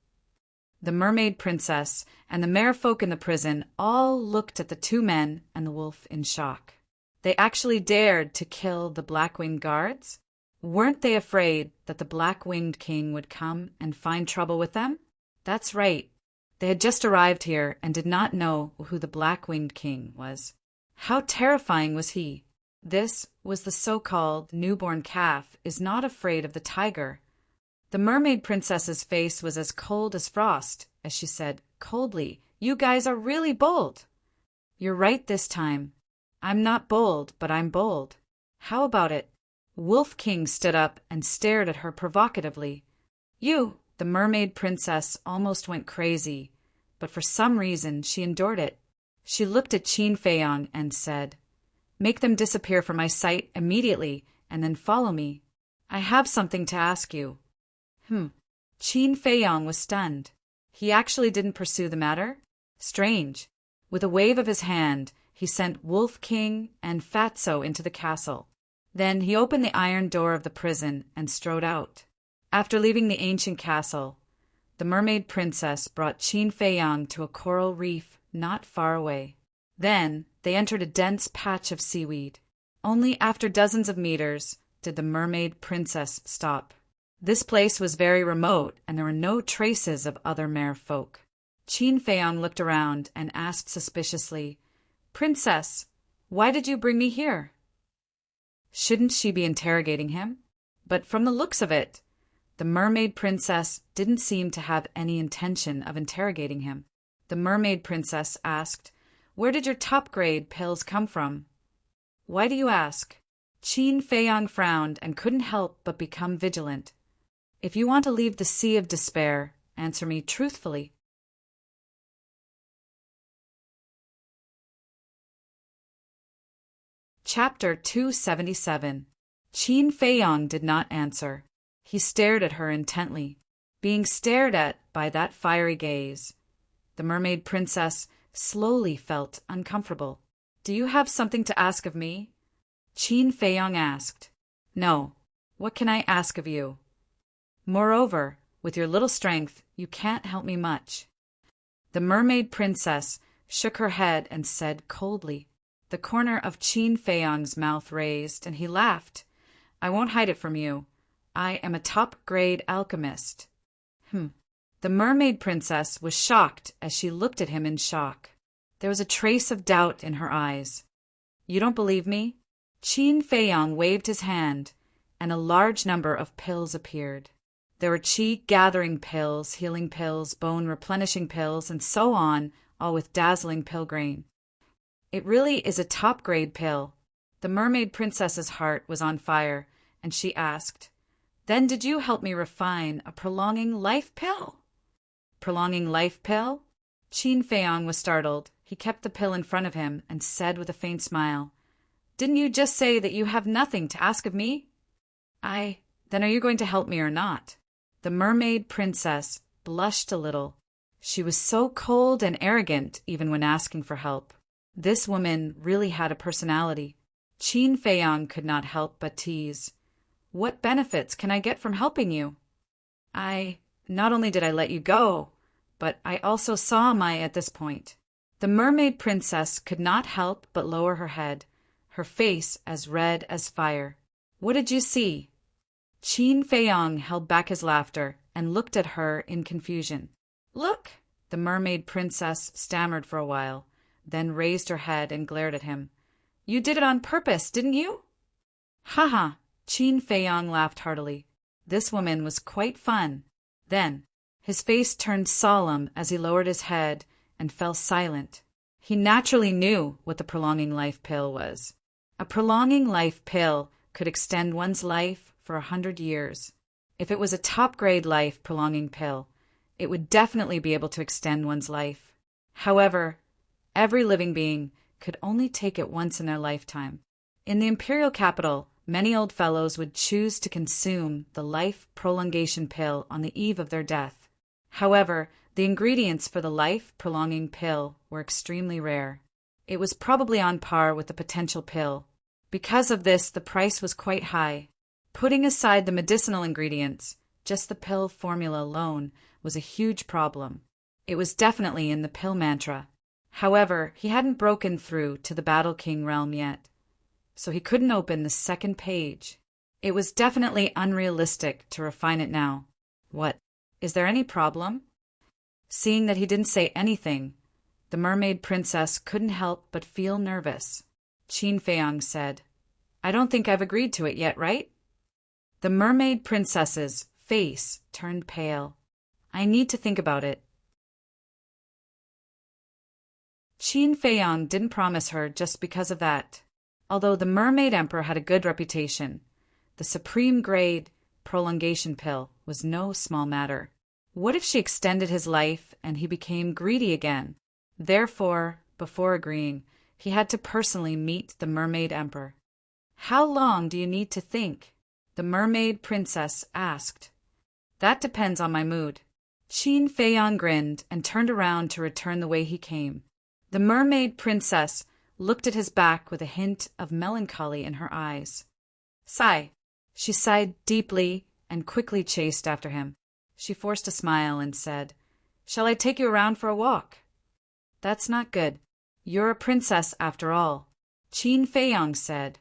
The Mermaid Princess and the merfolk in the prison all looked at the two men and the wolf in shock. They actually dared to kill the Black-Winged guards? Weren't they afraid that the Black-Winged King would come and find trouble with them? That's right. They had just arrived here and did not know who the Black-Winged King was. How terrifying was he? This was the so-called newborn calf is not afraid of the tiger. The Mermaid Princess's face was as cold as frost as she said coldly, "You guys are really bold." "You're right this time. I'm not bold, but I'm bold. How about it?" Wolf King stood up and stared at her provocatively. "You!" The Mermaid Princess almost went crazy, but for some reason she endured it. She looked at Qin Feiyong and said, "Make them disappear from my sight immediately, and then follow me. I have something to ask you." Qin Feiyong was stunned. He actually didn't pursue the matter? Strange. With a wave of his hand, he sent Wolf King and Fatso into the castle. Then he opened the iron door of the prison and strode out. After leaving the ancient castle, the Mermaid Princess brought Qin Feiyong to a coral reef not far away. Then they entered a dense patch of seaweed. Only after dozens of meters did the Mermaid Princess stop. This place was very remote, and there were no traces of other mere folk. Qin Feiyong looked around and asked suspiciously, "Princess, why did you bring me here?" Shouldn't she be interrogating him? But from the looks of it, the Mermaid Princess didn't seem to have any intention of interrogating him. The Mermaid Princess asked, "Where did your top-grade pills come from?" "Why do you ask?" Qin Feiyong frowned and couldn't help but become vigilant. "If you want to leave the Sea of Despair, answer me truthfully." Chapter 277. Qin Feiyong did not answer. He stared at her intently, being stared at by that fiery gaze. The mermaid princess slowly felt uncomfortable. "Do you have something to ask of me?" Qin Feiyong asked. "No. What can I ask of you? Moreover, with your little strength, you can't help me much." The mermaid princess shook her head and said coldly. The corner of Qin Feiyong's mouth raised, and he laughed. "I won't hide it from you. I am a top-grade alchemist." The mermaid princess was shocked as she looked at him in shock. There was a trace of doubt in her eyes. "You don't believe me?" Qin Feiyong waved his hand, and a large number of pills appeared. There were qi-gathering pills, healing pills, bone-replenishing pills, and so on, all with dazzling pill grain. "It really is a top-grade pill." The mermaid princess's heart was on fire, and she asked, "Then did you help me refine a prolonging life pill?" "Prolonging life pill?" Qin Feiyong was startled. He kept the pill in front of him and said with a faint smile, "Didn't you just say that you have nothing to ask of me?" Then are you going to help me or not?" The mermaid princess blushed a little. She was so cold and arrogant even when asking for help. This woman really had a personality. Qin Feiyong could not help but tease. "What benefits can I get from helping you?" Not only did I let you go, but I also saw Mai at this point." The mermaid princess could not help but lower her head, her face as red as fire. "What did you see?" Qin Feiyong held back his laughter and looked at her in confusion. "Look!" The mermaid princess stammered for a while, then raised her head and glared at him. "You did it on purpose, didn't you?" "Ha ha!" Qin Feiyong laughed heartily. This woman was quite fun. Then his face turned solemn as he lowered his head and fell silent. He naturally knew what the prolonging life pill was. A prolonging life pill could extend one's life for 100 years. If it was a top-grade life-prolonging pill, it would definitely be able to extend one's life. However, every living being could only take it once in their lifetime. In the imperial capital, many old fellows would choose to consume the life prolongation pill on the eve of their death. However, the ingredients for the life-prolonging pill were extremely rare. It was probably on par with the potential pill. Because of this, the price was quite high. Putting aside the medicinal ingredients, just the pill formula alone was a huge problem. It was definitely in the pill mantra. However, he hadn't broken through to the Battle King realm yet, so he couldn't open the second page. It was definitely unrealistic to refine it now. "What? Is there any problem?" Seeing that he didn't say anything, the mermaid princess couldn't help but feel nervous. Qin Feiyong said, "I don't think I've agreed to it yet, right?" The mermaid princess's face turned pale. "I need to think about it." Qin Feiyong didn't promise her just because of that. Although the mermaid emperor had a good reputation, the supreme grade prolongation pill was no small matter. What if she extended his life and he became greedy again? Therefore, before agreeing, he had to personally meet the mermaid emperor. "How long do you need to think?" the mermaid princess asked. "That depends on my mood." Qin Feiyong grinned and turned around to return the way he came. The mermaid princess looked at his back with a hint of melancholy in her eyes. "Sigh." She sighed deeply and quickly chased after him. She forced a smile and said, "Shall I take you around for a walk?" "That's not good. You're a princess after all," Qin Feiyong said.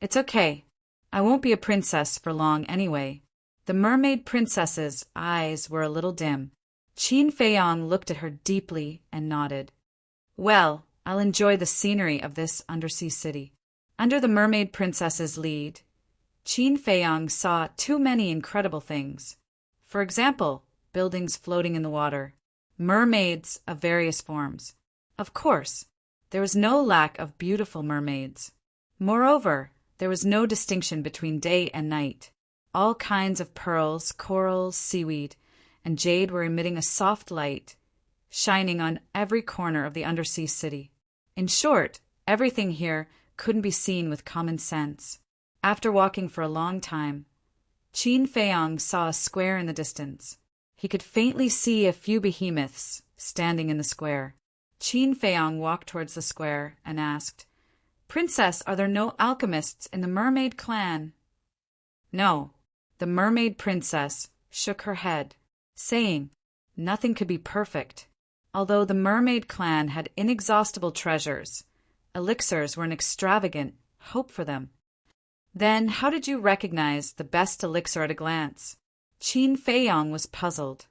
"It's okay. I won't be a princess for long anyway." The mermaid princess's eyes were a little dim. Qin Feiyong looked at her deeply and nodded. "Well, I'll enjoy the scenery of this undersea city." Under the mermaid princess's lead, Qin Feiyong saw too many incredible things. For example, buildings floating in the water, mermaids of various forms. Of course, there was no lack of beautiful mermaids. Moreover, there was no distinction between day and night. All kinds of pearls, corals, seaweed, and jade were emitting a soft light, shining on every corner of the undersea city. In short, everything here couldn't be seen with common sense. After walking for a long time, Qin Feiyang saw a square in the distance. He could faintly see a few behemoths standing in the square. Qin Feiyang walked towards the square and asked, "Princess, are there no alchemists in the mermaid clan?" "No." The mermaid princess shook her head, saying nothing could be perfect. Although the mermaid clan had inexhaustible treasures, elixirs were an extravagant hope for them. "Then how did you recognize the best elixir at a glance?" Qin Feiyang was puzzled.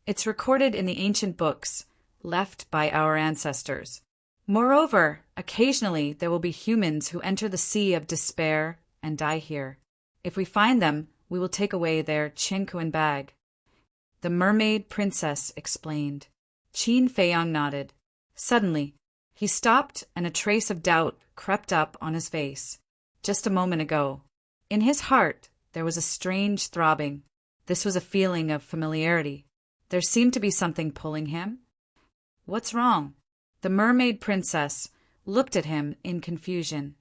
"It's recorded in the ancient books left by our ancestors. Moreover, occasionally there will be humans who enter the sea of despair and die here. If we find them, we will take away their Qinkuan bag." The mermaid princess explained. Qin Feiyang nodded. Suddenly, he stopped and a trace of doubt crept up on his face. Just a moment ago, in his heart, there was a strange throbbing. This was a feeling of familiarity. There seemed to be something pulling him. "What's wrong?" The mermaid princess looked at him in confusion.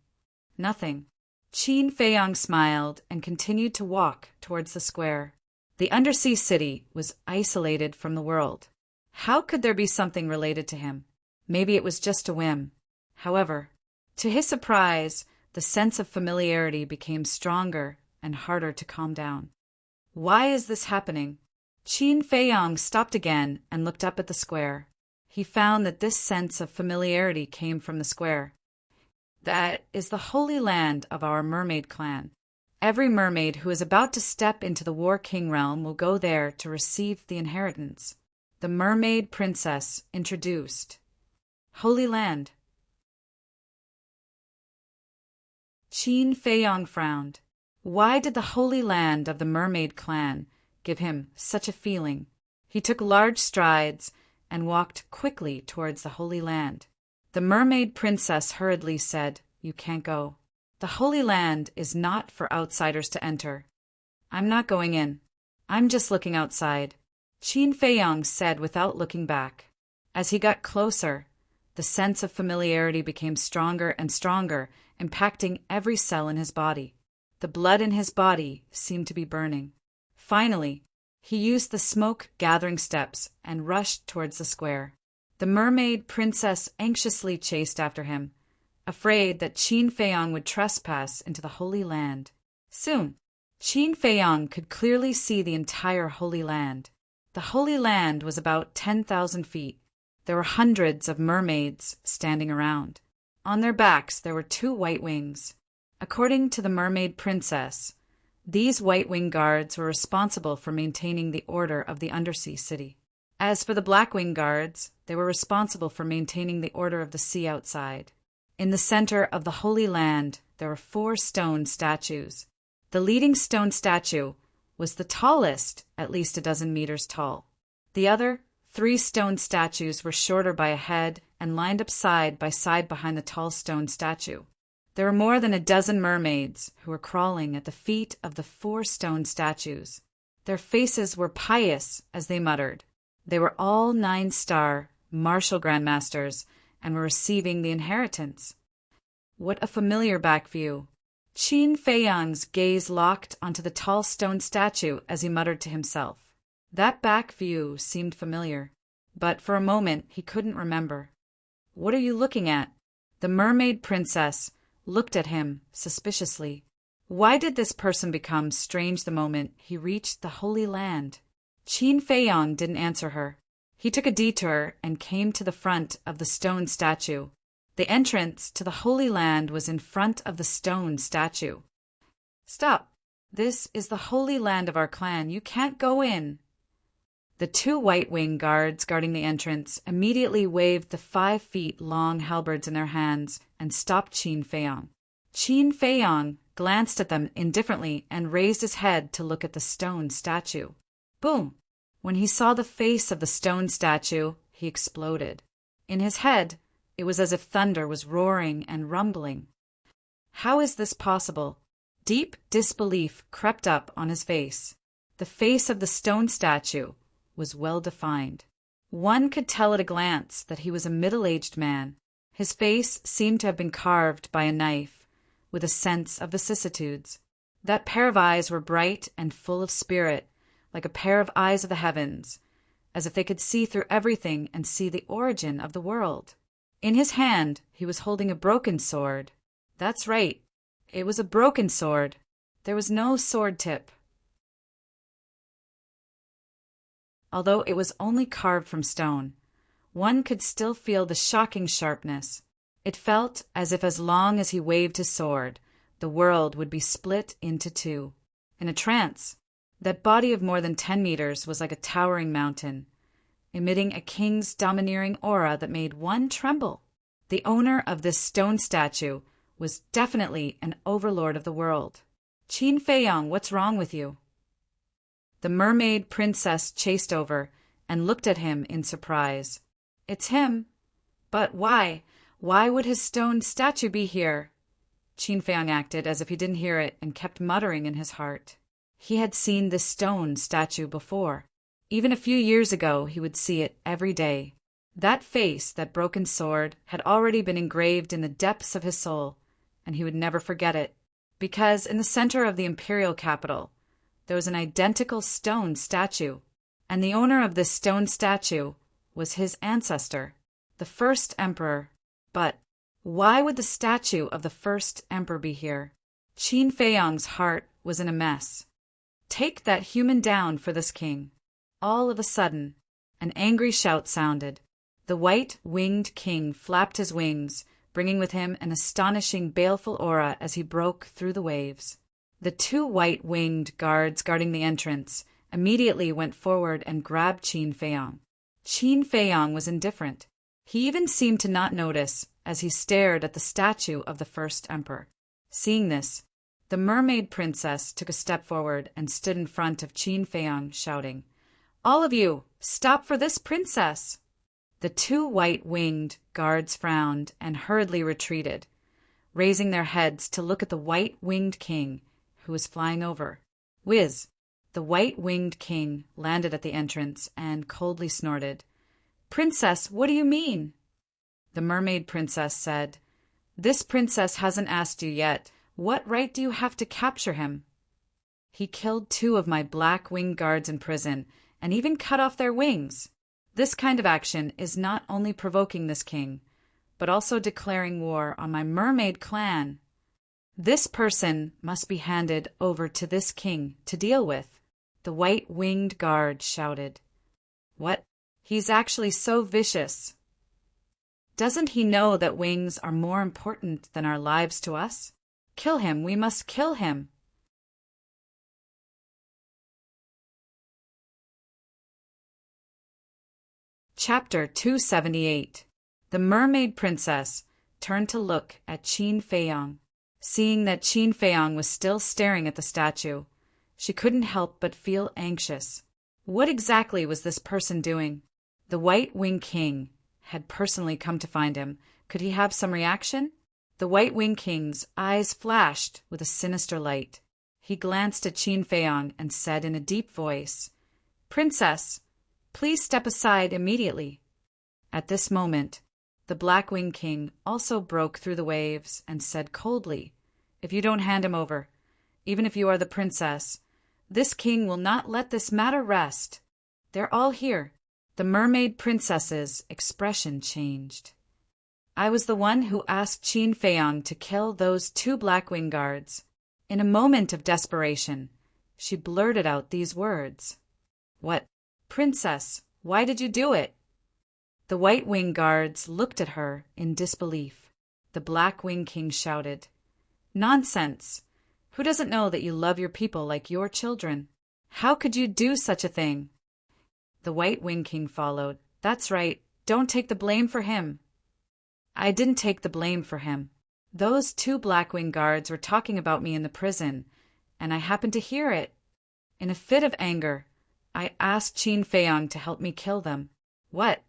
"Nothing." Qin Feiyang smiled and continued to walk towards the square. The undersea city was isolated from the world. How could there be something related to him? Maybe it was just a whim. However, to his surprise, the sense of familiarity became stronger and harder to calm down. Why is this happening? Qin Feiyang stopped again and looked up at the square. He found that this sense of familiarity came from the square. That is the holy land of our mermaid clan. Every mermaid who is about to step into the War King realm will go there to receive the inheritance. The mermaid princess introduced. Holy land. Qin Feiyang frowned. Why did the holy land of the mermaid clan give him such a feeling? He took large strides and walked quickly towards the holy land. The mermaid princess hurriedly said, "You can't go. The holy land is not for outsiders to enter." "I'm not going in. I'm just looking outside," Qin Feiyang said without looking back. As he got closer, the sense of familiarity became stronger and stronger, impacting every cell in his body. The blood in his body seemed to be burning. Finally, he used the smoke-gathering steps and rushed towards the square. The mermaid princess anxiously chased after him, afraid that Qin Feiyang would trespass into the holy land. Soon, Qin Feiyang could clearly see the entire holy land. The holy land was about 10,000 feet. There were hundreds of mermaids standing around. On their backs there were 2 white wings. According to the mermaid princess, these white wing guards were responsible for maintaining the order of the undersea city. As for the black wing guards, they were responsible for maintaining the order of the sea outside. In the center of the holy land, there were 4 stone statues. The leading stone statue was the tallest, at least a dozen meters tall. The other 3 stone statues were shorter by a head and lined up side by side behind the tall stone statue. There were more than a dozen mermaids who were crawling at the feet of the 4 stone statues. Their faces were pious as they muttered. They were all 9-star martial grandmasters and were receiving the inheritance. What a familiar back view. Qin Feiyang's gaze locked onto the tall stone statue as he muttered to himself. That back view seemed familiar, but for a moment he couldn't remember. "What are you looking at?" The mermaid princess looked at him suspiciously. Why did this person become strange the moment he reached the holy land? Qin Feiyang didn't answer her. He took a detour and came to the front of the stone statue. The entrance to the holy land was in front of the stone statue. "Stop! This is the holy land of our clan. You can't go in." The 2 white wing guards guarding the entrance immediately waved the 5-feet-long halberds in their hands and stopped Qin Feiyang. Qin Feiyang glanced at them indifferently and raised his head to look at the stone statue. Boom! When he saw the face of the stone statue, he exploded. In his head, it was as if thunder was roaring and rumbling. How is this possible? Deep disbelief crept up on his face. The face of the stone statue was well defined. One could tell at a glance that he was a middle-aged man. His face seemed to have been carved by a knife, with a sense of vicissitudes. That pair of eyes were bright and full of spirit, like a pair of eyes of the heavens, as if they could see through everything and see the origin of the world. In his hand he was holding a broken sword. That's right, it was a broken sword. There was no sword tip. Although it was only carved from stone, one could still feel the shocking sharpness. It felt as if as long as he waved his sword, the world would be split into two. In a trance, that body of more than 10 meters was like a towering mountain, emitting a king's domineering aura that made one tremble. The owner of this stone statue was definitely an overlord of the world. Qin Feiyang, what's wrong with you? The mermaid princess chased over and looked at him in surprise. It's him. But why? Why would his stone statue be here? Qin Feiyang acted as if he didn't hear it and kept muttering in his heart. He had seen this stone statue before. Even a few years ago he would see it every day. That face, that broken sword, had already been engraved in the depths of his soul, and he would never forget it. Because in the center of the imperial capital, there was an identical stone statue, and the owner of this stone statue was his ancestor, the first emperor. But why would the statue of the first emperor be here? Qin Feiyang's heart was in a mess. Take that human down for this king. All of a sudden, an angry shout sounded. The white-winged king flapped his wings, bringing with him an astonishing baleful aura as he broke through the waves. The 2 white-winged guards guarding the entrance immediately went forward and grabbed Qin Feiyang. Qin Feiyang was indifferent. He even seemed to not notice as he stared at the statue of the first emperor. Seeing this, the mermaid princess took a step forward and stood in front of Qin Feiyang, shouting, "All of you, stop for this princess!" The 2 white-winged guards frowned and hurriedly retreated, raising their heads to look at the white-winged king who was flying over. Whiz! The white-winged king landed at the entrance and coldly snorted. "Princess, what do you mean?" The mermaid princess said, "This princess hasn't asked you yet. What right do you have to capture him? He killed 2 of my black-winged guards in prison and even cut off their wings. This kind of action is not only provoking this king, but also declaring war on my mermaid clan. This person must be handed over to this king to deal with." The white-winged guard shouted. "What? He's actually so vicious. Doesn't he know that wings are more important than our lives to us? Kill him, we must kill him." Chapter 278. The mermaid princess turned to look at Qin Feiyang. Seeing that Qin Feiyang was still staring at the statue, she couldn't help but feel anxious. What exactly was this person doing? The White-Winged King had personally come to find him. Could he have some reaction? The White-Winged King's eyes flashed with a sinister light. He glanced at Qin Feiyang and said in a deep voice, "Princess, please step aside immediately." At this moment, the Black-Winged King also broke through the waves and said coldly, "If you don't hand him over, even if you are the princess, this king will not let this matter rest. They're all here." The mermaid princess's expression changed. "I was the one who asked Qin Feiyang to kill those 2 Black-Winged guards." In a moment of desperation, she blurted out these words. "What? Princess, why did you do it?" The White-Winged guards looked at her in disbelief. The Black-Winged King shouted, "Nonsense! Who doesn't know that you love your people like your children? How could you do such a thing?" The White-Winged King followed. "That's right. Don't take the blame for him." "I didn't take the blame for him. Those 2 Black-Winged guards were talking about me in the prison, and I happened to hear it. In a fit of anger, I asked Qin Feiyang to help me kill them." "What?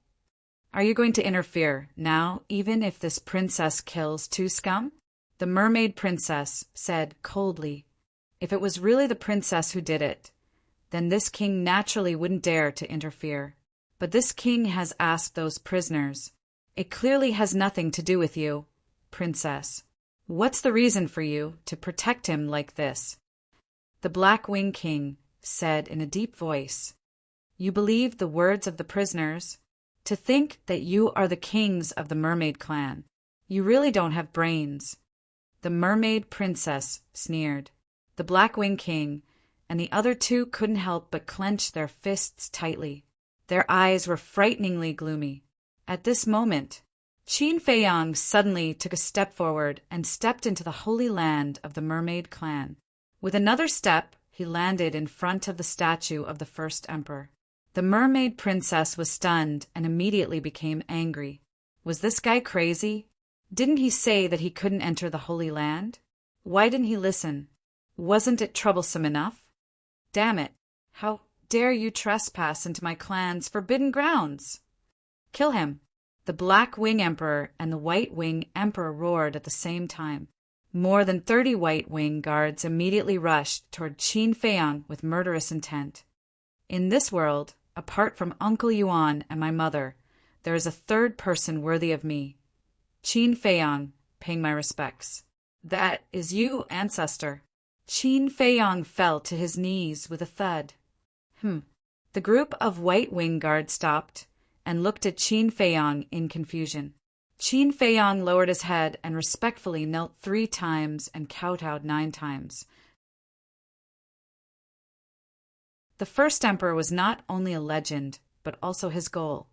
Are you going to interfere now, even if this princess kills 2 scum?" The mermaid princess said coldly, "If it was really the princess who did it, then this king naturally wouldn't dare to interfere. But this king has asked those prisoners, It clearly has nothing to do with you, princess. What's the reason for you to protect him like this? The Black Wing King said in a deep voice, You believe the words of the prisoners? To think that you are the kings of the mermaid clan. You really don't have brains. The mermaid princess sneered. The Black Wing King and the other two couldn't help but clench their fists tightly. Their eyes were frighteningly gloomy. At this moment, Qin Feiyang suddenly took a step forward and stepped into the holy land of the mermaid clan. With another step, he landed in front of the statue of the first emperor. The mermaid princess was stunned and immediately became angry. Was this guy crazy? Didn't he say that he couldn't enter the Holy Land? Why didn't he listen? Wasn't it troublesome enough? Damn it! How dare you trespass into my clan's forbidden grounds? Kill him! The Black Wing Emperor and the White Wing Emperor roared at the same time. More than 30 White Wing guards immediately rushed toward Qin Feiyang with murderous intent. In this world, apart from Uncle Yuan and my mother, there is a third person worthy of me. Qin Feiyang, paying my respects. That is you, ancestor. Qin Feiyang fell to his knees with a thud. The group of White Wing guards stopped and looked at Qin Feiyang in confusion. Qin Feiyang lowered his head and respectfully knelt 3 times and kowtowed 9 times. The first emperor was not only a legend, but also his goal.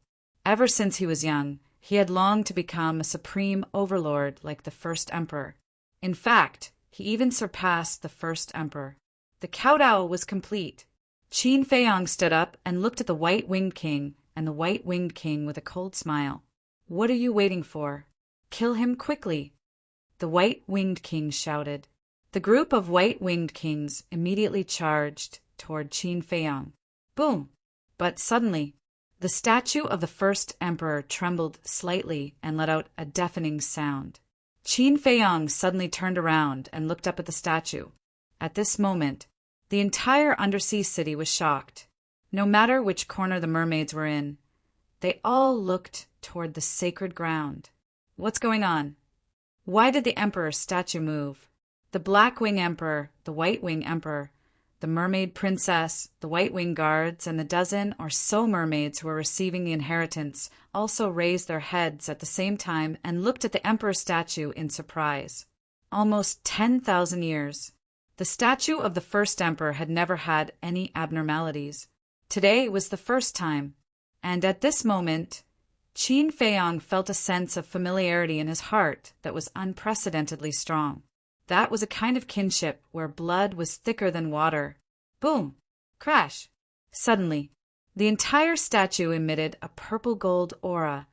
Ever since he was young, he had longed to become a supreme overlord like the first emperor. In fact, he even surpassed the first emperor. The kowtow was complete. Qin Feiyang stood up and looked at the White-Winged King and the White-Winged King with a cold smile. What are you waiting for? Kill him quickly! The White-Winged King shouted. The group of White-Winged Kings immediately charged toward Qin Feiyang. Boom! But suddenly, the statue of the first emperor trembled slightly and let out a deafening sound. Qin Feiyang suddenly turned around and looked up at the statue. At this moment, the entire undersea city was shocked. No matter which corner the mermaids were in, they all looked toward the sacred ground. What's going on? Why did the emperor's statue move? The Black Wing Emperor, the White Wing Emperor, the mermaid princess, the White Wing guards, and the dozen or so mermaids who were receiving the inheritance also raised their heads at the same time and looked at the emperor's statue in surprise. Almost 10,000 years. The statue of the first emperor had never had any abnormalities. Today was the first time, and at this moment, Qin Feiyang felt a sense of familiarity in his heart that was unprecedentedly strong. That was a kind of kinship where blood was thicker than water. Boom! Crash! Suddenly, the entire statue emitted a purple-gold aura,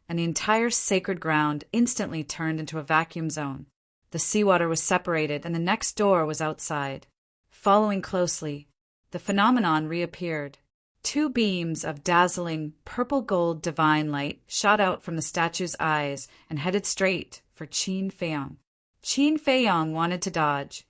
and the entire sacred ground instantly turned into a vacuum zone. The seawater was separated, and the next door was outside. Following closely, the phenomenon reappeared. 2 beams of dazzling purple-gold divine light shot out from the statue's eyes and headed straight for Qin Feiyang. Qin Feiyang wanted to dodge,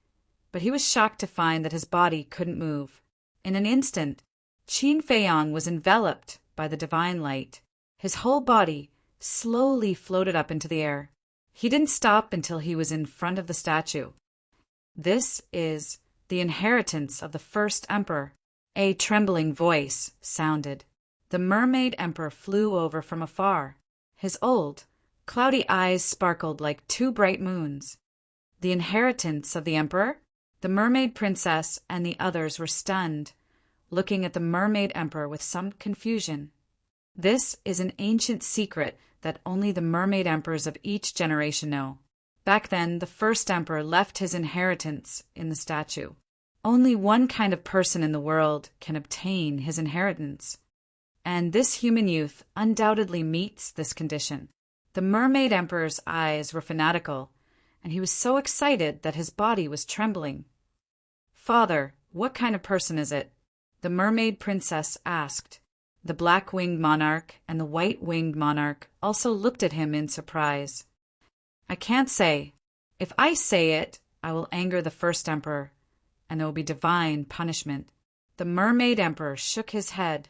but he was shocked to find that his body couldn't move. In an instant, Qin Feiyang was enveloped by the divine light. His whole body slowly floated up into the air. He didn't stop until he was in front of the statue. This is the inheritance of the first emperor. A trembling voice sounded. The mermaid emperor flew over from afar. His old, cloudy eyes sparkled like 2 bright moons. The inheritance of the emperor? The mermaid princess and the others were stunned, looking at the mermaid emperor with some confusion. This is an ancient secret that only the mermaid emperors of each generation know. Back then, the first emperor left his inheritance in the statue. Only one kind of person in the world can obtain his inheritance, and this human youth undoubtedly meets this condition. The mermaid emperor's eyes were fanatical, and he was so excited that his body was trembling. "Father, what kind of person is it?" the mermaid princess asked. The black-winged monarch and the white-winged monarch also looked at him in surprise. "I can't say. If I say it, I will anger the first emperor, and there will be divine punishment." The mermaid emperor shook his head,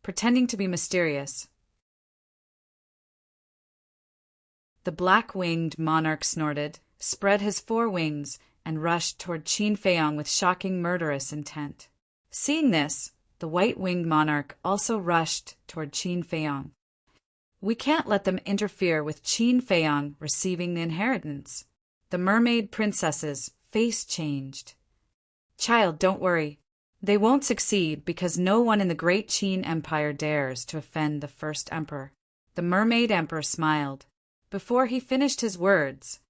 pretending to be mysterious. The black-winged monarch snorted, spread his four wings, and rushed toward Qin Feiyong with shocking murderous intent. Seeing this, the white-winged monarch also rushed toward Qin Feiyong. We can't let them interfere with Qin Feiyong receiving the inheritance. The mermaid princess's face changed. Child, don't worry. They won't succeed because no one in the great Qin Empire dares to offend the first emperor. The mermaid emperor smiled. Before he finished his words,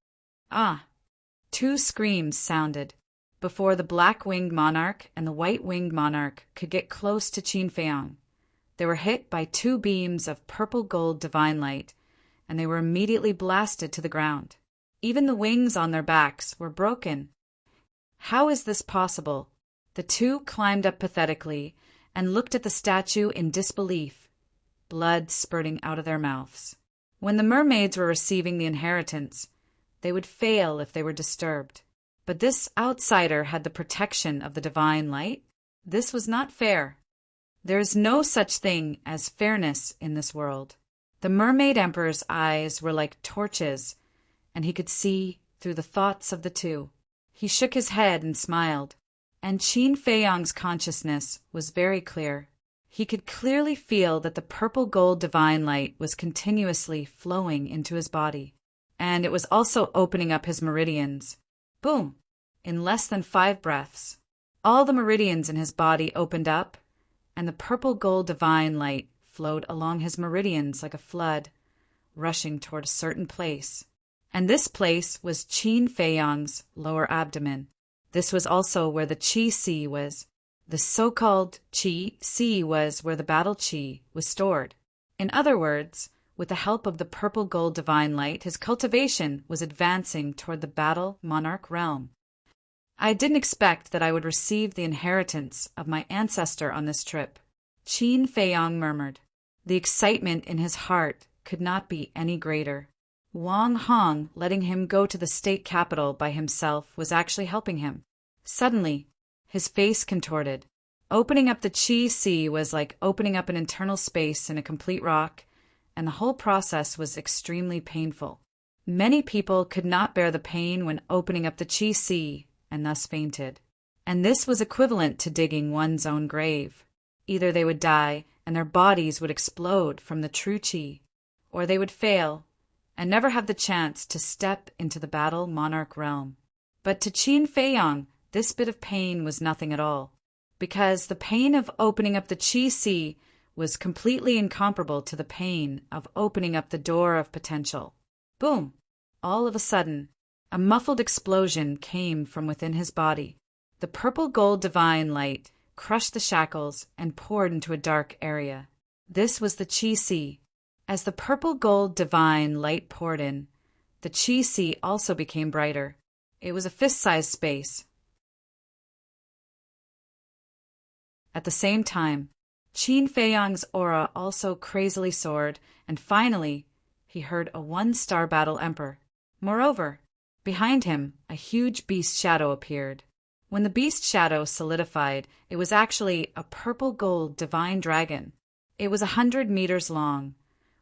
two screams sounded before the black-winged monarch and the white-winged monarch could get close to Qin Feiyong. They were hit by two beams of purple-gold divine light, and they were immediately blasted to the ground. Even the wings on their backs were broken. How is this possible? The two climbed up pathetically and looked at the statue in disbelief, blood spurting out of their mouths. When the mermaids were receiving the inheritance, they would fail if they were disturbed. But this outsider had the protection of the divine light. This was not fair. There is no such thing as fairness in this world. The mermaid emperor's eyes were like torches, and he could see through the thoughts of the two. He shook his head and smiled, and Qin Feiyong's consciousness was very clear. He could clearly feel that the purple-gold divine light was continuously flowing into his body, and it was also opening up his meridians. Boom! In less than 5 breaths, all the meridians in his body opened up, and the purple-gold divine light flowed along his meridians like a flood, rushing toward a certain place. And this place was Qin Feiyong's lower abdomen. This was also where the Qi Sea was. The so-called Qi Sea was where the battle Qi was stored. In other words, with the help of the purple-gold divine light, his cultivation was advancing toward the battle monarch realm. I didn't expect that I would receive the inheritance of my ancestor on this trip, Qin Feiyong murmured. The excitement in his heart could not be any greater. Wang Hong letting him go to the state capital by himself was actually helping him. Suddenly, his face contorted. Opening up the Qi Sea was like opening up an internal space in a complete rock, and the whole process was extremely painful. Many people could not bear the pain when opening up the Qi Sea, and thus fainted. And this was equivalent to digging one's own grave. Either they would die, and their bodies would explode from the true Qi, or they would fail, and never have the chance to step into the battle monarch realm. But to Qin Feiyong, this bit of pain was nothing at all, because the pain of opening up the Qi Sea was completely incomparable to the pain of opening up the door of potential. Boom! All of a sudden, a muffled explosion came from within his body. The purple-gold divine light crushed the shackles and poured into a dark area. This was the Qi Sea. As the purple-gold divine light poured in, the Qi Sea also became brighter. It was a fist-sized space. At the same time, Qin Feiyong's aura also crazily soared, and finally, he heard a 1-star battle emperor. Moreover, behind him, a huge beast shadow appeared. When the beast shadow solidified, it was actually a purple-gold divine dragon. It was 100 meters long,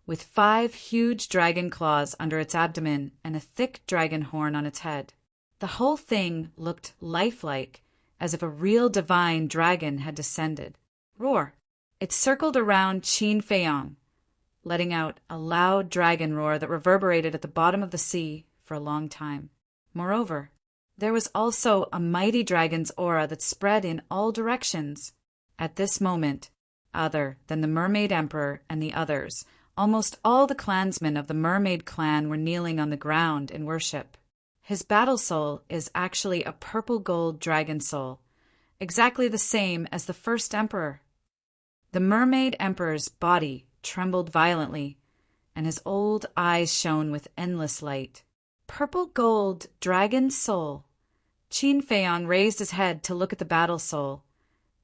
with 5 huge dragon claws under its abdomen and a thick dragon horn on its head. The whole thing looked lifelike, as if a real divine dragon had descended. Roar! It circled around Qin Feiyong, letting out a loud dragon roar that reverberated at the bottom of the sea for a long time. Moreover, there was also a mighty dragon's aura that spread in all directions. At this moment, other than the Mermaid Emperor and the others, almost all the clansmen of the Mermaid clan were kneeling on the ground in worship. His battle soul is actually a purple-gold dragon soul, exactly the same as the first emperor. The Mermaid Emperor's body trembled violently, and his old eyes shone with endless light. Purple-gold dragon soul. Qin Feiyong raised his head to look at the battle soul.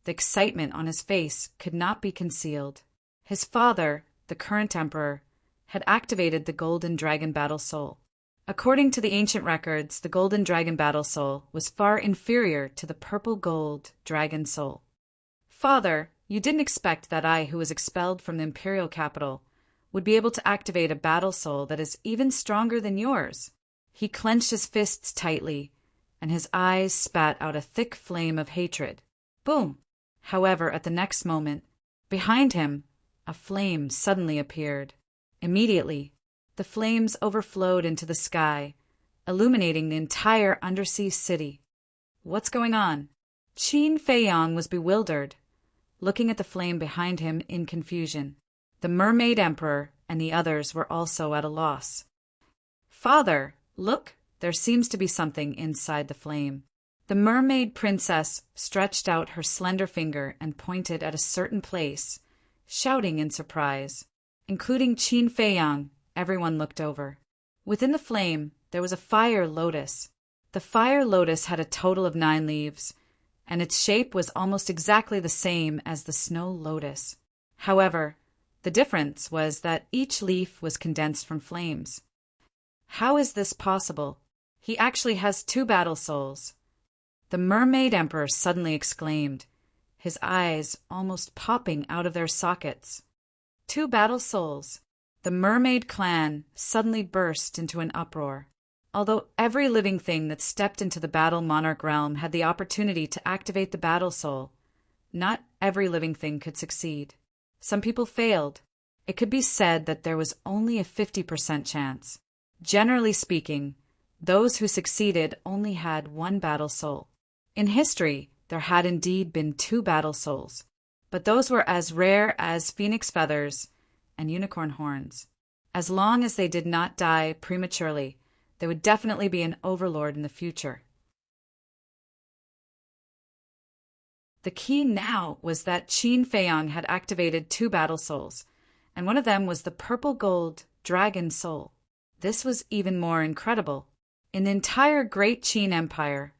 The excitement on his face could not be concealed. His father, the current emperor, had activated the Golden Dragon Battle Soul. According to the ancient records, the Golden Dragon Battle Soul was far inferior to the Purple Gold Dragon Soul. Father, you didn't expect that I, who was expelled from the imperial capital, would be able to activate a battle soul that is even stronger than yours. He clenched his fists tightly, and his eyes spat out a thick flame of hatred. Boom! However, at the next moment, behind him, a flame suddenly appeared. Immediately, the flames overflowed into the sky, illuminating the entire undersea city. What's going on? Qin Feiyang was bewildered, looking at the flame behind him in confusion. The Mermaid Emperor and the others were also at a loss. Father, look, there seems to be something inside the flame. The mermaid princess stretched out her slender finger and pointed at a certain place, shouting in surprise. Including Qin Feiyang, everyone looked over. Within the flame, there was a fire lotus. The fire lotus had a total of 9 leaves, and its shape was almost exactly the same as the snow lotus. However, the difference was that each leaf was condensed from flames. How is this possible? He actually has 2 battle souls. The Mermaid Emperor suddenly exclaimed, his eyes almost popping out of their sockets. 2 battle souls. The mermaid clan suddenly burst into an uproar. Although every living thing that stepped into the battle monarch realm had the opportunity to activate the battle soul, not every living thing could succeed. Some people failed. It could be said that there was only a 50% chance. Generally speaking, those who succeeded only had 1 battle soul. In history, there had indeed been 2 battle souls, but those were as rare as phoenix feathers and unicorn horns. As long as they did not die prematurely, there would definitely be an overlord in the future. The key now was that Qin Feiyang had activated 2 battle souls, and one of them was the purple gold dragon soul. This was even more incredible. In the entire Great Qin Empire,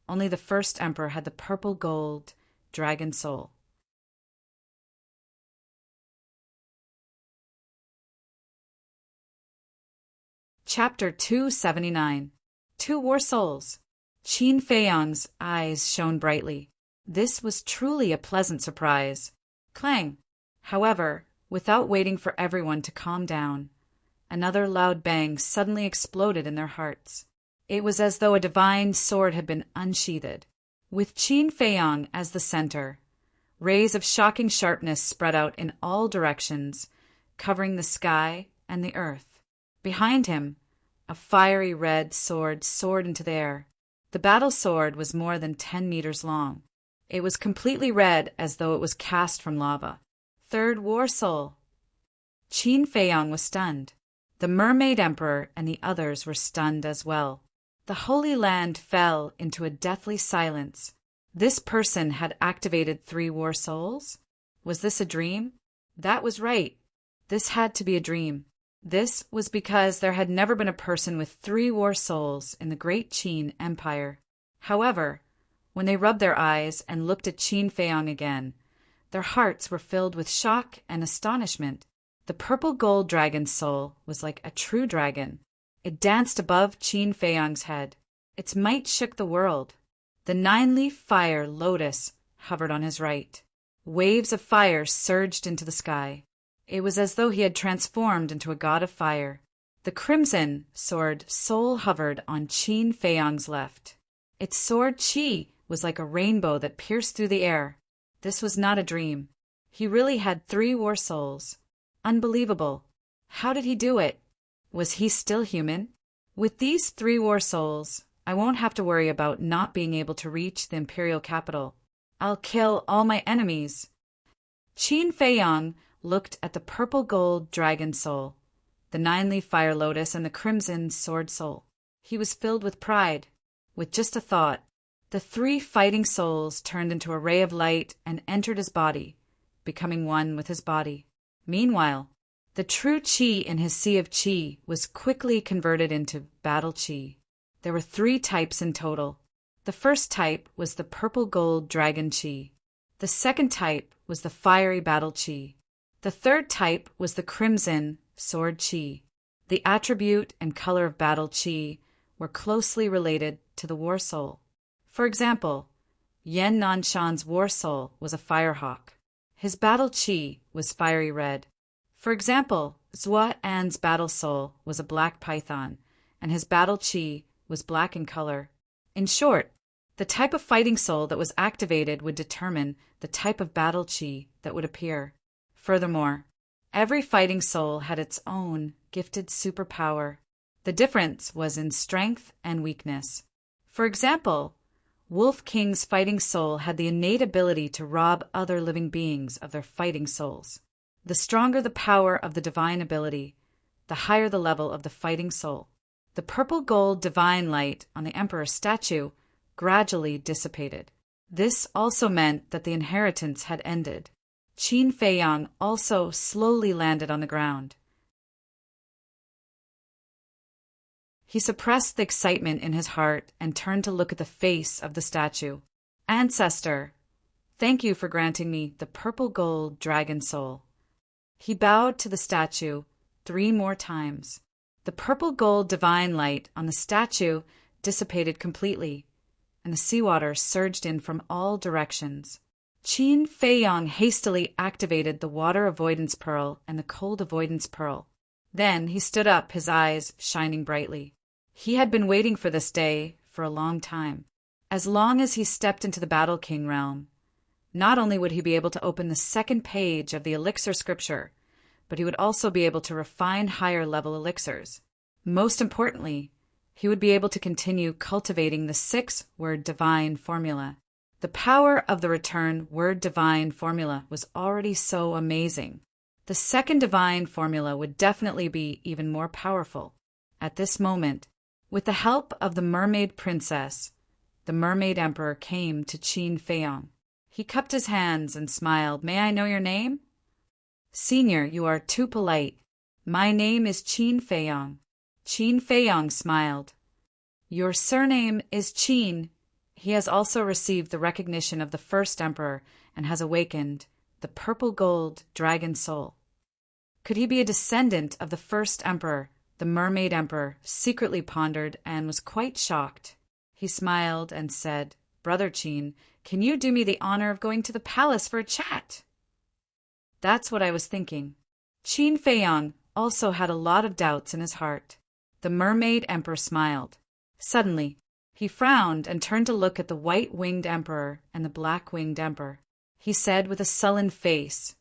only the first emperor had the purple gold dragon soul. Chapter 279. 2 War Souls. Qin Feiyang's eyes shone brightly. This was truly a pleasant surprise. Clang! However, without waiting for everyone to calm down, another loud bang suddenly exploded in their hearts. It was as though a divine sword had been unsheathed. With Qin Feiyang as the center, rays of shocking sharpness spread out in all directions, covering the sky and the earth. Behind him, a fiery red sword soared into the air. The battle sword was more than 10 meters long. It was completely red as though it was cast from lava. 3rd War Soul. Qin Feiyang was stunned. The Mermaid Emperor and the others were stunned as well. The Holy Land fell into a deathly silence. This person had activated 3 War Souls? Was this a dream? That was right. This had to be a dream. This was because there had never been a person with 3 War Souls in the Great Qin Empire. However, when they rubbed their eyes and looked at Qin Feiyang again, their hearts were filled with shock and astonishment. The purple gold dragon soul was like a true dragon. It danced above Qin Feiyang's head. Its might shook the world. The 9-leaf fire lotus hovered on his right. Waves of fire surged into the sky. It was as though he had transformed into a god of fire. The crimson sword soul hovered on Qin Feiyang's left. Its sword qi was like a rainbow that pierced through the air. This was not a dream. He really had 3 War Souls. Unbelievable. How did he do it? Was he still human? With these 3 War Souls, I won't have to worry about not being able to reach the imperial capital. I'll kill all my enemies. Qin Feiyang looked at the purple gold dragon soul, the 9-leaf fire lotus, and the crimson sword soul. He was filled with pride. With just a thought, the 3 fighting souls turned into a ray of light and entered his body, becoming one with his body. Meanwhile, the true qi in his sea of qi was quickly converted into battle qi. There were 3 types in total. The first type was the purple gold dragon qi. The second type was the fiery battle qi. The third type was the crimson sword qi. The attribute and color of battle qi were closely related to the war soul. For example, Yan Nanshan's war soul was a firehawk. His battle qi was fiery red. For example, An's battle soul was a black python, and his battle chi was black in color. In short, the type of fighting soul that was activated would determine the type of battle chi that would appear. Furthermore, every fighting soul had its own gifted superpower. The difference was in strength and weakness. For example, Wolf King's fighting soul had the innate ability to rob other living beings of their fighting souls. The stronger the power of the divine ability, the higher the level of the fighting soul. The purple-gold divine light on the Emperor's statue gradually dissipated. This also meant that the inheritance had ended. Qin Feiyang also slowly landed on the ground. He suppressed the excitement in his heart and turned to look at the face of the statue. Ancestor, thank you for granting me the purple-gold dragon soul. He bowed to the statue 3 more times. The purple-gold divine light on the statue dissipated completely, and the seawater surged in from all directions. Qin Feiyang hastily activated the water avoidance pearl and the cold avoidance pearl. Then he stood up, his eyes shining brightly. He had been waiting for this day for a long time. As long as he stepped into the Battle King realm, not only would he be able to open the 2nd page of the elixir scripture, but he would also be able to refine higher-level elixirs. Most importantly, he would be able to continue cultivating the 6-word divine formula. The power of the return word divine formula was already so amazing. The 2nd divine formula would definitely be even more powerful. At this moment, with the help of the mermaid princess, the mermaid emperor came to Qin Feiyang. He cupped his hands and smiled. May I know your name? Senior, you are too polite. My name is Qin Feiyang. Qin Feiyang smiled. Your surname is Qin. He has also received the recognition of the 1st emperor and has awakened the purple-gold dragon soul. Could he be a descendant of the 1st emperor? The mermaid emperor secretly pondered and was quite shocked. He smiled and said, Brother Qin, can you do me the honor of going to the palace for a chat? That's what I was thinking. Qin Feiyang also had a lot of doubts in his heart. The mermaid emperor smiled. Suddenly, he frowned and turned to look at the white-winged emperor and the black-winged emperor. He said with a sullen face,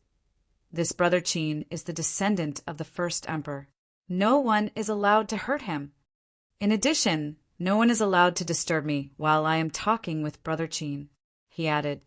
This Brother Qin is the descendant of the 1st emperor. No one is allowed to hurt him. In addition, no one is allowed to disturb me while I am talking with Brother Qin, he added.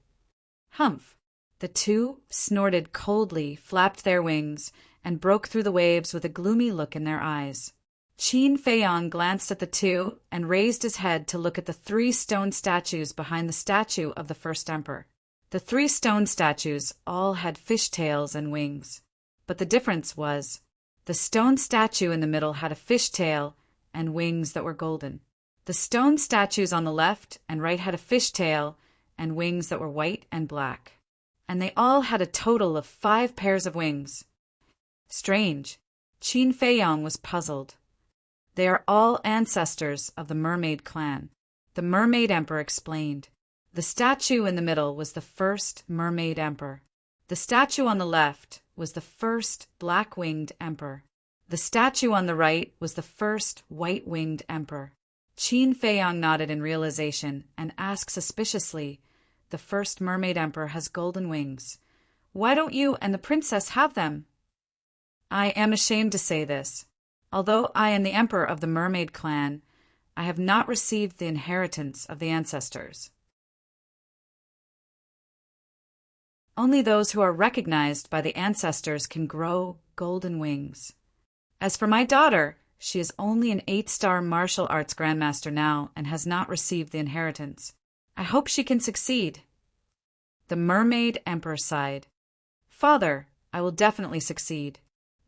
Humph! The 2 snorted coldly, flapped their wings, and broke through the waves with a gloomy look in their eyes. Qin Feiyang glanced at the 2 and raised his head to look at the 3 stone statues behind the statue of the 1st emperor. The 3 stone statues all had fishtails and wings, but the difference was the stone statue in the middle had a fishtail and wings that were golden. The stone statues on the left and right had a fishtail and wings that were white and black. And they all had a total of 5 pairs of wings. Strange. Qin Feiyang was puzzled. They are all ancestors of the mermaid clan. The mermaid emperor explained. The statue in the middle was the 1st mermaid emperor. The statue on the left was the 1st black-winged emperor. The statue on the right was the 1st white-winged emperor. Qin Feiyang nodded in realization and asked suspiciously, The 1st mermaid emperor has golden wings. Why don't you and the princess have them? I am ashamed to say this. Although I am the emperor of the mermaid clan, I have not received the inheritance of the ancestors. Only those who are recognized by the ancestors can grow golden wings. As for my daughter, she is only an 8-star martial arts grandmaster now and has not received the inheritance. I hope she can succeed. The mermaid emperor sighed. Father, I will definitely succeed.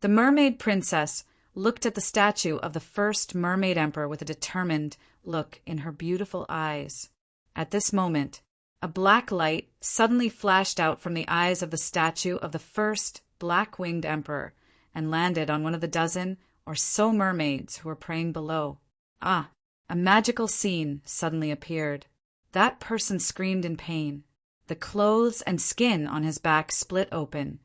The mermaid princess looked at the statue of the 1st mermaid emperor with a determined look in her beautiful eyes. At this moment, a black light suddenly flashed out from the eyes of the statue of the 1st black-winged emperor and landed on one of the dozen or so mermaids who were praying below. Ah, a magical scene suddenly appeared. That person screamed in pain. The clothes and skin on his back split open,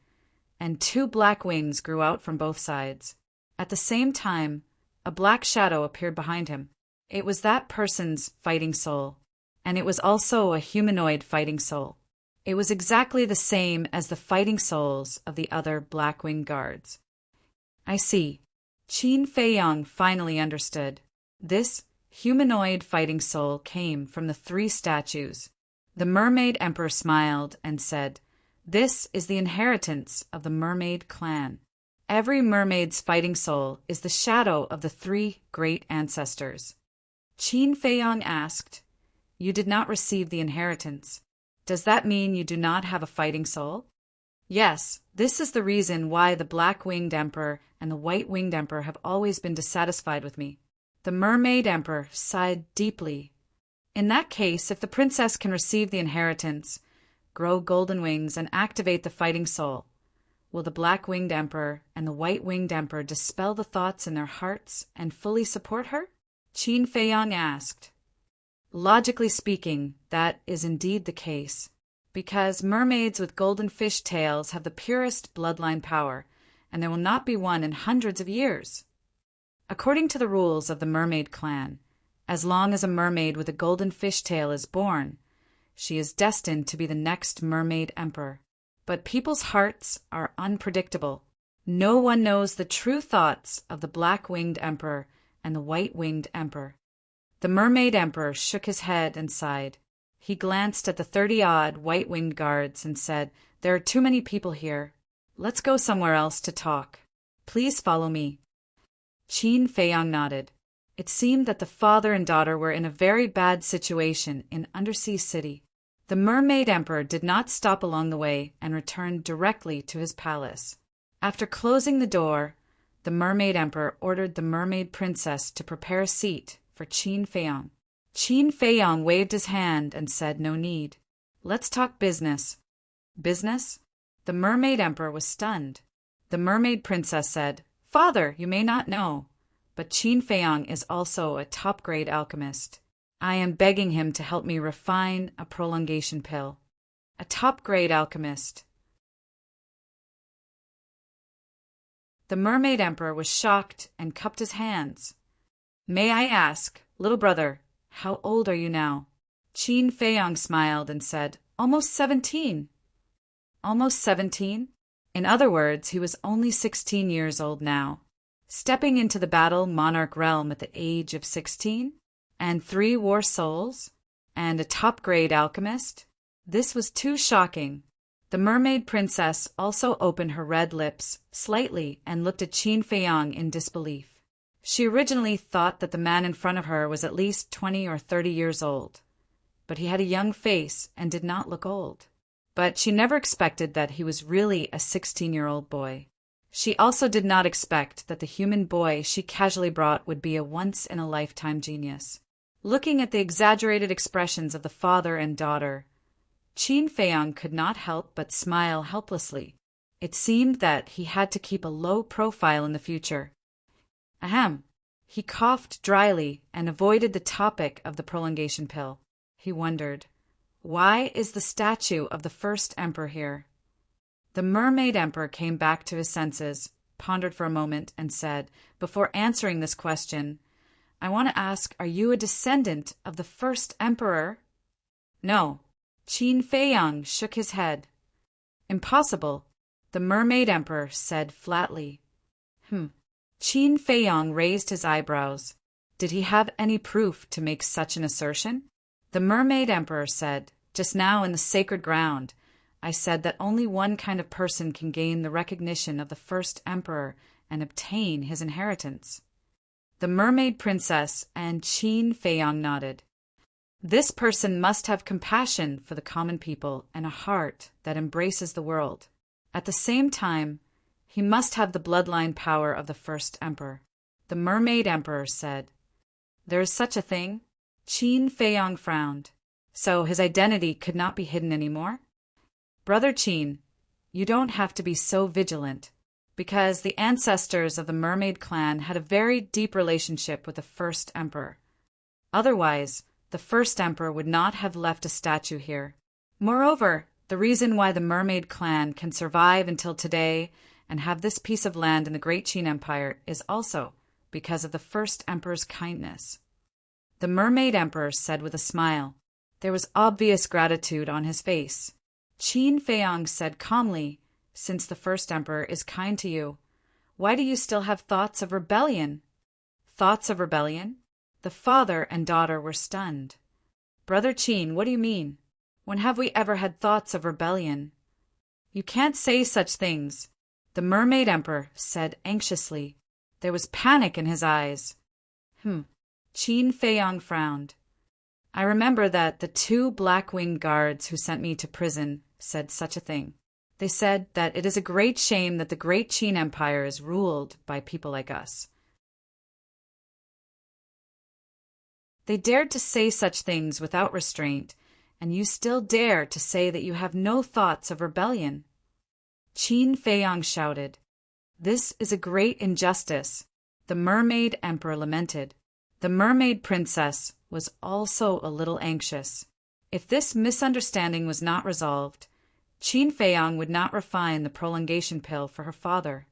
and two black wings grew out from both sides. At the same time, a black shadow appeared behind him. It was that person's fighting soul, and it was also a humanoid fighting soul. It was exactly the same as the fighting souls of the other black-winged guards. I see. Qin Feiyang finally understood. This humanoid fighting soul came from the three statues. The Mermaid Emperor smiled and said, "This is the inheritance of the mermaid clan. Every mermaid's fighting soul is the shadow of the three great ancestors." Qin Feiyang asked, "You did not receive the inheritance. Does that mean you do not have a fighting soul?" "Yes, this is the reason why the black-winged emperor and the white-winged emperor have always been dissatisfied with me." The Mermaid Emperor sighed deeply. "In that case, if the princess can receive the inheritance, grow golden wings, and activate the fighting soul, will the black-winged emperor and the white-winged emperor dispel the thoughts in their hearts and fully support her?" Qin Feiyang asked. "Logically speaking, that is indeed the case, because mermaids with golden fish tails have the purest bloodline power, and there will not be one in hundreds of years. According to the rules of the mermaid clan, as long as a mermaid with a golden fish tail is born, she is destined to be the next mermaid emperor. But people's hearts are unpredictable. No one knows the true thoughts of the black-winged emperor and the white-winged emperor." The Mermaid Emperor shook his head and sighed. He glanced at the 30-odd white-winged guards and said, "There are too many people here. Let's go somewhere else to talk. Please follow me." Qin Feiyang nodded. It seemed that the father and daughter were in a very bad situation in Undersea City. The Mermaid Emperor did not stop along the way and returned directly to his palace. After closing the door, the Mermaid Emperor ordered the Mermaid Princess to prepare a seat for Qin Feiyang. Qin Feiyang waved his hand and said, "No need. Let's talk business." "Business?" The Mermaid Emperor was stunned. The Mermaid Princess said, "Father, you may not know, but Qin Feiyang is also a top-grade alchemist. I am begging him to help me refine a prolongation pill." "A top-grade alchemist." The Mermaid Emperor was shocked and cupped his hands. "May I ask, little brother, how old are you now?" Qin Feiyang smiled and said, "Almost 17. "Almost 17? In other words, he was only 16 years old now. Stepping into the battle monarch realm at the age of 16? And 3 war souls? And a top-grade alchemist? This was too shocking. The Mermaid Princess also opened her red lips slightly and looked at Qin Feiyang in disbelief. She originally thought that the man in front of her was at least 20 or 30 years old, but he had a young face and did not look old. But she never expected that he was really a 16-year-old boy. She also did not expect that the human boy she casually brought would be a once-in-a-lifetime genius. Looking at the exaggerated expressions of the father and daughter, Qin Feiyang could not help but smile helplessly. It seemed that he had to keep a low profile in the future. Ahem. He coughed dryly and avoided the topic of the prolongation pill. He wondered, why is the statue of the first emperor here? The Mermaid Emperor came back to his senses, pondered for a moment, and said, before answering this question, "I want to ask, are you a descendant of the first emperor?" "No." Qin Feiyang shook his head. "Impossible," the Mermaid Emperor said flatly. Qin Feiyang raised his eyebrows. Did he have any proof to make such an assertion? The Mermaid Emperor said, "Just now in the sacred ground, I said that only one kind of person can gain the recognition of the first emperor and obtain his inheritance." The Mermaid Princess and Qin Feiyang nodded. This person must have compassion for the common people and a heart that embraces the world. At the same time, he must have the bloodline power of the first emperor. The Mermaid Emperor said, "There is such a thing?" Qin Feiyang frowned. So his identity could not be hidden anymore? "Brother Qin, you don't have to be so vigilant, because the ancestors of the mermaid clan had a very deep relationship with the first emperor. Otherwise, the first emperor would not have left a statue here. Moreover, The reason why the mermaid clan can survive until today and have this piece of land in the Great Qin Empire is also because of the first emperor's kindness. The mermaid emperor said with a smile. There was obvious gratitude on his face. Qin Feiyang said calmly, "Since the first emperor is kind to you, why do you still have thoughts of rebellion?" Thoughts of rebellion? The father and daughter were stunned. "Brother Qin, what do you mean? When have we ever had thoughts of rebellion?" "You can't say such things," the mermaid emperor said anxiously. There was panic in his eyes. Qin Feiyang frowned. "I remember that the 2 black-winged guards who sent me to prison said such a thing. They said that it is a great shame that the Great Qin Empire is ruled by people like us." They dared to say such things without restraint, and you still dare to say that you have no thoughts of rebellion. Qin Feiyang shouted. "This is a great injustice," the mermaid emperor lamented. The mermaid princess was also a little anxious. If this misunderstanding was not resolved, Qin Feiyang would not refine the prolongation pill for her father.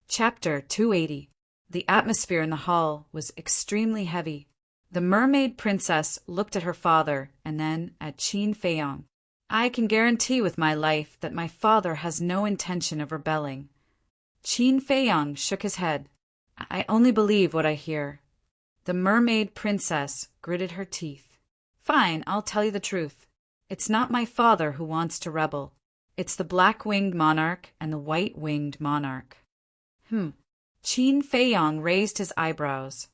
Chapter 280. The atmosphere in the hall was extremely heavy. The mermaid princess looked at her father and then at Qin Feiyang. "I can guarantee with my life that my father has no intention of rebelling." Qin Feiyang shook his head. "I only believe what I hear." The mermaid princess gritted her teeth. "Fine, I'll tell you the truth. It's not my father who wants to rebel. It's the black-winged monarch and the white-winged monarch." Qin Feiyang raised his eyebrows.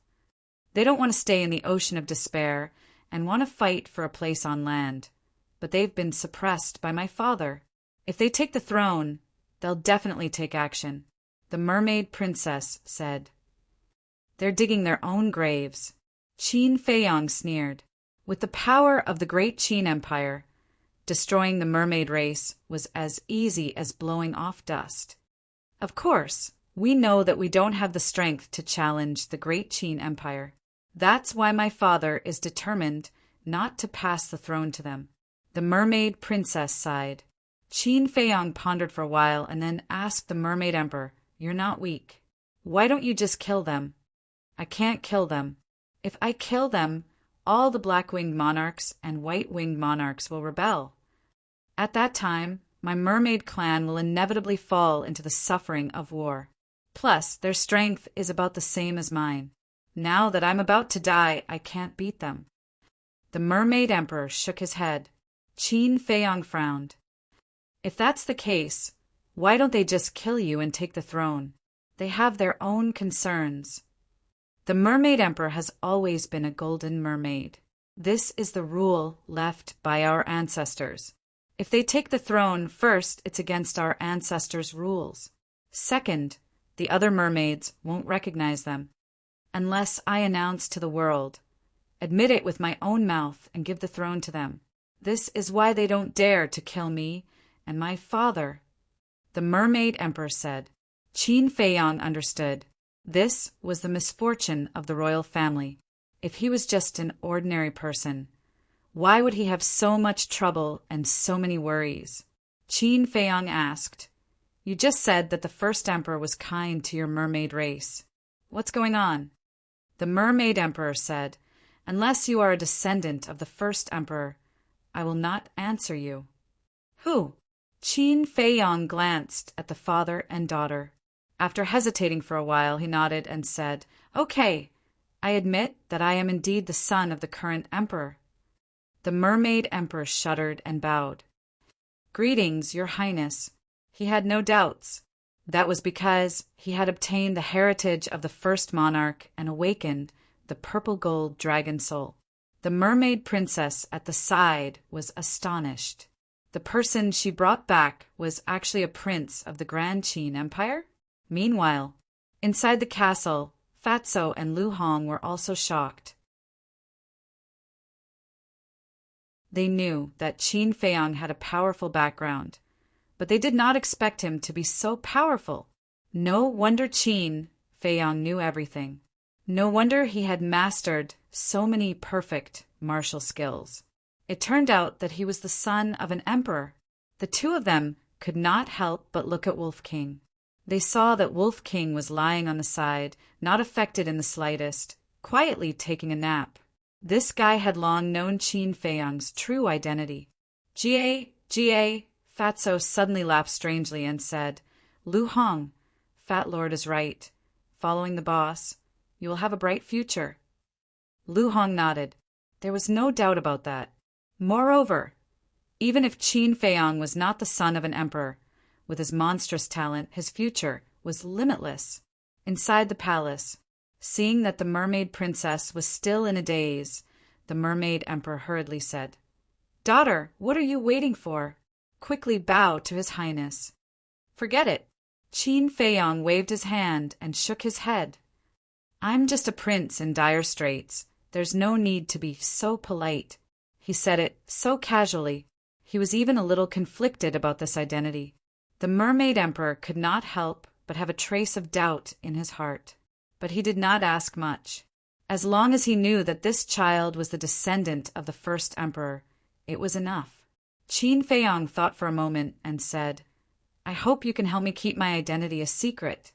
"They don't want to stay in the ocean of despair and want to fight for a place on land. But they've been suppressed by my father. If they take the throne, they'll definitely take action," the mermaid princess said. "They're digging their own graves." Qin Feiyang sneered. With the power of the Great Qin Empire, destroying the mermaid race was as easy as blowing off dust. Of course, we know that we don't have the strength to challenge the Great Qin Empire. That's why my father is determined not to pass the throne to them. The mermaid princess sighed. Qin Feiyang pondered for a while and then asked the mermaid emperor, "You're not weak. Why don't you just kill them?" "I can't kill them. If I kill them, all the black-winged monarchs and white-winged monarchs will rebel. At that time, my mermaid clan will inevitably fall into the suffering of war. Plus, their strength is about the same as mine. Now that I'm about to die, I can't beat them." The mermaid emperor shook his head. Qin Feiyang frowned. "If that's the case, why don't they just kill you and take the throne? They have their own concerns." The mermaid emperor has always been a golden mermaid. This is the rule left by our ancestors. If they take the throne, first, it's against our ancestors' rules. Second, the other mermaids won't recognize them. Unless I announce to the world, admit it with my own mouth, and give the throne to them. This is why they don't dare to kill me and my father," the mermaid emperor said. Qin Feiyang understood. This was the misfortune of the royal family. If he was just an ordinary person, why would he have so much trouble and so many worries? Qin Feiyang asked, "You just said that the first emperor was kind to your mermaid race. What's going on?" The mermaid emperor said, "Unless you are a descendant of the first emperor, I will not answer you." "Who?" Qin Feiyang glanced at the father and daughter. After hesitating for a while, he nodded and said, "Okay, I admit that I am indeed the son of the current emperor." The mermaid emperor shuddered and bowed. "Greetings, your highness." He had no doubts. That was because he had obtained the heritage of the first monarch and awakened the purple-gold dragon soul. The mermaid princess at the side was astonished. The person she brought back was actually a prince of the Grand Qin Empire? Meanwhile, inside the castle, Fatso and Lu Hong were also shocked. They knew that Qin Feiyang had a powerful background, but they did not expect him to be so powerful. No wonder Qin Feiyang knew everything. No wonder he had mastered so many perfect martial skills. It turned out that he was the son of an emperor. The two of them could not help but look at Wolf King. They saw that Wolf King was lying on the side, not affected in the slightest, quietly taking a nap. This guy had long known Qin Feiyang's true identity. Ga, Fatso suddenly laughed strangely and said, Lu Hong, Fat Lord is right. Following the boss, you will have a bright future. Lu Hong nodded. There was no doubt about that. Moreover, even if Qin Feiyang was not the son of an emperor, with his monstrous talent, his future was limitless. Inside the palace, seeing that the mermaid princess was still in a daze, the mermaid emperor hurriedly said, Daughter, what are you waiting for? Quickly bow to his highness. Forget it. Qin Feiyang waved his hand and shook his head. I'm just a prince in dire straits. There's no need to be so polite. He said it so casually. He was even a little conflicted about this identity. The mermaid emperor could not help but have a trace of doubt in his heart. But he did not ask much. As long as he knew that this child was the descendant of the first emperor, it was enough. Qin Feiyang thought for a moment and said, I hope you can help me keep my identity a secret.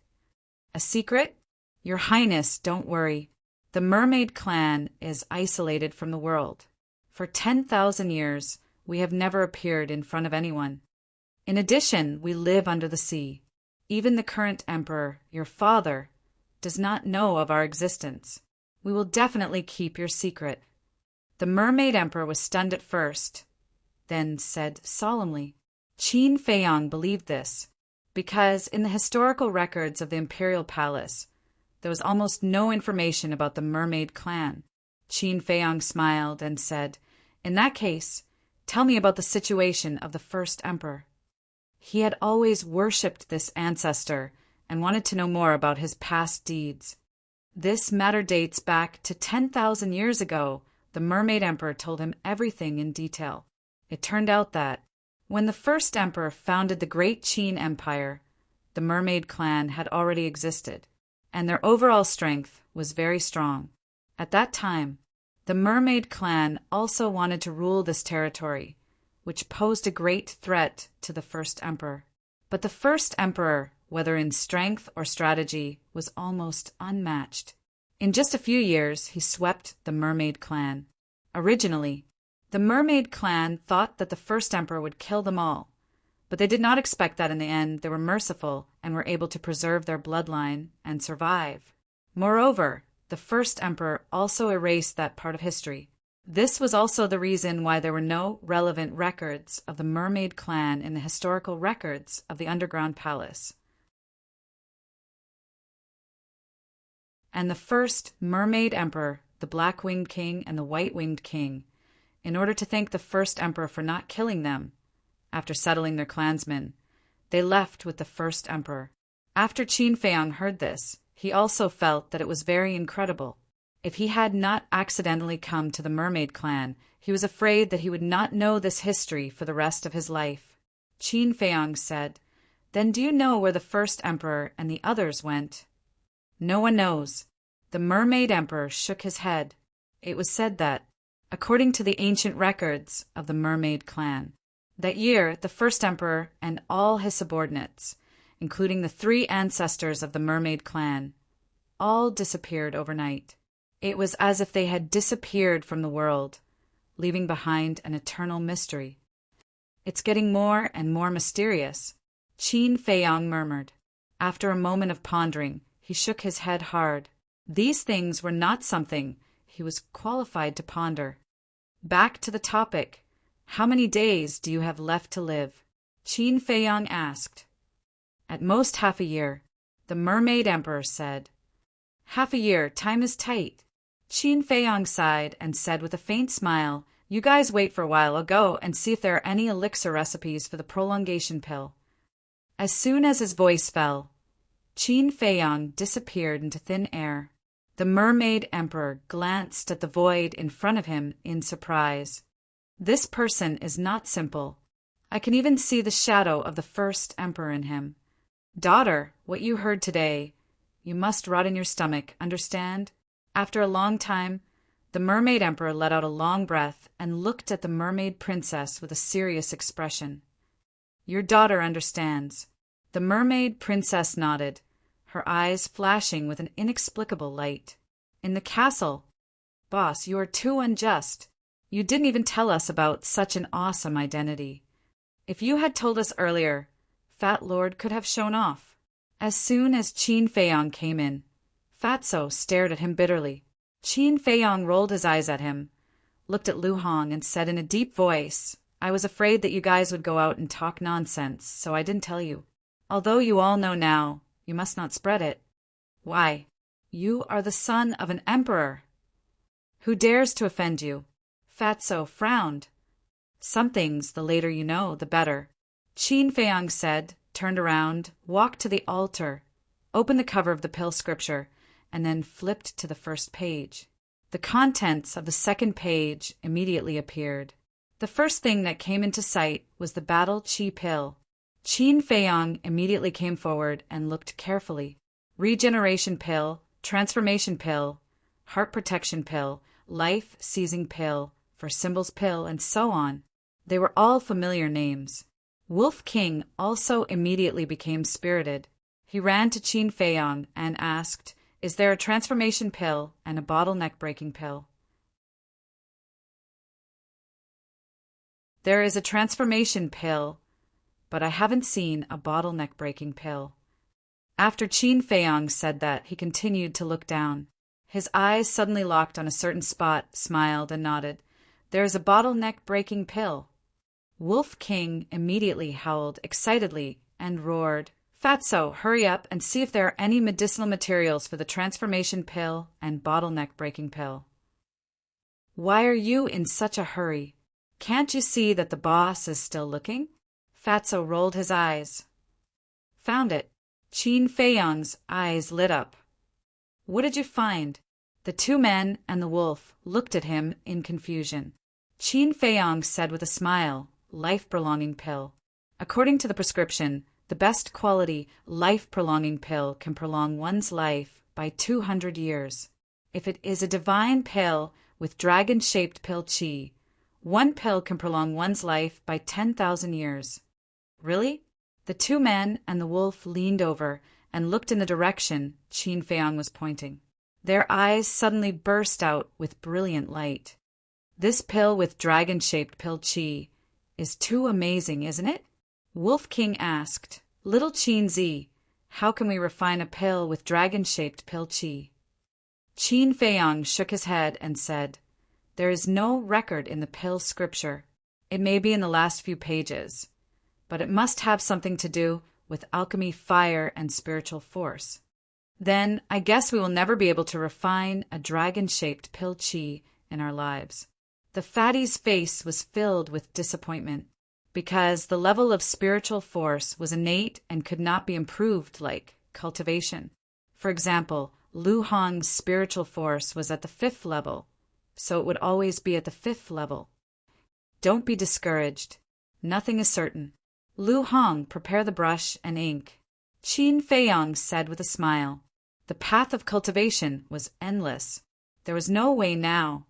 A secret? Your Highness, don't worry. The mermaid clan is isolated from the world. For 10,000 years, we have never appeared in front of anyone. In addition, we live under the sea. Even the current emperor, your father, does not know of our existence. We will definitely keep your secret. The mermaid emperor was stunned at first, then said solemnly, Qin Feiyang believed this, because in the historical records of the imperial palace, there was almost no information about the mermaid clan. Qin Feiyang smiled and said, In that case, tell me about the situation of the first emperor. He had always worshipped this ancestor and wanted to know more about his past deeds. This matter dates back to 10,000 years ago. The mermaid emperor told him everything in detail. It turned out that, when the first emperor founded the great Qin Empire, the mermaid clan had already existed, and their overall strength was very strong. At that time, the mermaid clan also wanted to rule this territory, which posed a great threat to the first emperor. But the first emperor, whether in strength or strategy, was almost unmatched. In just a few years, he swept the mermaid clan. Originally, the mermaid clan thought that the first emperor would kill them all, but they did not expect that in the end they were merciful and were able to preserve their bloodline and survive. Moreover, the first emperor also erased that part of history. This was also the reason why there were no relevant records of the mermaid clan in the historical records of the underground palace. And the first mermaid emperor, the black-winged king and the white-winged king, in order to thank the first emperor for not killing them, after settling their clansmen, they left with the first emperor. After Qin Feiyang heard this, he also felt that it was very incredible. If he had not accidentally come to the mermaid clan, he was afraid that he would not know this history for the rest of his life. Qin Feiyang said, Then do you know where the first emperor and the others went? No one knows. The mermaid emperor shook his head. It was said that, according to the ancient records of the mermaid clan, that year the first emperor and all his subordinates, including the 3 ancestors of the mermaid clan, all disappeared overnight. It was as if they had disappeared from the world, leaving behind an eternal mystery. It's getting more and more mysterious, Qin Feiyang murmured. After a moment of pondering, he shook his head hard. These things were not something he was qualified to ponder. Back to the topic. How many days do you have left to live? Qin Feiyang asked. At most half a year, the mermaid emperor said. Half a year, time is tight. Qin Feiyang sighed and said with a faint smile, You guys wait for a while, I'll go and see if there are any elixir recipes for the prolongation pill. As soon as his voice fell, Qin Feiyang disappeared into thin air. The mermaid emperor glanced at the void in front of him in surprise. This person is not simple. I can even see the shadow of the first emperor in him. Daughter, what you heard today, you must rot in your stomach, understand? After a long time, the Mermaid Emperor let out a long breath and looked at the Mermaid Princess with a serious expression. "Your daughter understands." The Mermaid Princess nodded, her eyes flashing with an inexplicable light. "In the castle. Boss, you are too unjust. You didn't even tell us about such an awesome identity. If you had told us earlier, Fat Lord could have shown off." As soon as Qin Feiyong came in, Fatso stared at him bitterly. Qin Feiyong rolled his eyes at him, looked at Lu Hong, and said in a deep voice, "I was afraid that you guys would go out and talk nonsense, so I didn't tell you. Although you all know now, you must not spread it. Why, you are the son of an emperor. Who dares to offend you?" Fatso frowned. "Some things, the later you know, the better," Qin Feiyong said, turned around, walked to the altar, opened the cover of the pill scripture, and then flipped to the first page. The contents of the second page immediately appeared. The first thing that came into sight was the Battle Chi pill. Qin Feiyong immediately came forward and looked carefully. Regeneration pill, transformation pill, heart protection pill, life seizing pill, for symbols pill, and so on. They were all familiar names. Wolf King also immediately became spirited. He ran to Qin Feiyong and asked, "Is there a transformation pill and a bottleneck breaking pill?" "There is a transformation pill, but I haven't seen a bottleneck breaking pill." After Qin Feiyong said that, he continued to look down. His eyes suddenly locked on a certain spot, smiled, and nodded. "There is a bottleneck breaking pill." Wolf King immediately howled excitedly and roared, "Fatso, hurry up and see if there are any medicinal materials for the transformation pill and bottleneck breaking pill." "Why are you in such a hurry? Can't you see that the boss is still looking?" Fatso rolled his eyes. "Found it." Qin Feiyong's eyes lit up. "What did you find?" The two men and the wolf looked at him in confusion. Qin Feiyong said with a smile, "Life-prolonging pill. According to the prescription, the best quality life-prolonging pill can prolong one's life by 200 years. If it is a divine pill with dragon-shaped pill chi, one pill can prolong one's life by 10,000 years." "Really?" The two men and the wolf leaned over and looked in the direction Qin Feiyong was pointing. Their eyes suddenly burst out with brilliant light. "This pill with dragon-shaped pill chi is too amazing, isn't it?" Wolf King asked, "Little Qin Zi, how can we refine a pill with dragon-shaped pill chi?" Qin Feiyong shook his head and said, "There is no record in the pill scripture. It may be in the last few pages, but it must have something to do with alchemy, fire, and spiritual force. Then I guess we will never be able to refine a dragon-shaped pill chi in our lives." The fatty's face was filled with disappointment, because the level of spiritual force was innate and could not be improved like cultivation. For example, Lu Hong's spiritual force was at the 5th level, so it would always be at the 5th level. "Don't be discouraged. Nothing is certain. Lu Hong, prepare the brush and ink," Qin Feiyong said with a smile. The path of cultivation was endless. There was no way now,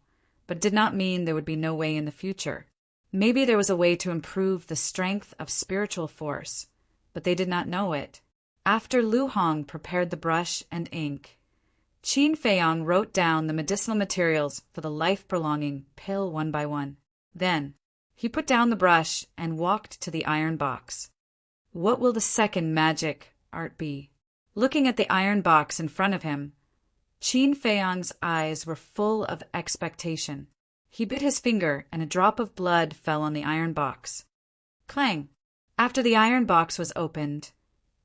but it did not mean there would be no way in the future. Maybe there was a way to improve the strength of spiritual force, but they did not know it. After Lu Hong prepared the brush and ink, Qin Feiyong wrote down the medicinal materials for the life-prolonging pill one by one. Then he put down the brush and walked to the iron box. What will the second magic art be? Looking at the iron box in front of him, Qin Feiyong's eyes were full of expectation. He bit his finger, and a drop of blood fell on the iron box. Clang! After the iron box was opened,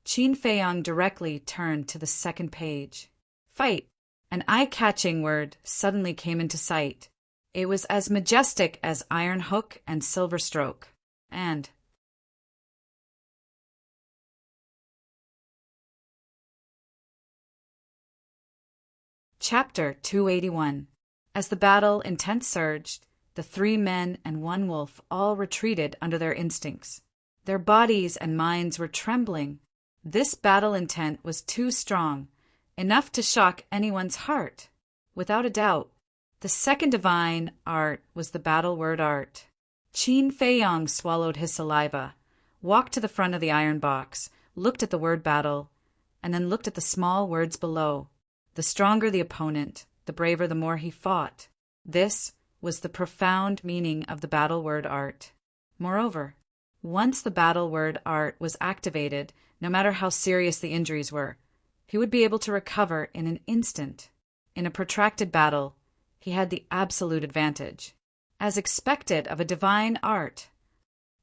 Qin Feiyong directly turned to the second page. Fight! An eye-catching word suddenly came into sight. It was as majestic as Iron Hook and Silver Stroke. And Chapter 281. As the battle intent surged, the 3 men and 1 wolf all retreated under their instincts. Their bodies and minds were trembling. This battle intent was too strong, enough to shock anyone's heart. Without a doubt. The second divine art was the battle word art. Qin Feiyang swallowed his saliva, walked to the front of the iron box, looked at the word battle, and then looked at the small words below. The stronger the opponent, the braver the more he fought. This was the profound meaning of the battle word art. Moreover, once the battle word art was activated, no matter how serious the injuries were, he would be able to recover in an instant. In a protracted battle, he had the absolute advantage. As expected of a divine art,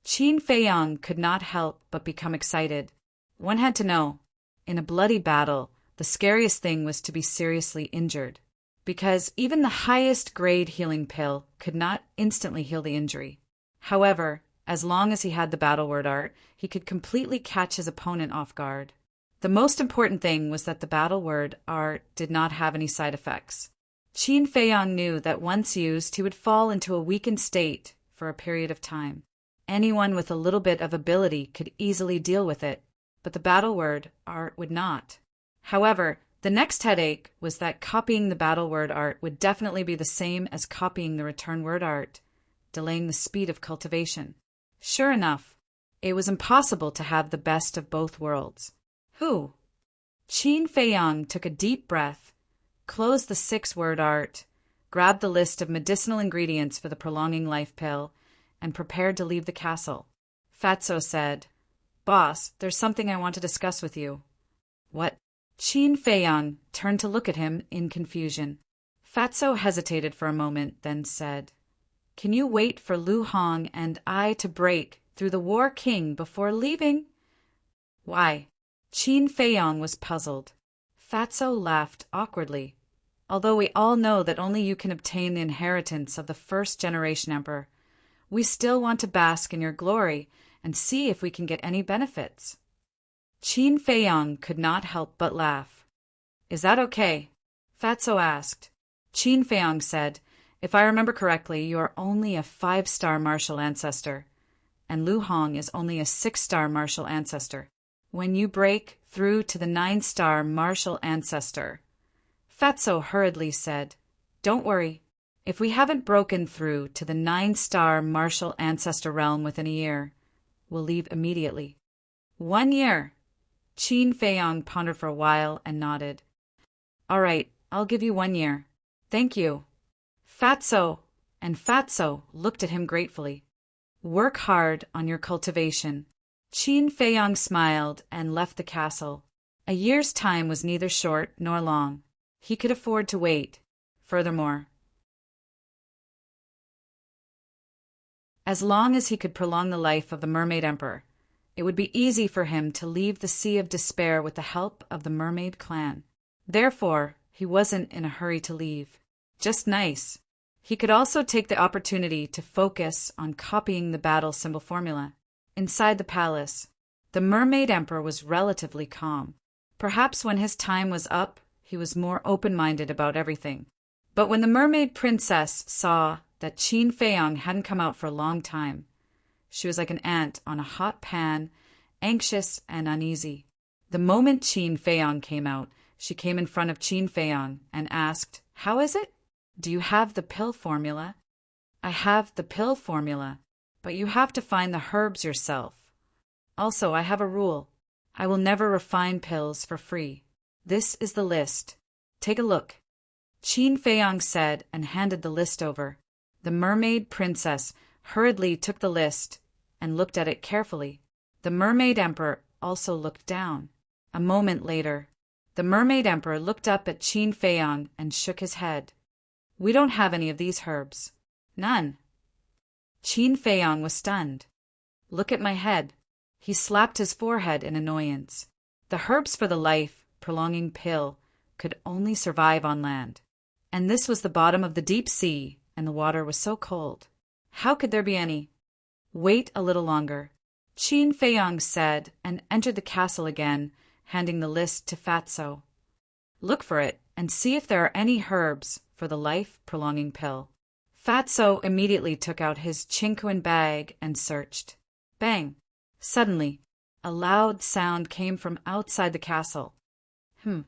Qin Feiyang could not help but become excited. One had to know, in a bloody battle, the scariest thing was to be seriously injured, because even the highest grade healing pill could not instantly heal the injury. However, as long as he had the battle word art, he could completely catch his opponent off guard. The most important thing was that the battle word art did not have any side effects. Qin Feiyang knew that once used, he would fall into a weakened state for a period of time. Anyone with a little bit of ability could easily deal with it, but the battle word art would not. However, the next headache was that copying the battle word art would definitely be the same as copying the return word art, delaying the speed of cultivation. Sure enough, it was impossible to have the best of both worlds. Who? Qin Feiyang took a deep breath, closed the 6-word art, grabbed the list of medicinal ingredients for the prolonging life pill, and prepared to leave the castle. Fatso said, "Boss, there's something I want to discuss with you." "What?" Qin Feiyang turned to look at him in confusion. Fatso hesitated for a moment, then said, "Can you wait for Lu Hong and I to break through the War King before leaving?" "Why?" Qin Feiyang was puzzled. Fatso laughed awkwardly. "Although we all know that only you can obtain the inheritance of the first-generation emperor, we still want to bask in your glory and see if we can get any benefits." Qin Feiyang could not help but laugh. "Is that okay?" Fatso asked. Qin Feiyang said, "If I remember correctly, you are only a 5-star martial ancestor, and Lu Hong is only a 6-star martial ancestor. When you break through to the 9-star martial ancestor," Fatso hurriedly said, "Don't worry. If we haven't broken through to the 9-star martial ancestor realm within a year, we'll leave immediately." 1 year. Qin Feiyang pondered for a while and nodded. "All right, I'll give you 1 year. Thank you." Fatso looked at him gratefully. "Work hard on your cultivation." Qin Feiyang smiled and left the castle. A year's time was neither short nor long. He could afford to wait. Furthermore, as long as he could prolong the life of the Mermaid Emperor, it would be easy for him to leave the Sea of Despair with the help of the Mermaid clan. Therefore, he wasn't in a hurry to leave. Just nice. He could also take the opportunity to focus on copying the battle symbol formula. Inside the palace, the Mermaid Emperor was relatively calm. Perhaps when his time was up, he was more open-minded about everything. But when the Mermaid Princess saw that Qin Feiyang hadn't come out for a long time, she was like an ant on a hot pan, anxious and uneasy. The moment Qin Feiyang came out, she came in front of Qin Feiyang and asked, "How is it? Do you have the pill formula?" "I have the pill formula, but you have to find the herbs yourself. Also, I have a rule. I will never refine pills for free. This is the list. Take a look." Qin Feiyang said and handed the list over. The Mermaid Princess hurriedly took the list and looked at it carefully. The Mermaid Emperor also looked down. A moment later, the Mermaid Emperor looked up at Qin Feiyang and shook his head. "We don't have any of these herbs. None." Qin Feiyang was stunned. "Look at my head." He slapped his forehead in annoyance. The herbs for the life-prolonging pill could only survive on land. And this was the bottom of the deep sea, and the water was so cold. How could there be any? "Wait a little longer," Qin Feiyang said, and entered the castle again, handing the list to Fatso. "Look for it, and see if there are any herbs for the life-prolonging pill." Fatso immediately took out his Qingquan bag and searched. Bang! Suddenly, a loud sound came from outside the castle. Qin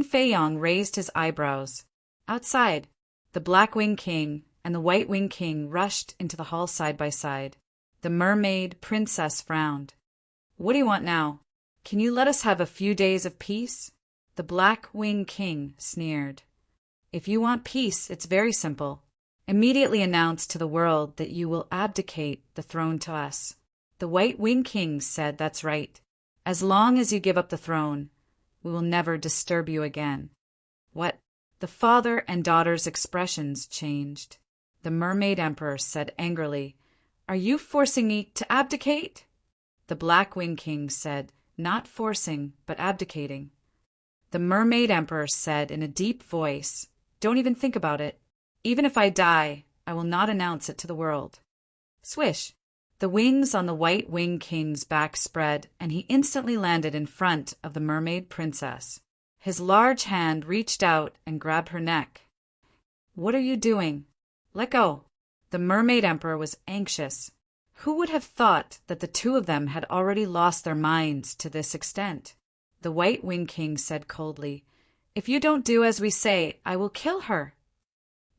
Feiyang raised his eyebrows. Outside, the Black Winged King and the White Winged King rushed into the hall side by side. The mermaid princess frowned. "What do you want now? Can you let us have a few days of peace?" The Black Winged King sneered. "If you want peace, it's very simple. Immediately announce to the world that you will abdicate the throne to us." The White Winged King said, "That's right. As long as you give up the throne, we will never disturb you again." What? The father and daughter's expressions changed. The Mermaid Emperor said angrily, "Are you forcing me to abdicate?" The Black Winged King said, "Not forcing, but abdicating." The Mermaid Emperor said in a deep voice, "Don't even think about it. Even if I die, I will not announce it to the world." Swish! The wings on the White Winged King's back spread, and he instantly landed in front of the Mermaid Princess. His large hand reached out and grabbed her neck. "What are you doing? Let go." The Mermaid Emperor was anxious. Who would have thought that the two of them had already lost their minds to this extent? The White Winged King said coldly, "If you don't do as we say, I will kill her."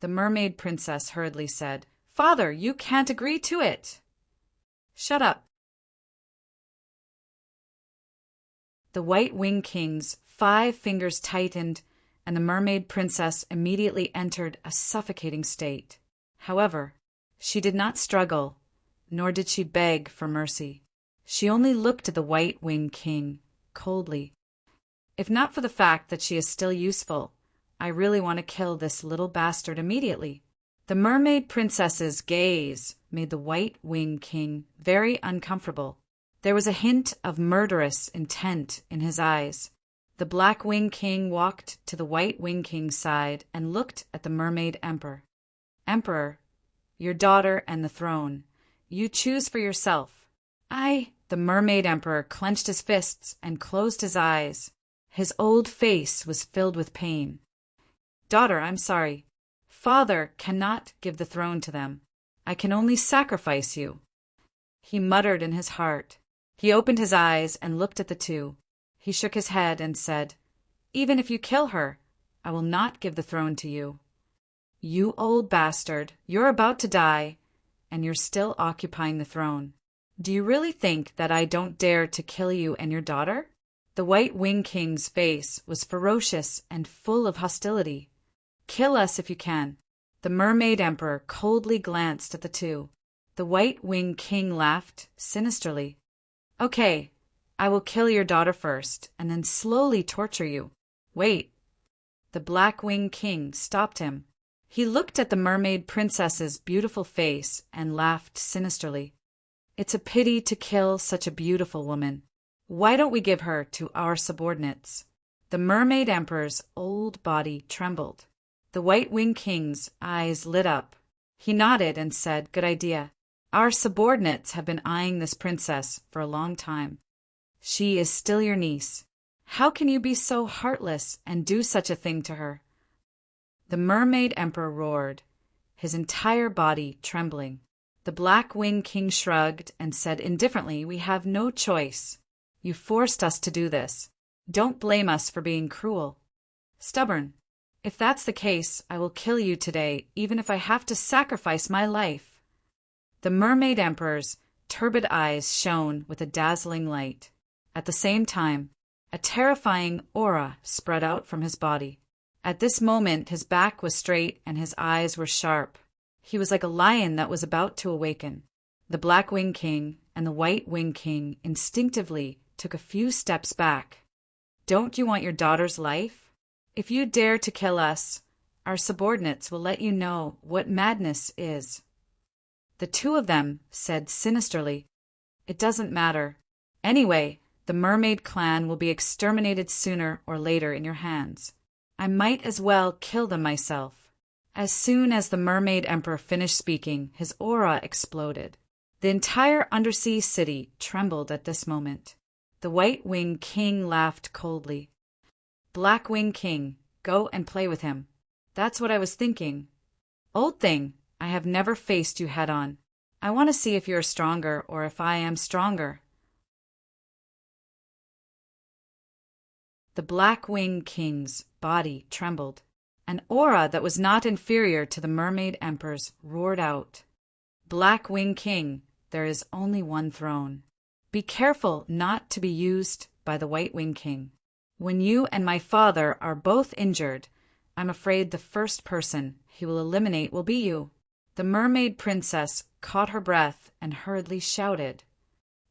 The Mermaid Princess hurriedly said, "Father, you can't agree to it." "Shut up." The White Winged King's 5 fingers tightened, and the Mermaid Princess immediately entered a suffocating state. However, she did not struggle, nor did she beg for mercy. She only looked at the White Winged King coldly. "If not for the fact that she is still useful, I really want to kill this little bastard immediately." The Mermaid Princess's gaze made the White Winged King very uncomfortable. There was a hint of murderous intent in his eyes. The Black Winged King walked to the White Winged King's side and looked at the Mermaid Emperor. "Emperor, your daughter and the throne. You choose for yourself." The Mermaid Emperor clenched his fists and closed his eyes. His old face was filled with pain. "Daughter, I'm sorry. Father cannot give the throne to them. I can only sacrifice you." He muttered in his heart. He opened his eyes and looked at the two. He shook his head and said, "Even if you kill her, I will not give the throne to you. You old bastard, you're about to die, and you're still occupying the throne. Do you really think that I don't dare to kill you and your daughter?" The White Winged King's face was ferocious and full of hostility. "Kill us if you can." The Mermaid Emperor coldly glanced at the two. The White Winged King laughed sinisterly. "Okay, I will kill your daughter first, and then slowly torture you. Wait." The Black Winged King stopped him. He looked at the Mermaid Princess's beautiful face and laughed sinisterly. "It's a pity to kill such a beautiful woman. Why don't we give her to our subordinates?" The Mermaid Emperor's old body trembled. The White Winged King's eyes lit up. He nodded and said, "Good idea. Our subordinates have been eyeing this princess for a long time. She is still your niece. How can you be so heartless and do such a thing to her?" The Mermaid Emperor roared, his entire body trembling. The Black Winged King shrugged and said indifferently, "We have no choice. You forced us to do this. Don't blame us for being cruel. Stubborn. If that's the case, I will kill you today, even if I have to sacrifice my life." The Mermaid Emperor's turbid eyes shone with a dazzling light. At the same time, a terrifying aura spread out from his body. At this moment, his back was straight and his eyes were sharp. He was like a lion that was about to awaken. The Black Winged King and the White Winged King instinctively took a few steps back. "Don't you want your daughter's life? If you dare to kill us, our subordinates will let you know what madness is." The two of them said sinisterly, "It doesn't matter. Anyway, the mermaid clan will be exterminated sooner or later in your hands. I might as well kill them myself." As soon as the Mermaid Emperor finished speaking, his aura exploded. The entire undersea city trembled at this moment. The White Winged King laughed coldly. "Black Winged King, go and play with him." "That's what I was thinking." "Old thing, I have never faced you head on. I want to see if you're stronger or if I am stronger." The Black Winged King's body trembled. An aura that was not inferior to the Mermaid Emperor's roared out, "Black Wing King, there is only one throne. Be careful not to be used by the White Wing King. When you and my father are both injured, I'm afraid the first person he will eliminate will be you." The mermaid princess caught her breath and hurriedly shouted,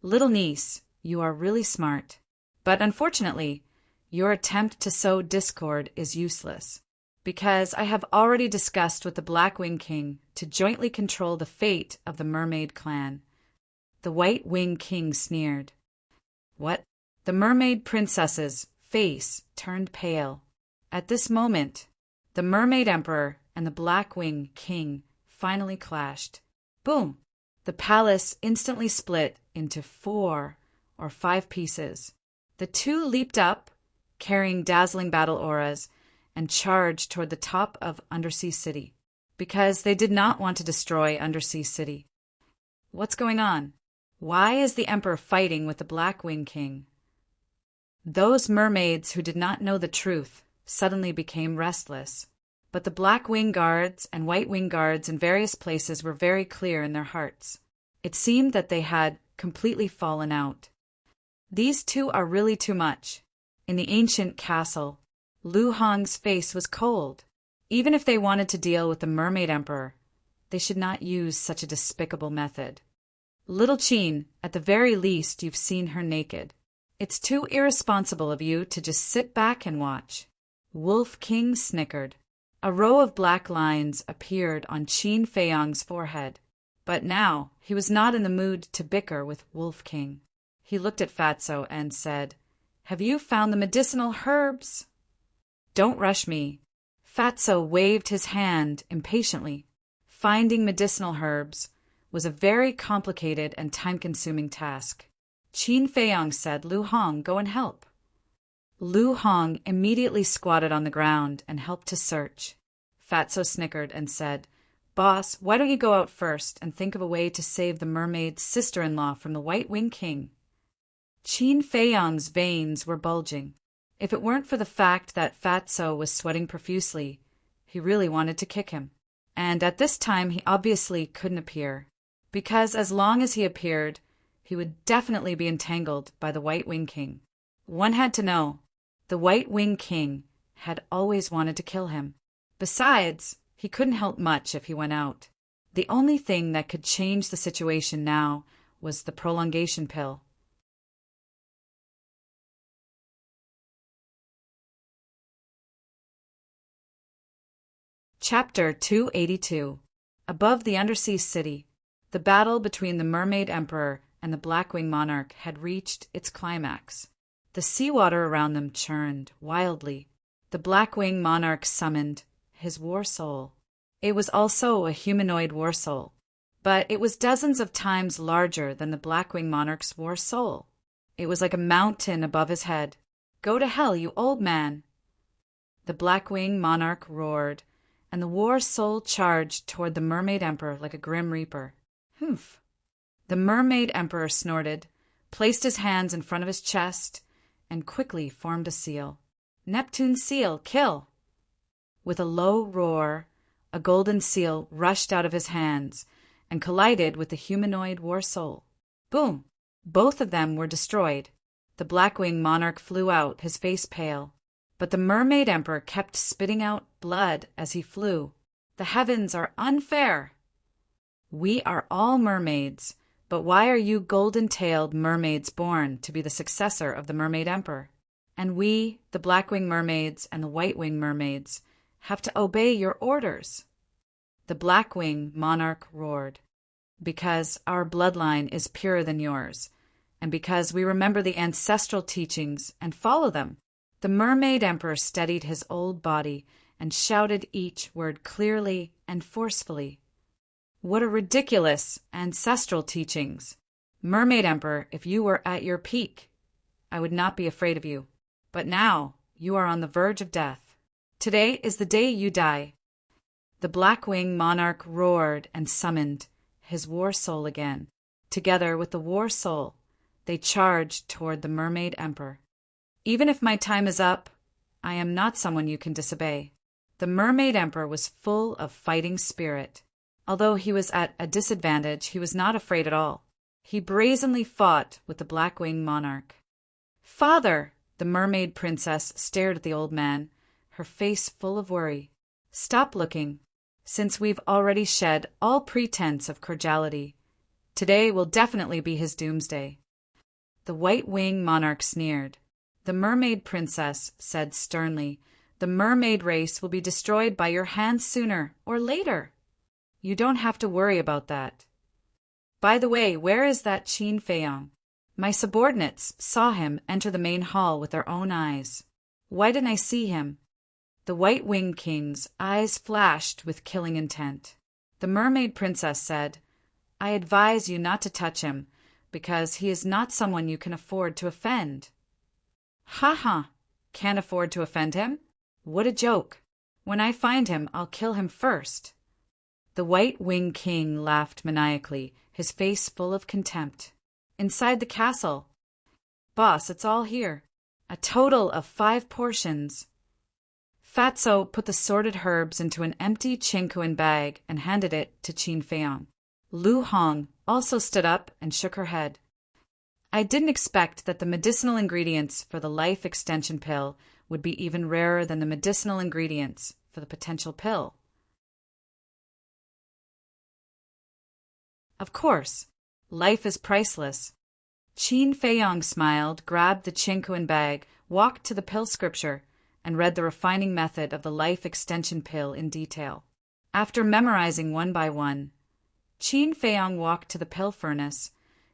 "Little niece, you are really smart. But unfortunately, your attempt to sow discord is useless, because I have already discussed with the Black Wing King to jointly control the fate of the mermaid clan." The White Wing King sneered. "What?" The mermaid princess's face turned pale. At this moment, the Mermaid Emperor and the Black Wing King finally clashed. Boom! The palace instantly split into 4 or 5 pieces. The two leaped up, carrying dazzling battle auras, and charged toward the top of Undersea City, because they did not want to destroy Undersea City. What's going on? Why is the Emperor fighting with the Black Wing King? Those mermaids who did not know the truth suddenly became restless. But the Black Wing Guards and White Wing Guards in various places were very clear in their hearts. It seemed that they had completely fallen out. These two are really too much. In the ancient castle, Lu Hong's face was cold. Even if they wanted to deal with the Mermaid Emperor, they should not use such a despicable method. Little Qin, at the very least you've seen her naked. It's too irresponsible of you to just sit back and watch. Wolf King snickered. A row of black lines appeared on Qin Feiyang's forehead. But now he was not in the mood to bicker with Wolf King. He looked at Fatso and said, "Have you found the medicinal herbs?" "Don't rush me." Fatso waved his hand impatiently. Finding medicinal herbs was a very complicated and time-consuming task. Qin Feiyang said, "Lu Hong, go and help." Lu Hong immediately squatted on the ground and helped to search. Fatso snickered and said, "Boss, why don't you go out first and think of a way to save the mermaid's sister-in-law from the White Wing King?" Qin Feiyang's veins were bulging. If it weren't for the fact that Fatso was sweating profusely, he really wanted to kick him. And at this time he obviously couldn't appear, because as long as he appeared, he would definitely be entangled by the White Wing King. One had to know. The White Wing King had always wanted to kill him. Besides, he couldn't help much if he went out. The only thing that could change the situation now was the prolongation pill. Chapter 282. Above the Undersea City, the battle between the Mermaid Emperor and the Blackwing Monarch had reached its climax. The seawater around them churned wildly. The Blackwing Monarch summoned his war soul. It was also a humanoid war soul, but it was dozens of times larger than the Blackwing Monarch's war soul. It was like a mountain above his head. "Go to hell, you old man!" The Blackwing Monarch roared, and the war soul charged toward the Mermaid Emperor like a grim reaper. Humph! The Mermaid Emperor snorted, placed his hands in front of his chest, and quickly formed a seal. "Neptune's seal, kill!" With a low roar, a golden seal rushed out of his hands and collided with the humanoid war soul. Boom! Both of them were destroyed. The Blackwing Monarch flew out, his face pale. But the Mermaid Emperor kept spitting out blood as he flew. "The heavens are unfair!" "We are all mermaids, but why are you golden-tailed mermaids born to be the successor of the Mermaid Emperor? And we, the Blackwing Mermaids and the Whitewing Mermaids, have to obey your orders." The Blackwing Monarch roared, "Because our bloodline is purer than yours, and because we remember the ancestral teachings and follow them." The Mermaid Emperor steadied his old body and shouted each word clearly and forcefully. "What a ridiculous ancestral teachings! Mermaid Emperor, if you were at your peak, I would not be afraid of you. But now you are on the verge of death. Today is the day you die." The Blackwing Monarch roared and summoned his war soul again. Together with the war soul, they charged toward the Mermaid Emperor. "Even if my time is up, I am not someone you can disobey. The Mermaid Emperor was full of fighting spirit. Although he was at a disadvantage, he was not afraid at all. He brazenly fought with the Blackwing Monarch. "Father!" The Mermaid Princess stared at the old man, her face full of worry. "Stop looking, since we've already shed all pretense of cordiality. Today will definitely be his doomsday." The White Wing Monarch sneered. The Mermaid Princess said sternly, "The mermaid race will be destroyed by your hands sooner or later. You don't have to worry about that. By the way, where is that Qin Feiyang? My subordinates saw him enter the main hall with their own eyes. Why didn't I see him?" The White Wing King's eyes flashed with killing intent. The Mermaid Princess said, "I advise you not to touch him, because he is not someone you can afford to offend." "Ha ha! Can't afford to offend him? What a joke! When I find him, I'll kill him first." The White Wing King laughed maniacally, his face full of contempt. "Inside the castle. Boss, it's all here. A total of 5 portions." Fatso put the sorted herbs into an empty Qingkuan bag and handed it to Qin Feiyang. Lu Hong also stood up and shook her head. "I didn't expect that the medicinal ingredients for the life extension pill would be even rarer than the medicinal ingredients for the potential pill." Of course, life is priceless. Qin Feiyang smiled, grabbed the Qingkuan bag, walked to the pill scripture, and read the refining method of the life extension pill in detail. After memorizing one by one, Qin Feiyang walked to the pill furnace,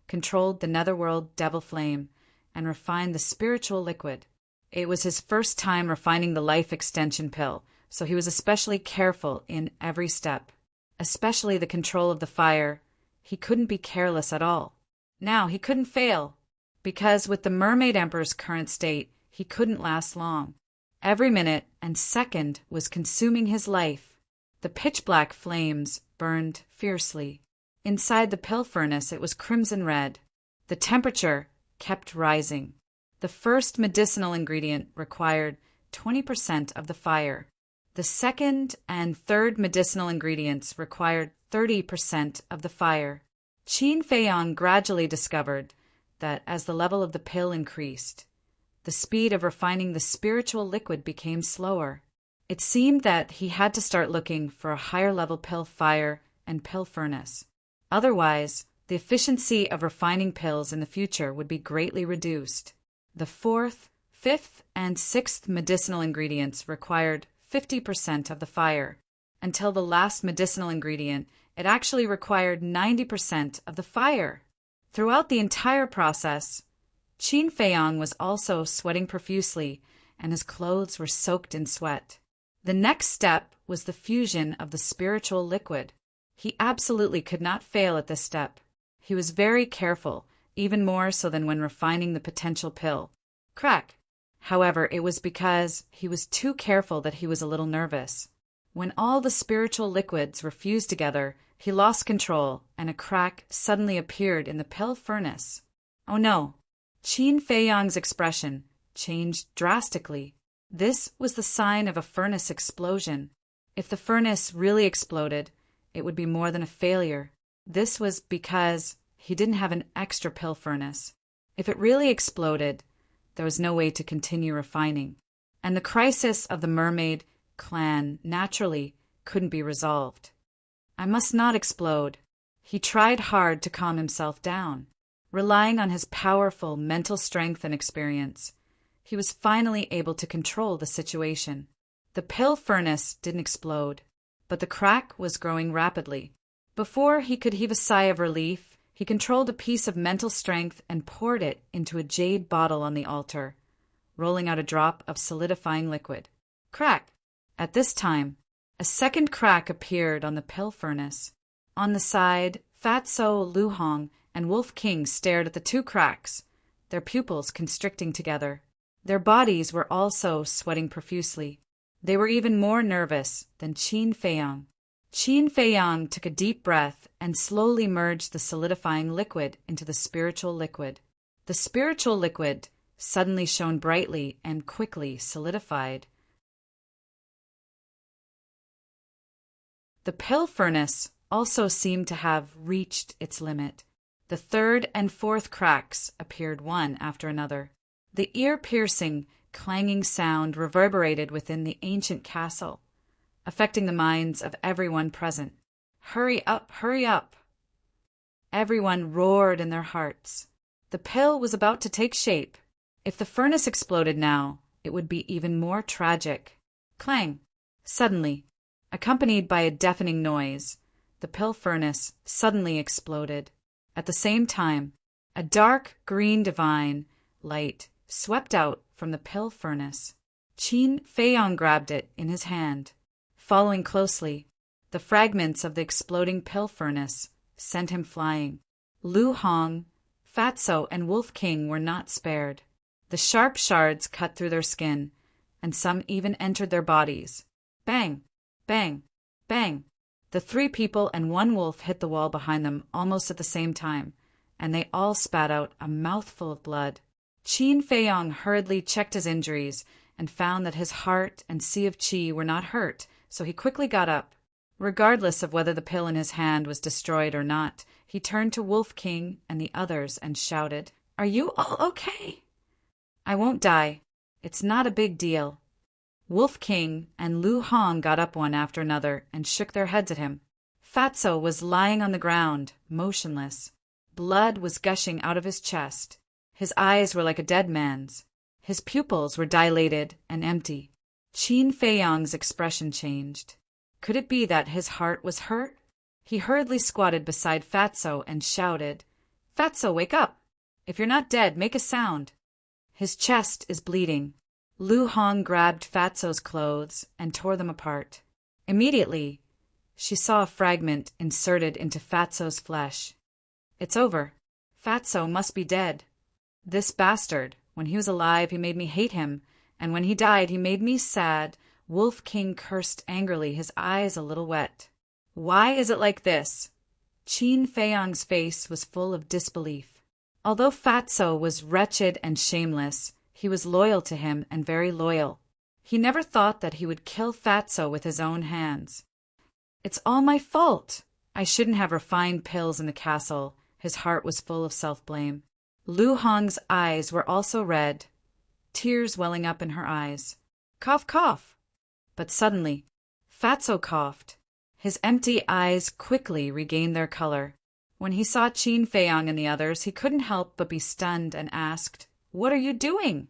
controlled the netherworld devil flame, and refined the spiritual liquid. It was his first time refining the life extension pill, so he was especially careful in every step, especially the control of the fire. He couldn't be careless at all. Now he couldn't fail, because with the Mermaid Emperor's current state, he couldn't last long. Every minute and second was consuming his life. The pitch-black flames burned fiercely. Inside the pill furnace it was crimson red. The temperature kept rising. The first medicinal ingredient required 20% of the fire. The second and third medicinal ingredients required 30% of the fire. Qin Feiyang gradually discovered that as the level of the pill increased, the speed of refining the spiritual liquid became slower. It seemed that he had to start looking for a higher level pill fire and pill furnace. Otherwise, the efficiency of refining pills in the future would be greatly reduced. The fourth, fifth, and sixth medicinal ingredients required 50% of the fire. Until the last medicinal ingredient, it actually required 90% of the fire. Throughout the entire process, Qin Feiyang was also sweating profusely, and his clothes were soaked in sweat. The next step was the fusion of the spiritual liquid. He absolutely could not fail at this step. He was very careful, even more so than when refining the potential pill. Crack! However, it was because he was too careful that he was a little nervous. When all the spiritual liquids were fused together, he lost control, and a crack suddenly appeared in the pill furnace. Oh no! Qin Feiyang's expression changed drastically. This was the sign of a furnace explosion. If the furnace really exploded, it would be more than a failure. This was because he didn't have an extra pill furnace. If it really exploded, there was no way to continue refining. And the crisis of the mermaid clan naturally couldn't be resolved. I must not explode. He tried hard to calm himself down. Relying on his powerful mental strength and experience, he was finally able to control the situation. The pill furnace didn't explode, but the crack was growing rapidly. Before he could heave a sigh of relief, he controlled a piece of mental strength and poured it into a jade bottle on the altar, rolling out a drop of solidifying liquid. Crack! At this time, a second crack appeared on the pill furnace. On the side, Fatso, Lu Hong, and Wolf King stared at the two cracks, their pupils constricting together. Their bodies were also sweating profusely. They were even more nervous than Qin Feiyang. Qin Feiyang took a deep breath and slowly merged the solidifying liquid into the spiritual liquid. The spiritual liquid suddenly shone brightly and quickly solidified. The pill furnace also seemed to have reached its limit. The third and fourth cracks appeared one after another. The ear-piercing, clanging sound reverberated within the ancient castle, affecting the minds of everyone present. Hurry up, hurry up! Everyone roared in their hearts. The pill was about to take shape. If the furnace exploded now, it would be even more tragic. Clang! Suddenly, accompanied by a deafening noise, the pill furnace suddenly exploded. At the same time, a dark green divine light swept out from the pill furnace. Qin Feiyang grabbed it in his hand. Following closely, the fragments of the exploding pill furnace sent him flying. Lu Hong, Fatso, and Wolf King were not spared. The sharp shards cut through their skin, and some even entered their bodies. Bang! Bang! Bang! The 3 people and 1 wolf hit the wall behind them almost at the same time, and they all spat out a mouthful of blood. Qin Feiyang hurriedly checked his injuries and found that his heart and sea of qi were not hurt, so he quickly got up. Regardless of whether the pill in his hand was destroyed or not, he turned to Wolf King and the others and shouted, "Are you all okay?" "I won't die. It's not a big deal." Wolf King and Lu Hong got up one after another and shook their heads at him. Fatso was lying on the ground, motionless. Blood was gushing out of his chest. His eyes were like a dead man's. His pupils were dilated and empty. Qin Feiyang's expression changed. Could it be that his heart was hurt? He hurriedly squatted beside Fatso and shouted, "Fatso, wake up! If you're not dead, make a sound." "His chest is bleeding." Lu Hong grabbed Fatso's clothes and tore them apart. Immediately, she saw a fragment inserted into Fatso's flesh. "It's over. Fatso must be dead. This bastard, when he was alive, he made me hate him, and when he died, he made me sad." Wolf King cursed angrily, his eyes a little wet. "Why is it like this?" Qin Feiyang's face was full of disbelief. Although Fatso was wretched and shameless, he was loyal to him and very loyal. He never thought that he would kill Fatso with his own hands. "It's all my fault. I shouldn't have refined pills in the castle." His heart was full of self-blame. Lu Hong's eyes were also red, tears welling up in her eyes. "Cough, cough." But suddenly, Fatso coughed. His empty eyes quickly regained their color. When he saw Qin Feiyang and the others, he couldn't help but be stunned and asked, "What are you doing?"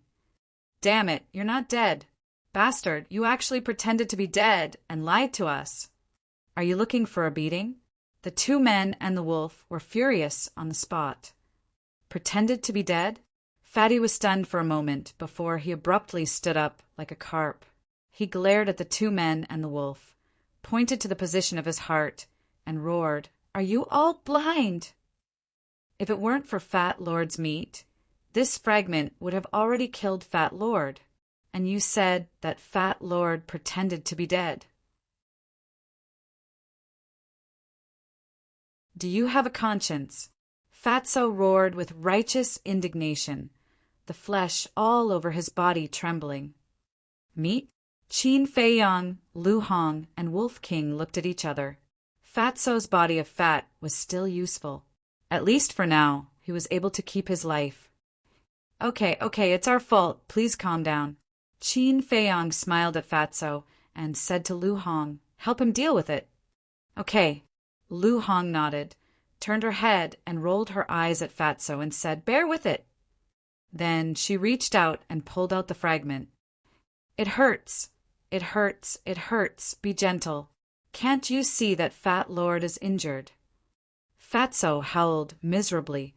"Damn it, you're not dead. Bastard, you actually pretended to be dead and lied to us. Are you looking for a beating?" The 2 men and the wolf were furious on the spot. Pretended to be dead? Fatty was stunned for a moment before he abruptly stood up like a carp. He glared at the 2 men and the wolf, pointed to the position of his heart, and roared, "Are you all blind? If it weren't for Fat Lord's meat, this fragment would have already killed Fat Lord, and you said that Fat Lord pretended to be dead. Do you have a conscience?" Fatso roared with righteous indignation, the flesh all over his body trembling. "Meat?" Qin Feiyang, Lu Hong, and Wolf King looked at each other. Fatso's body of fat was still useful. At least for now, he was able to keep his life. Okay, it's our fault. Please calm down." Qin Feiyang smiled at Fatso and said to Lu Hong, "Help him deal with it." "Okay." Lu Hong nodded, turned her head and rolled her eyes at Fatso and said, "Bear with it." Then she reached out and pulled out the fragment. "It hurts. It hurts. It hurts. Be gentle. Can't you see that Fat Lord is injured?" Fatso howled miserably.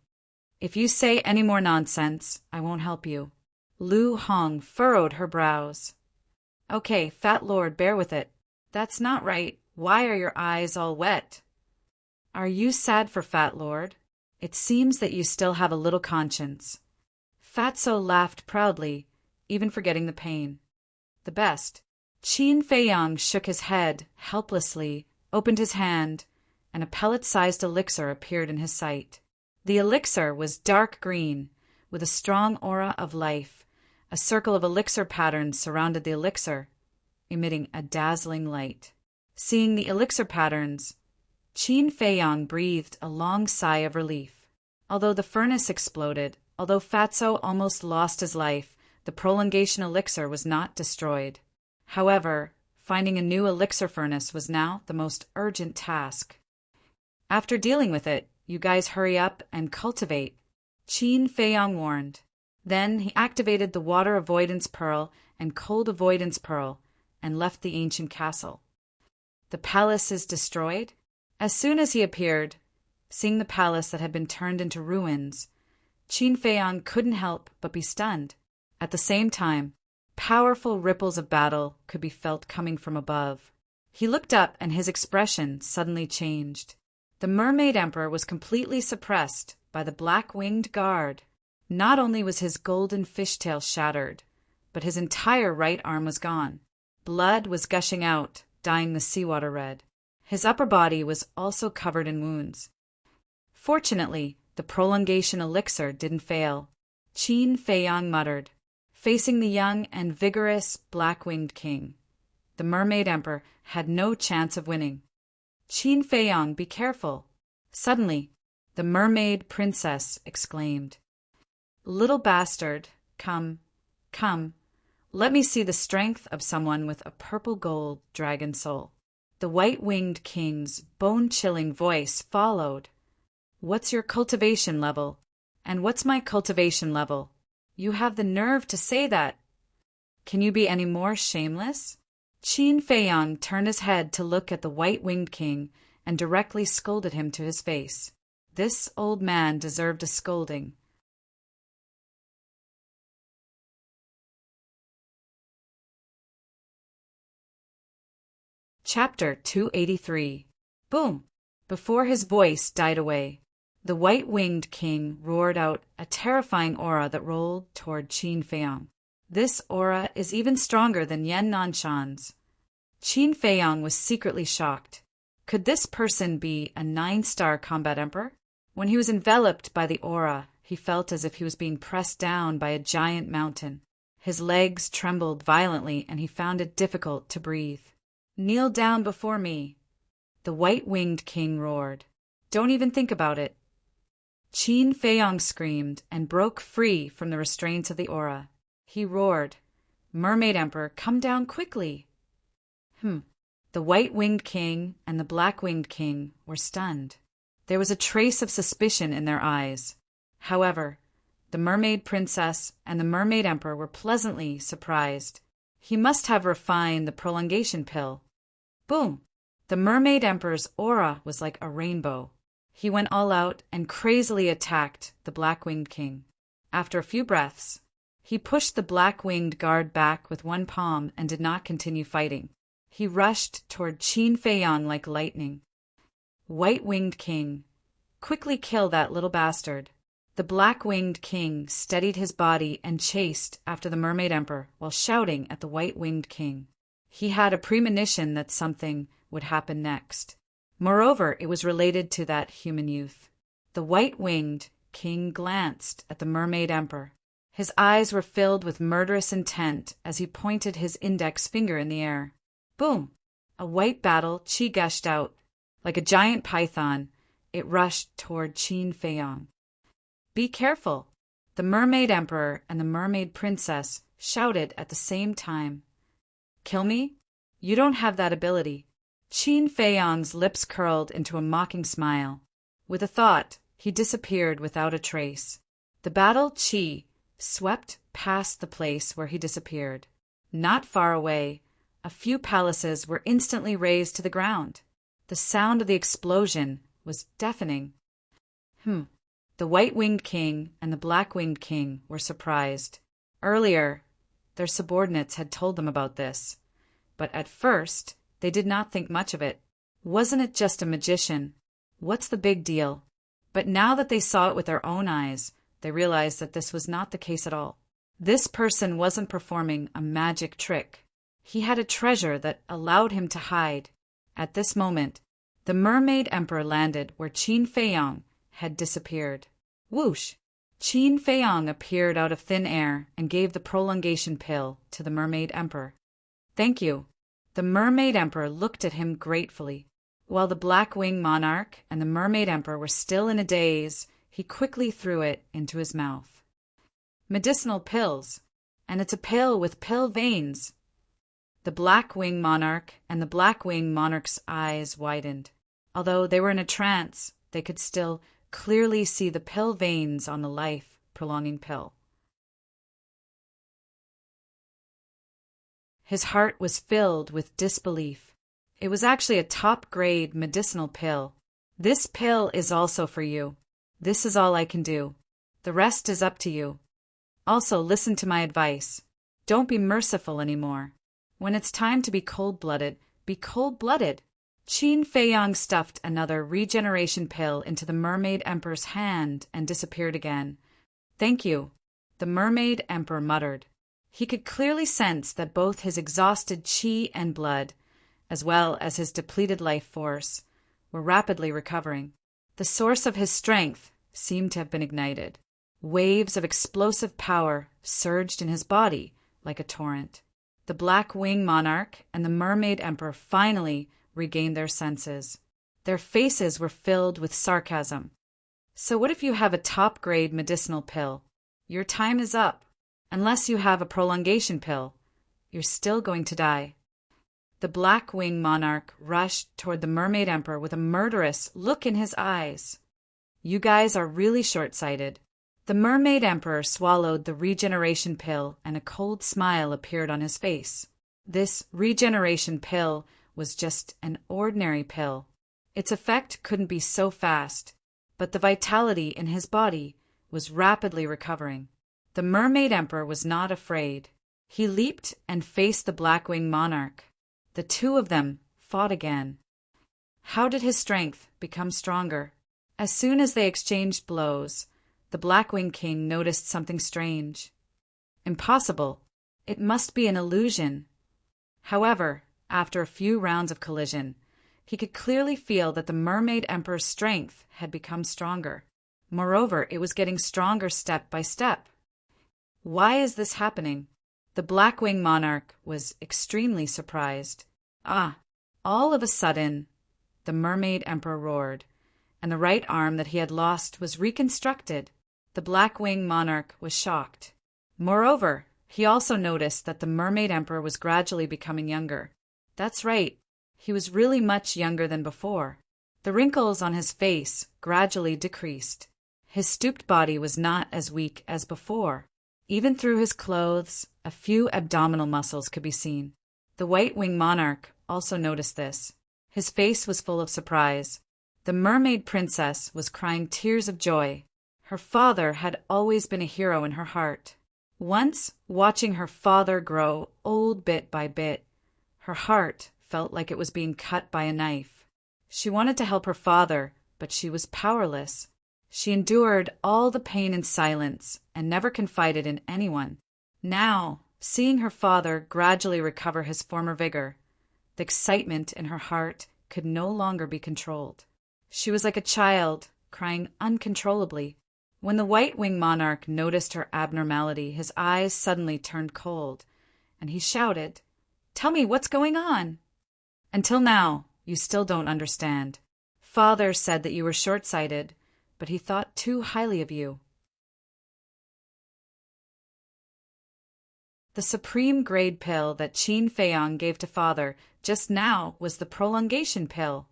"If you say any more nonsense, I won't help you." Lu Hong furrowed her brows. "Okay, Fat Lord, bear with it." "That's not right. Why are your eyes all wet?" "Are you sad for Fat Lord? It seems that you still have a little conscience." Fatso laughed proudly, even forgetting the pain. "The best." Qin Feiyang shook his head helplessly, opened his hand, and a pellet-sized elixir appeared in his sight. The elixir was dark green, with a strong aura of life. A circle of elixir patterns surrounded the elixir, emitting a dazzling light. Seeing the elixir patterns, Qin Feiyang breathed a long sigh of relief. Although the furnace exploded, although Fatso almost lost his life, the prolongation elixir was not destroyed. However, finding a new elixir furnace was now the most urgent task. After dealing with it, you guys hurry up and cultivate, Qin Feiyang warned. Then he activated the water avoidance pearl and cold avoidance pearl and left the ancient castle. The palace is destroyed? As soon as he appeared, seeing the palace that had been turned into ruins, Qin Feiyang couldn't help but be stunned. At the same time, powerful ripples of battle could be felt coming from above. He looked up and his expression suddenly changed. The Mermaid Emperor was completely suppressed by the black-winged guard. Not only was his golden fishtail shattered, but his entire right arm was gone. Blood was gushing out, dyeing the seawater red. His upper body was also covered in wounds. Fortunately, the prolongation elixir didn't fail. Qin Feiyang muttered, facing the young and vigorous black-winged king. The Mermaid Emperor had no chance of winning. Qin Feiyang, be careful. Suddenly, the mermaid princess exclaimed, "Little bastard, come, come, let me see the strength of someone with a purple gold dragon soul." The white-winged king's bone-chilling voice followed. "What's your cultivation level? And what's my cultivation level? You have the nerve to say that. Can you be any more shameless?" Qin Feiyang turned his head to look at the white-winged king and directly scolded him to his face. This old man deserved a scolding. Chapter 283. Boom! Before his voice died away, the white-winged king roared out a terrifying aura that rolled toward Qin Feiyang. This aura is even stronger than Yan Nanshan's. Qin Feiyang was secretly shocked. Could this person be a 9-star combat emperor? When he was enveloped by the aura, he felt as if he was being pressed down by a giant mountain. His legs trembled violently and he found it difficult to breathe. "Kneel down before me," the white-winged king roared. "Don't even think about it." Qin Feiyang screamed and broke free from the restraints of the aura. He roared, "Mermaid Emperor, come down quickly." The white-winged king and the black-winged king were stunned. There was a trace of suspicion in their eyes. However, the mermaid princess and the mermaid emperor were pleasantly surprised. He must have refined the prolongation pill. Boom! The mermaid emperor's aura was like a rainbow. He went all out and crazily attacked the black-winged king. After a few breaths, he pushed the black-winged guard back with one palm and did not continue fighting. He rushed toward Qin Feiyang like lightning. "White-winged king, quickly kill that little bastard." The black-winged king steadied his body and chased after the mermaid emperor while shouting at the white-winged king. He had a premonition that something would happen next. Moreover, it was related to that human youth. The white-winged king glanced at the mermaid emperor. His eyes were filled with murderous intent as he pointed his index finger in the air. Boom! A white battle chi gushed out. Like a giant python, it rushed toward Qin Feiyang. "Be careful!" The mermaid emperor and the mermaid princess shouted at the same time. "Kill me? You don't have that ability." Qin Feiyang's lips curled into a mocking smile. With a thought, he disappeared without a trace. The battle chi swept past the place where he disappeared. Not far away, a few palaces were instantly razed to the ground. The sound of the explosion was deafening. The white-winged king and the black-winged king were surprised. Earlier, their subordinates had told them about this, but at first they did not think much of it. Wasn't it just a magician? What's the big deal? But now that they saw it with their own eyes, they realized that this was not the case at all. This person wasn't performing a magic trick. He had a treasure that allowed him to hide. At this moment, the mermaid emperor landed where Qin Feiyang had disappeared. Whoosh! Qin Feiyang appeared out of thin air and gave the prolongation pill to the mermaid emperor. "Thank you. The Mermaid Emperor looked at him gratefully. While the Black-Winged Monarch and the Mermaid Emperor were still in a daze, he quickly threw it into his mouth. Medicinal pills, and it's a pill with pill veins. The Black-Winged Monarch and the Black-Winged Monarch's eyes widened. Although they were in a trance, they could still clearly see the pill veins on the life-prolonging pill. His heart was filled with disbelief. It was actually a top-grade medicinal pill. This pill is also for you. This is all I can do. The rest is up to you. Also, listen to my advice. Don't be merciful anymore. When it's time to be cold-blooded, be cold-blooded. Qin Feiyang stuffed another regeneration pill into the Mermaid Emperor's hand and disappeared again. Thank you, the Mermaid Emperor muttered. He could clearly sense that both his exhausted qi and blood, as well as his depleted life force, were rapidly recovering. The source of his strength seemed to have been ignited. Waves of explosive power surged in his body like a torrent. The Black-Winged Monarch and the Mermaid Emperor finally regained their senses. Their faces were filled with sarcasm. So what if you have a top-grade medicinal pill? Your time is up. Unless you have a prolongation pill, you're still going to die. The Black-Winged Monarch rushed toward the Mermaid Emperor with a murderous look in his eyes. You guys are really short-sighted. The Mermaid Emperor swallowed the regeneration pill and a cold smile appeared on his face. This regeneration pill was just an ordinary pill. Its effect couldn't be so fast, but the vitality in his body was rapidly recovering. The Mermaid Emperor was not afraid. He leaped and faced the Black-Winged Monarch. The two of them fought again. How did his strength become stronger? As soon as they exchanged blows, the Black-Winged King noticed something strange. Impossible. It must be an illusion. However, after a few rounds of collision, he could clearly feel that the Mermaid Emperor's strength had become stronger. Moreover, it was getting stronger step by step. Why is this happening? The Black-Winged Monarch was extremely surprised. All of a sudden, the Mermaid Emperor roared, and the right arm that he had lost was reconstructed. The Black-Winged Monarch was shocked. Moreover, he also noticed that the Mermaid Emperor was gradually becoming younger. That's right, he was really much younger than before. The wrinkles on his face gradually decreased. His stooped body was not as weak as before. Even through his clothes, a few abdominal muscles could be seen. The White-Winged Monarch also noticed this. His face was full of surprise. The Mermaid Princess was crying tears of joy. Her father had always been a hero in her heart. Once, watching her father grow old bit by bit, her heart felt like it was being cut by a knife. She wanted to help her father, but she was powerless. She endured all the pain in silence and never confided in anyone. Now, seeing her father gradually recover his former vigor, the excitement in her heart could no longer be controlled. She was like a child, crying uncontrollably. When the White-Winged Monarch noticed her abnormality, his eyes suddenly turned cold, and he shouted, "Tell me what's going on!" "Until now, you still don't understand. Father said that you were short-sighted, but he thought too highly of you." The supreme grade pill that Qin Feiyang gave to father just now was the prolongation pill.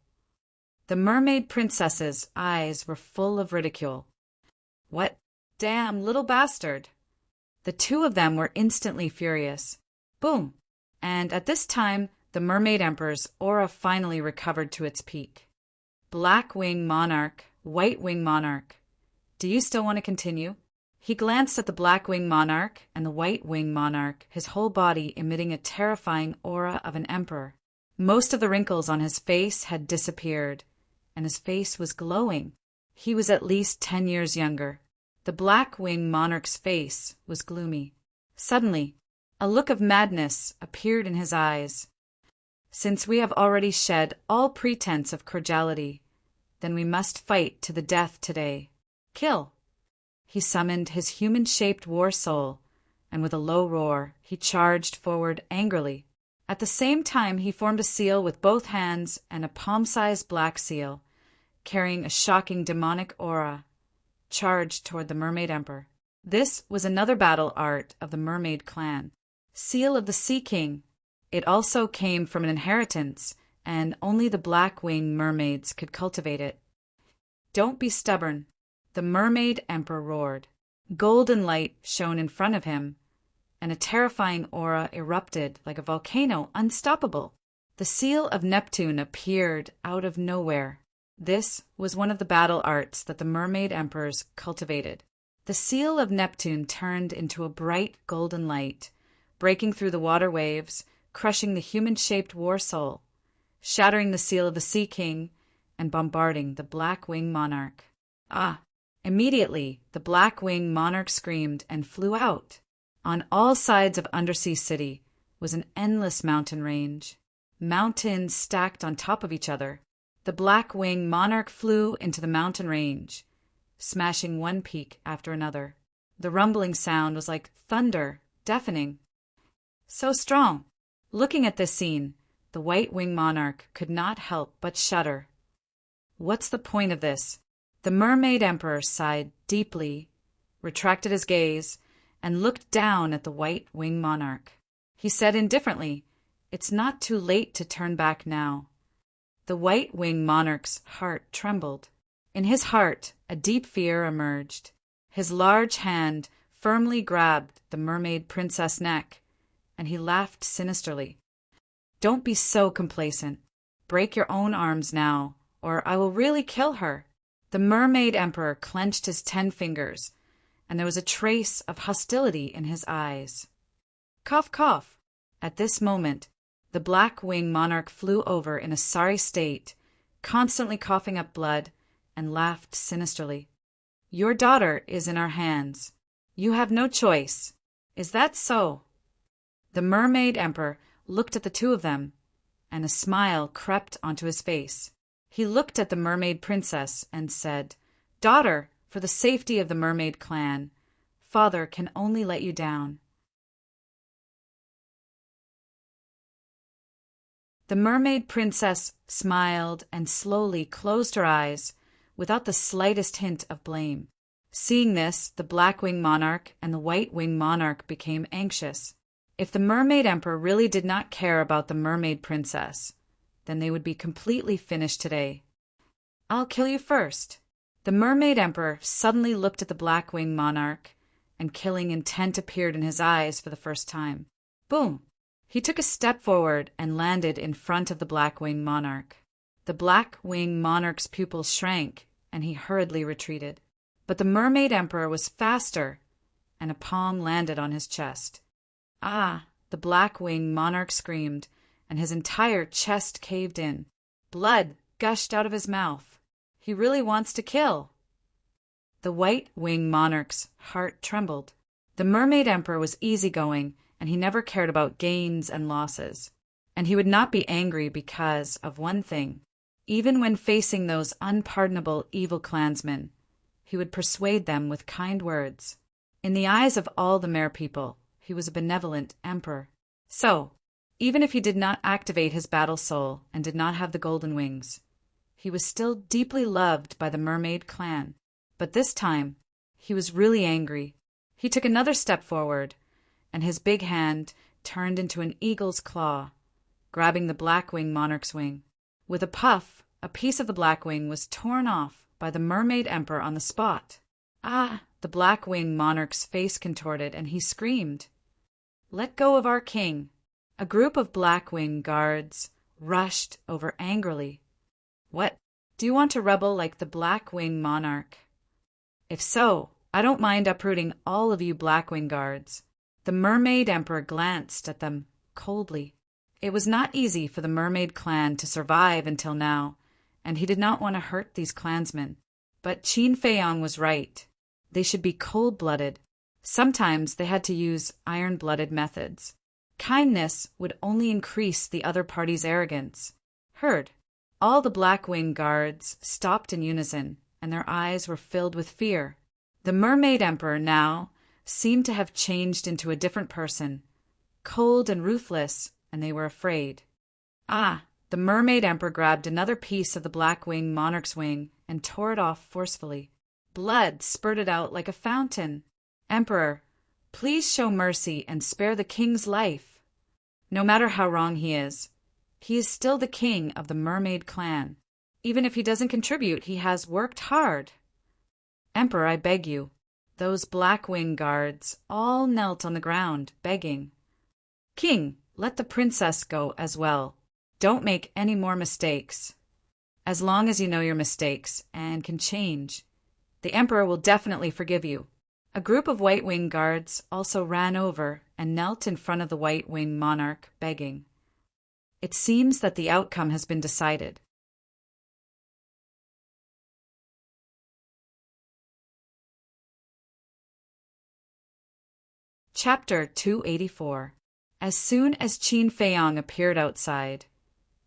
The Mermaid Princess's eyes were full of ridicule. What? Damn little bastard! The two of them were instantly furious. Boom! And at this time, the Mermaid Emperor's aura finally recovered to its peak. Black-Winged Monarch, White-Winged Monarch. Do you still want to continue? He glanced at the Black-Winged Monarch and the White-Winged Monarch, his whole body emitting a terrifying aura of an emperor. Most of the wrinkles on his face had disappeared, and his face was glowing. He was at least 10 years younger. The Black-Winged Monarch's face was gloomy. Suddenly, a look of madness appeared in his eyes. Since we have already shed all pretense of cordiality, then we must fight to the death today. Kill! He summoned his human-shaped war soul, and with a low roar, he charged forward angrily. At the same time, he formed a seal with both hands and a palm-sized black seal, carrying a shocking demonic aura, charged toward the Mermaid Emperor. This was another battle art of the Mermaid clan. Seal of the Sea King. It also came from an inheritance, and only the black-winged mermaids could cultivate it. Don't be stubborn, the Mermaid Emperor roared. Golden light shone in front of him, and a terrifying aura erupted like a volcano, unstoppable. The seal of Neptune appeared out of nowhere. This was one of the battle arts that the Mermaid Emperors cultivated. The seal of Neptune turned into a bright golden light, breaking through the water waves, crushing the human-shaped war soul, shattering the seal of the Sea King, and bombarding the black-winged monarch. Immediately, the black-winged monarch screamed and flew out. On all sides of Undersea City was an endless mountain range. Mountains stacked on top of each other. The black-winged monarch flew into the mountain range, smashing one peak after another. The rumbling sound was like thunder, deafening. So strong. Looking at this scene, the white-winged monarch could not help but shudder. What's the point of this? The Mermaid Emperor sighed deeply, retracted his gaze, and looked down at the white-winged monarch. He said indifferently, "It's not too late to turn back now." The white-winged monarch's heart trembled. In his heart, a deep fear emerged. His large hand firmly grabbed the mermaid princess' neck, and he laughed sinisterly. "Don't be so complacent. Break your own arms now, or I will really kill her." The Mermaid Emperor clenched his 10 fingers, and there was a trace of hostility in his eyes. Cough, cough. At this moment, the black-winged monarch flew over in a sorry state, constantly coughing up blood, and laughed sinisterly. "Your daughter is in our hands. You have no choice. Is that so?" The Mermaid Emperor looked at the two of them, and a smile crept onto his face. He looked at the mermaid princess and said, "Daughter, for the safety of the mermaid clan, father can only let you down." The mermaid princess smiled and slowly closed her eyes without the slightest hint of blame. Seeing this, the black-winged monarch and the white-winged monarch became anxious. If the Mermaid Emperor really did not care about the mermaid princess, then they would be completely finished today. "I'll kill you first." The Mermaid Emperor suddenly looked at the black-winged monarch, and killing intent appeared in his eyes for the first time. Boom! He took a step forward and landed in front of the black-winged monarch. The black-winged monarch's pupils shrank, and he hurriedly retreated. But the Mermaid Emperor was faster, and a palm landed on his chest. The black-winged monarch screamed, and his entire chest caved in. Blood gushed out of his mouth. He really wants to kill. The white-winged monarch's heart trembled. The Mermaid Emperor was easygoing, and he never cared about gains and losses. And he would not be angry because of one thing. Even when facing those unpardonable evil clansmen, he would persuade them with kind words. In the eyes of all the Mer people, he was a benevolent emperor. So, even if he did not activate his battle soul and did not have the golden wings, he was still deeply loved by the mermaid clan. But this time, he was really angry. He took another step forward, and his big hand turned into an eagle's claw, grabbing the black-winged monarch's wing. With a puff, a piece of the black wing was torn off by the Mermaid Emperor on the spot. The black-winged monarch's face contorted, and he screamed, "Let go of our king!" A group of black-winged guards rushed over angrily. "What? Do you want to rebel like the black-winged monarch? If so, I don't mind uprooting all of you black-winged guards." The Mermaid Emperor glanced at them coldly. It was not easy for the mermaid clan to survive until now, and he did not want to hurt these clansmen. But Qin Feiyang was right. They should be cold-blooded. Sometimes they had to use iron-blooded methods. Kindness would only increase the other party's arrogance. Heard. All the black-winged guards stopped in unison, and their eyes were filled with fear. The Mermaid Emperor now seemed to have changed into a different person, cold and ruthless and they were afraid. Ah! The mermaid emperor grabbed another piece of the black-winged monarch's wing and tore it off forcefully. Blood spurted out like a fountain. Emperor, please show mercy and spare the king's life. No matter how wrong he is still the king of the mermaid clan. Even if he doesn't contribute, he has worked hard. Emperor, I beg you. Those black-winged guards all knelt on the ground, begging. King, let the princess go as well. Don't make any more mistakes. As long as you know your mistakes and can change, the emperor will definitely forgive you. A group of white-winged guards also ran over and knelt in front of the white-winged monarch, begging. It seems that the outcome has been decided. Chapter 284. As soon as Qin Feiyang appeared outside,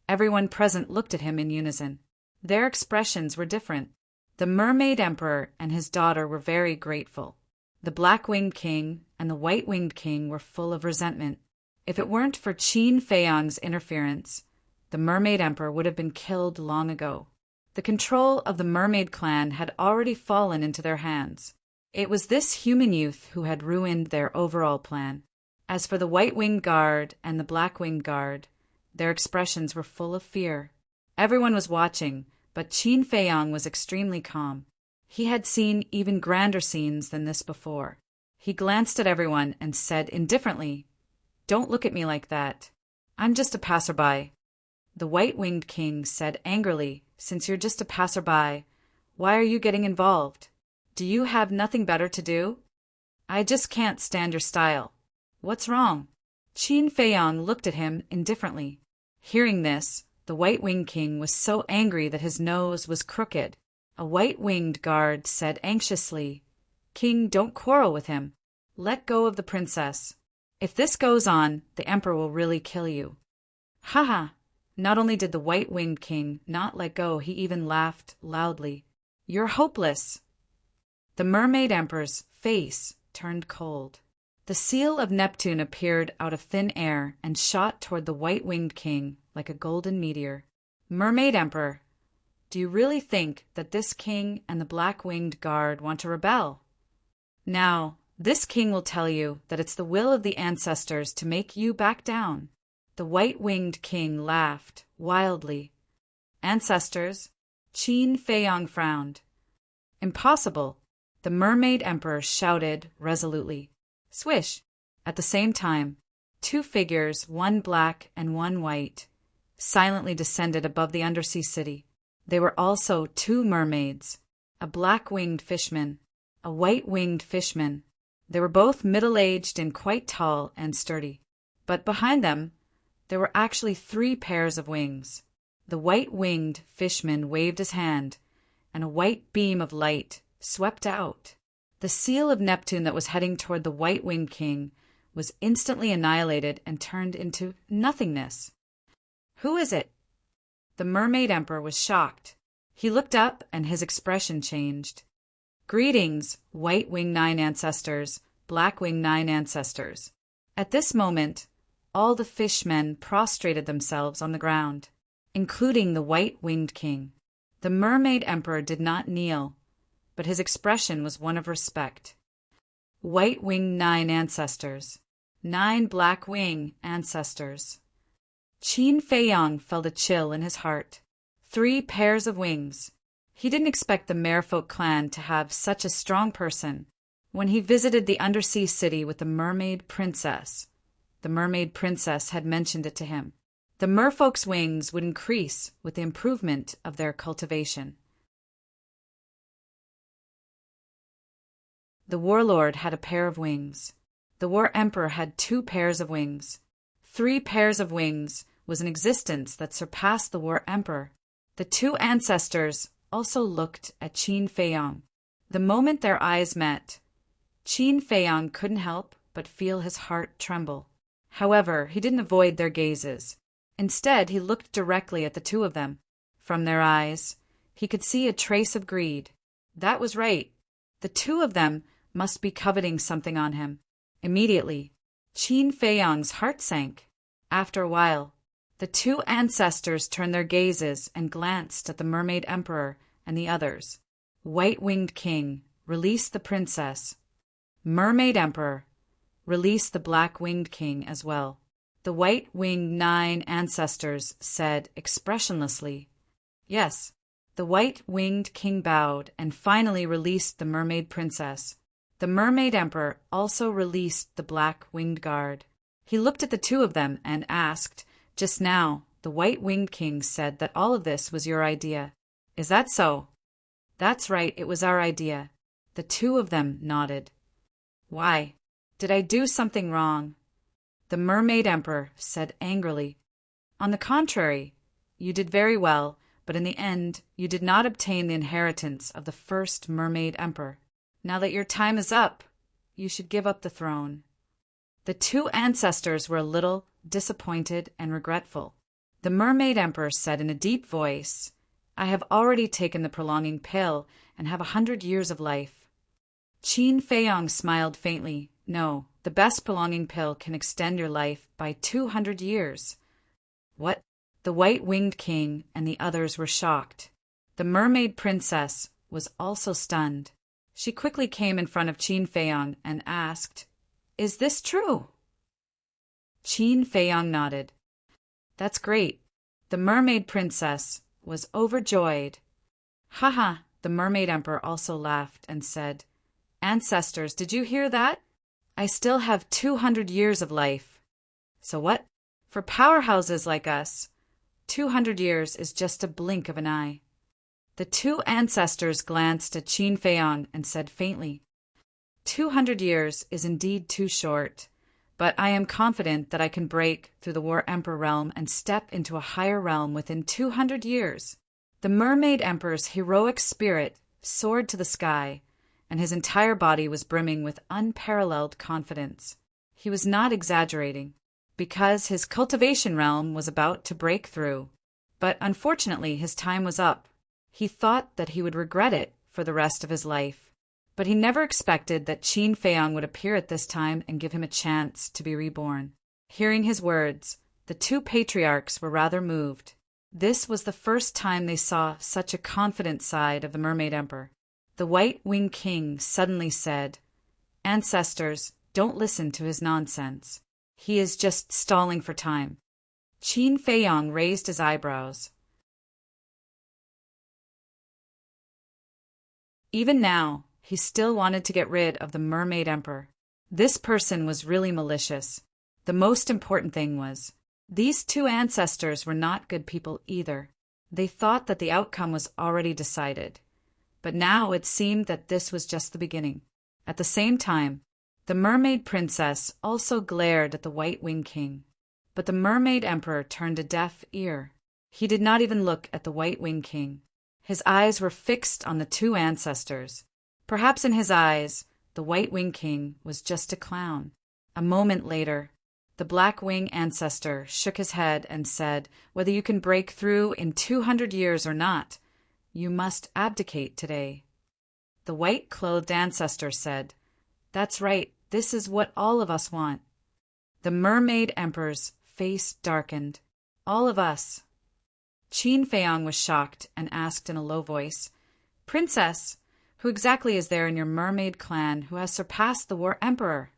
everyone present looked at him in unison. Their expressions were different. The mermaid emperor and his daughter were very grateful. The black-winged king and the white-winged king were full of resentment. If it weren't for Qin Feiyang's interference, the mermaid emperor would have been killed long ago. The control of the mermaid clan had already fallen into their hands. It was this human youth who had ruined their overall plan. As for the white-winged guard and the black-winged guard, their expressions were full of fear. Everyone was watching, but Qin Feiyang was extremely calm. He had seen even grander scenes than this before. He glanced at everyone and said indifferently, "Don't look at me like that. I'm just a passerby." The white-winged king said angrily, "Since you're just a passerby, why are you getting involved? Do you have nothing better to do? I just can't stand your style. What's wrong?" Qin Feiyang looked at him indifferently. Hearing this, the white-winged king was so angry that his nose was crooked. A white-winged guard said anxiously, "King, don't quarrel with him. Let go of the princess. If this goes on, the emperor will really kill you." Ha! Not only did the white-winged king not let go, he even laughed loudly. "You're hopeless." The mermaid emperor's face turned cold. The seal of Neptune appeared out of thin air and shot toward the white-winged king like a golden meteor. "Mermaid emperor, do you really think that this king and the black-winged guard want to rebel? Now, this king will tell you that it's the will of the ancestors to make you back down." The white-winged king laughed wildly. "Ancestors?" Qin Feiyang frowned. "Impossible." The mermaid emperor shouted resolutely. Swish! At the same time, two figures, one black and one white, silently descended above the undersea city. They were also two mermaids, a black-winged fishman, a white-winged fishman. They were both middle-aged and quite tall and sturdy. But behind them, there were actually 3 pairs of wings. The white-winged fishman waved his hand, and a white beam of light swept out. The seal of Neptune that was heading toward the white-winged king was instantly annihilated and turned into nothingness. "Who is it?" The mermaid emperor was shocked. He looked up and his expression changed. "Greetings, white-winged 9 ancestors, black-winged 9 ancestors." At this moment, all the fishmen prostrated themselves on the ground, including the white-winged king. The mermaid emperor did not kneel, but his expression was one of respect. "White-winged 9 ancestors, 9 black-winged ancestors." Qin Feiyang felt a chill in his heart. 3 pairs of wings. He didn't expect the merfolk clan to have such a strong person. When he visited the undersea city with the mermaid princess had mentioned it to him. The merfolk's wings would increase with the improvement of their cultivation. The warlord had a pair of wings. The war emperor had 2 pairs of wings. 3 pairs of wings was an existence that surpassed the war emperor. The 2 ancestors also looked at Qin Feiyang. The moment their eyes met, Qin Feiyang couldn't help but feel his heart tremble. However, he didn't avoid their gazes. Instead, he looked directly at the 2 of them. From their eyes, he could see a trace of greed. That was right. The 2 of them must be coveting something on him. Immediately, Qin Feiyang's heart sank. After a while, the two ancestors turned their gazes and glanced at the Mermaid Emperor and the others. White-winged King, release the princess. Mermaid Emperor, release the black-winged king as well. The white-winged 9 ancestors said expressionlessly. Yes, the white-winged king bowed and finally released the mermaid princess. The Mermaid Emperor also released the black-winged guard. He looked at the two of them and asked, "Just now, the white-winged king said that all of this was your idea. Is that so?" "That's right, it was our idea." The two of them nodded. "Why? Did I do something wrong?" The Mermaid Emperor said angrily. "On the contrary, you did very well, but in the end you did not obtain the inheritance of the first Mermaid Emperor. Now that your time is up, you should give up the throne." The two ancestors were a little disappointed and regretful. The Mermaid Emperor said in a deep voice, "I have already taken the prolonging pill and have 100 years of life." Qin Feiyong smiled faintly. "No, the best prolonging pill can extend your life by 200 years. What? The white-winged king and the others were shocked. The mermaid princess was also stunned. She quickly came in front of Qin Feiyong and asked, "Is this true?" Qin Feiyong nodded. "That's great." The mermaid princess was overjoyed. "Haha," the mermaid emperor also laughed and said, "Ancestors, did you hear that? I still have 200 years of life." "So what? For powerhouses like us, 200 years is just a blink of an eye." The two ancestors glanced at Qin Feiyong and said faintly, 200 years is indeed too short, but I am confident that I can break through the War Emperor realm and step into a higher realm within 200 years. The Mermaid Emperor's heroic spirit soared to the sky, and his entire body was brimming with unparalleled confidence. He was not exaggerating, because his cultivation realm was about to break through. But unfortunately, his time was up. He thought that he would regret it for the rest of his life. But he never expected that Qin Feiyong would appear at this time and give him a chance to be reborn. Hearing his words, the two patriarchs were rather moved. This was the first time they saw such a confident side of the Mermaid Emperor. The White-Winged King suddenly said, "Ancestors, don't listen to his nonsense. He is just stalling for time." Qin Feiyong raised his eyebrows. Even now, he still wanted to get rid of the Mermaid Emperor. This person was really malicious. The most important thing was, these two ancestors were not good people either. They thought that the outcome was already decided. But now it seemed that this was just the beginning. At the same time, the Mermaid Princess also glared at the White-Winged King. But the Mermaid Emperor turned a deaf ear. He did not even look at the White-Winged King. His eyes were fixed on the two ancestors. Perhaps in his eyes, the White-Winged King was just a clown. A moment later, the Black-Winged ancestor shook his head and said, "Whether you can break through in 200 years or not, you must abdicate today." The white-clothed ancestor said, "That's right, this is what all of us want." The Mermaid Emperor's face darkened. "All of us." Qin Feiyong was shocked and asked in a low voice, "Princess, who exactly is there in your mermaid clan who has surpassed the War Emperor?"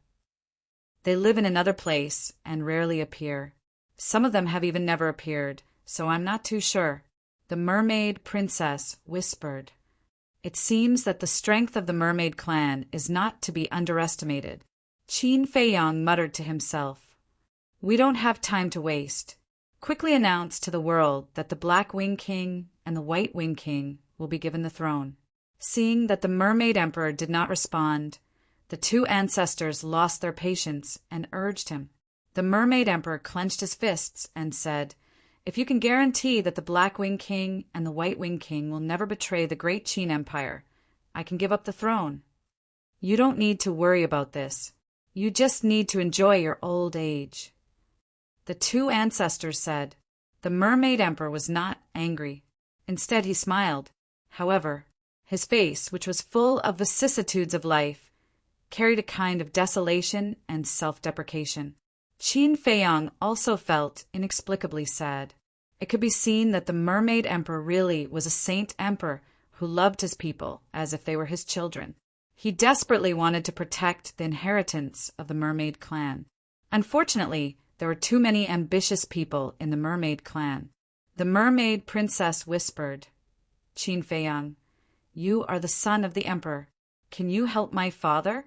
"They live in another place and rarely appear. Some of them have even never appeared, so I'm not too sure." The mermaid princess whispered, "It seems that the strength of the mermaid clan is not to be underestimated." Qin Feiyong muttered to himself, "We don't have time to waste. Quickly announce to the world that the Black-Winged King and the White-Winged King will be given the throne." Seeing that the Mermaid Emperor did not respond, the two ancestors lost their patience and urged him. The Mermaid Emperor clenched his fists and said, "If you can guarantee that the Black-Winged King and the White-Winged King will never betray the great Qin Empire, I can give up the throne. You don't need to worry about this. You just need to enjoy your old age." The two ancestors said. The Mermaid Emperor was not angry. Instead, he smiled. However, his face, which was full of vicissitudes of life, carried a kind of desolation and self-deprecation. Qin Feiyang also felt inexplicably sad. It could be seen that the Mermaid Emperor really was a saint emperor who loved his people as if they were his children. He desperately wanted to protect the inheritance of the Mermaid clan. Unfortunately, there were too many ambitious people in the Mermaid clan. The Mermaid Princess whispered, "Qin Feiyang, you are the son of the emperor. Can you help my father?"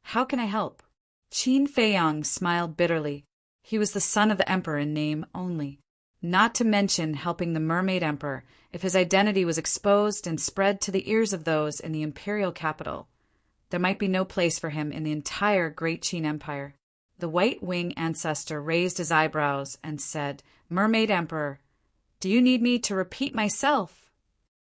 "How can I help?" Qin Feiyang smiled bitterly. He was the son of the emperor in name only. Not to mention helping the Mermaid Emperor if his identity was exposed and spread to the ears of those in the imperial capital. There might be no place for him in the entire Great Qin Empire. The White Wing ancestor raised his eyebrows and said, "Mermaid Emperor, do you need me to repeat myself?"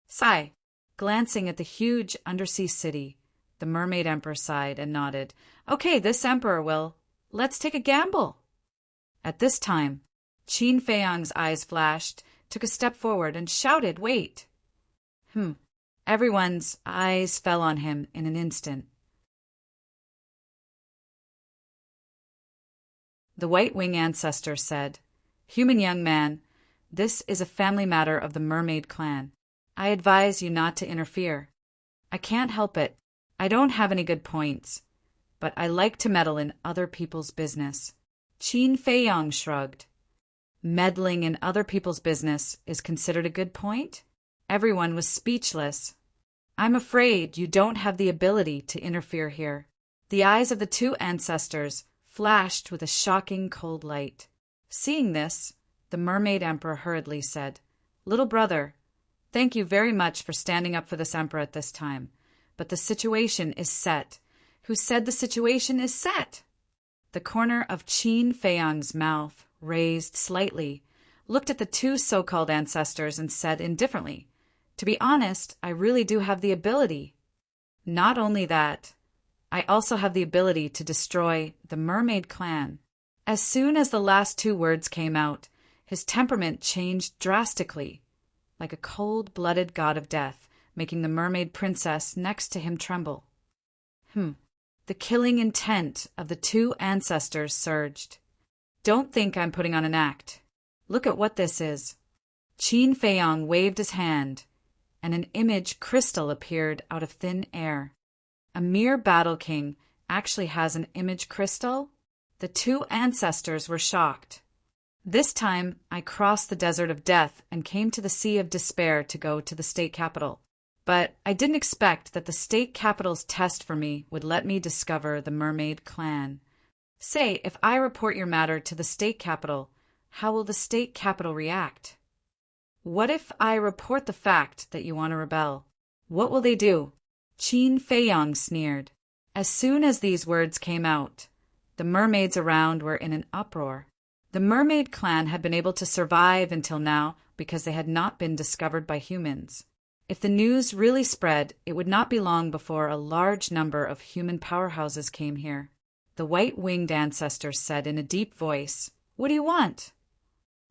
Sigh. Glancing at the huge undersea city, the Mermaid Emperor sighed and nodded. "Okay, this emperor will. Let's take a gamble." At this time, Qin Feiyang's eyes flashed, took a step forward, and shouted, "Wait!" Everyone's eyes fell on him in an instant. The White Wing ancestor said, "Human young man, this is a family matter of the Mermaid clan. I advise you not to interfere. I can't help it. I don't have any good points, but I like to meddle in other people's business." Qin Feiyang shrugged. Meddling in other people's business is considered a good point? Everyone was speechless. "I'm afraid you don't have the ability to interfere here." The eyes of the two ancestors flashed with a shocking cold light. Seeing this, the Mermaid Emperor hurriedly said, "Little brother, thank you very much for standing up for this emperor at this time, but the situation is set." "Who said the situation is set?" The corner of Qin Feiyang's mouth raised slightly, looked at the two so-called ancestors and said indifferently, "To be honest, I really do have the ability. Not only that, I also have the ability to destroy the Mermaid clan." As soon as the last two words came out, his temperament changed drastically, like a cold-blooded god of death, making the Mermaid Princess next to him tremble. The killing intent of the two ancestors surged. "Don't think I'm putting on an act. Look at what this is." Qin Feiyang waved his hand, and an image crystal appeared out of thin air. A mere battle king actually has an image crystal? The two ancestors were shocked. "This time I crossed the desert of death and came to the sea of despair to go to the state capital. But I didn't expect that the state capital's test for me would let me discover the Mermaid clan. Say, if I report your matter to the state capital, how will the state capital react? What if I report the fact that you want to rebel? What will they do?" Qin Feiyang sneered. As soon as these words came out, the mermaids around were in an uproar. The Mermaid clan had been able to survive until now because they had not been discovered by humans. If the news really spread, it would not be long before a large number of human powerhouses came here. The white-winged ancestor said in a deep voice, "What do you want?"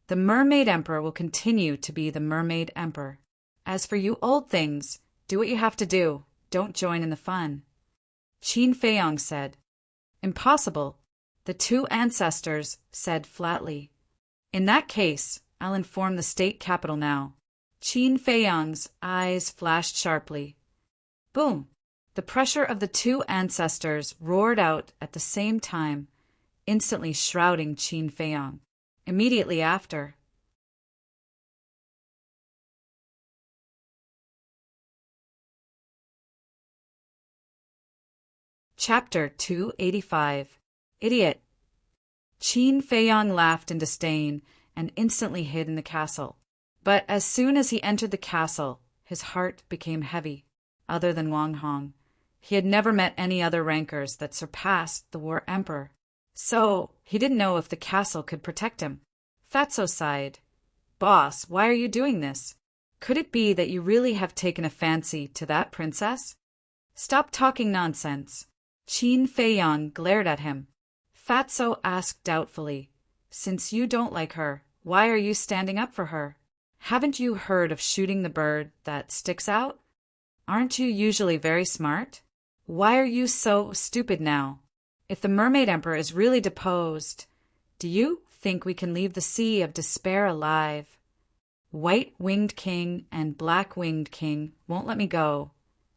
"The Mermaid Emperor will continue to be the Mermaid Emperor. As for you old things, do what you have to do. Don't join in the fun." Qin Feiyang said, "Impossible," the two ancestors said flatly. "In that case, I'll inform the state capital now." Qin Feiyang's eyes flashed sharply. Boom! The pressure of the two ancestors roared out at the same time, instantly shrouding Qin Feiyang. Immediately after, Chapter 285. Idiot. Qin Feiyang laughed in disdain and instantly hid in the castle. But as soon as he entered the castle, his heart became heavy. Other than Wang Hong, he had never met any other rankers that surpassed the War Emperor. So he didn't know if the castle could protect him. Fatso sighed. "Boss, why are you doing this? Could it be that you really have taken a fancy to that princess?" "Stop talking nonsense." Qin Feiyang glared at him. Fatso asked doubtfully, "Since you don't like her, why are you standing up for her? Haven't you heard of shooting the bird that sticks out? Aren't you usually very smart? Why are you so stupid now? If the Mermaid Emperor is really deposed, Do you think we can leave the sea of despair alive? White-winged king and black-winged king won't let me go,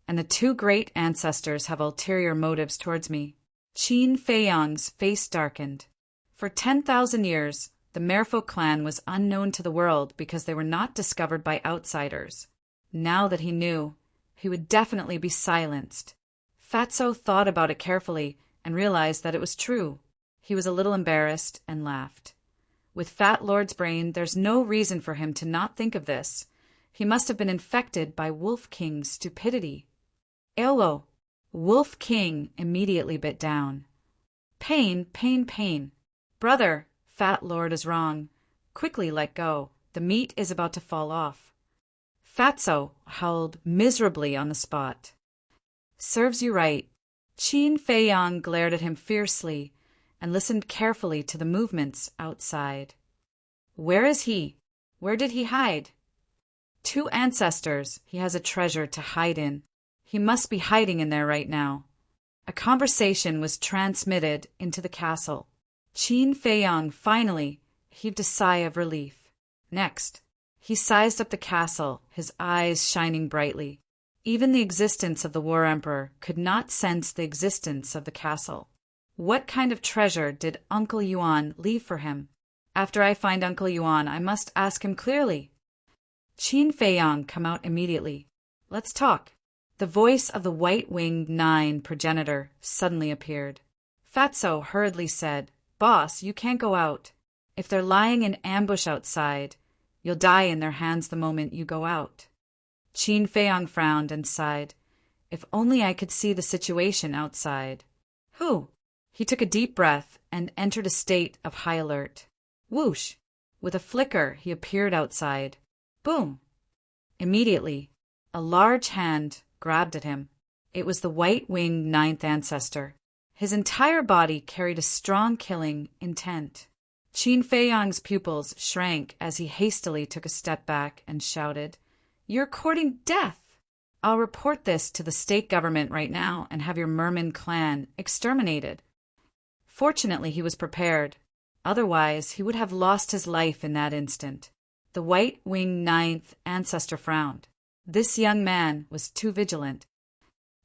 and the two great ancestors have ulterior motives towards me. Qin Feiyang's face darkened. For 10,000 years, the Merfolk clan was unknown to the world because they were not discovered by outsiders. Now that he knew, he would definitely be silenced. Fatso thought about it carefully and realized that it was true. He was a little embarrassed and laughed. With Fat Lord's brain, there's no reason for him to not think of this. He must have been infected by Wolf King's stupidity. Ewo! Wolf King immediately bit down. Pain, pain, pain. Brother, Fat Lord is wrong. Quickly let go. The meat is about to fall off. Fatso howled miserably on the spot. Serves you right. Qin Feiyang glared at him fiercely and listened carefully to the movements outside. Where is he? Where did he hide? Two ancestors. He has a treasure to hide in. He must be hiding in there right now. A conversation was transmitted into the castle. Qin Feiyang finally heaved a sigh of relief. Next, he sized up the castle, his eyes shining brightly. Even the existence of the War Emperor could not sense the existence of the castle. What kind of treasure did Uncle Yuan leave for him? After I find Uncle Yuan, I must ask him clearly. Qin Feiyang, come out immediately. Let's talk. The voice of the white-winged 9 progenitor suddenly appeared. Fatso hurriedly said, Boss, you can't go out. If they're lying in ambush outside, you'll die in their hands the moment you go out. Qin Feiyang frowned and sighed. If only I could see the situation outside. Who? He took a deep breath and entered a state of high alert. Whoosh! With a flicker, he appeared outside. Boom! Immediately, a large hand grabbed at him. It was the white-winged 9th ancestor. His entire body carried a strong killing intent. Qin Feiyang's pupils shrank as he hastily took a step back and shouted, You're courting death! I'll report this to the state government right now and have your Merman clan exterminated. Fortunately, he was prepared. Otherwise, he would have lost his life in that instant. The white-winged 9th ancestor frowned. This young man was too vigilant.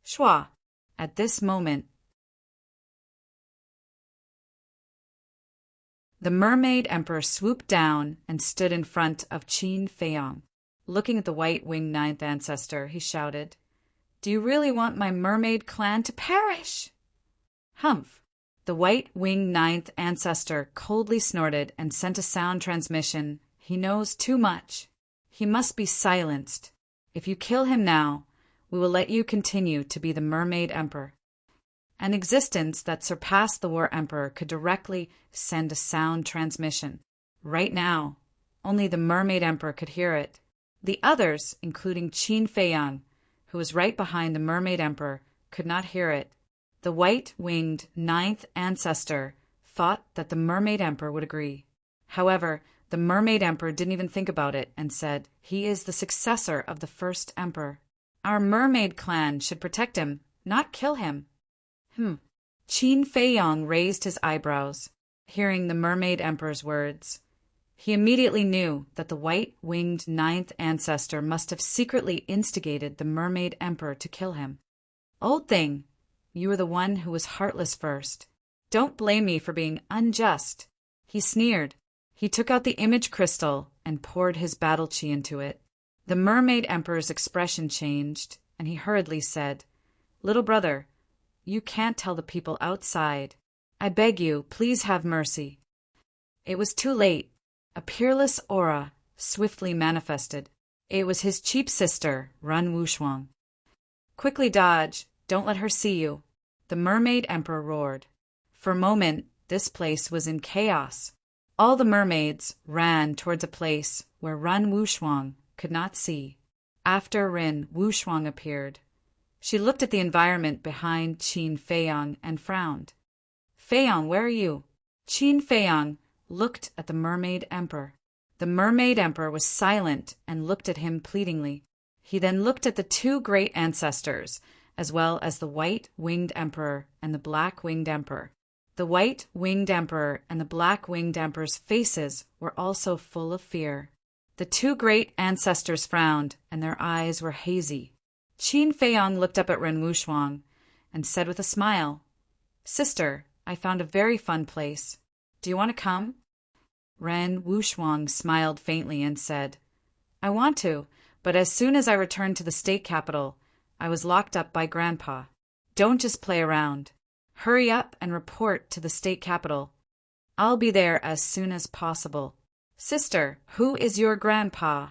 Shua! At this moment, the Mermaid Emperor swooped down and stood in front of Qin Feiyang. Looking at the white-winged 9th ancestor, he shouted, Do you really want my mermaid clan to perish? Humph! The white-winged 9th ancestor coldly snorted and sent a sound transmission. He knows too much. He must be silenced. If you kill him now, we will let you continue to be the Mermaid Emperor. An existence that surpassed the War Emperor could directly send a sound transmission. Right now, only the Mermaid Emperor could hear it. The others, including Qin Feiyang, who was right behind the Mermaid Emperor, could not hear it. The white-winged 9th ancestor thought that the Mermaid Emperor would agree. However, the Mermaid Emperor didn't even think about it and said, He is the successor of the first emperor. Our mermaid clan should protect him, not kill him. Qin Feiyang raised his eyebrows, hearing the Mermaid Emperor's words. He immediately knew that the white-winged 9th ancestor must have secretly instigated the Mermaid Emperor to kill him. Old thing, you were the one who was heartless first. Don't blame me for being unjust. He sneered. He took out the image crystal and poured his battle chi into it. The Mermaid Emperor's expression changed, and he hurriedly said, Little brother, you can't tell the people outside. I beg you, please have mercy. It was too late. A peerless aura swiftly manifested. It was his cheap sister, Run Wushuang. Quickly dodge. Don't let her see you. The Mermaid Emperor roared. For a moment, this place was in chaos. All the mermaids ran towards a place where Run Wushuang could not see. After Rin Wushuang appeared, she looked at the environment behind Qin Feiyang and frowned. Feiyang, where are you? Qin Feiyang looked at the Mermaid Emperor. The Mermaid Emperor was silent and looked at him pleadingly. He then looked at the two great ancestors, as well as the white-winged emperor and the black-winged emperor. The white-winged emperor and the black-winged emperor's faces were also full of fear. The two great ancestors frowned, and their eyes were hazy. Qin Feiyang looked up at Ren Wuxuang and said with a smile, "Sister, I found a very fun place. Do you want to come?" Ren Wuxuang smiled faintly and said, "I want to, but as soon as I returned to the state capital, I was locked up by Grandpa. Don't just play around. Hurry up and report to the state capital. I'll be there as soon as possible. Sister, who is your grandpa?"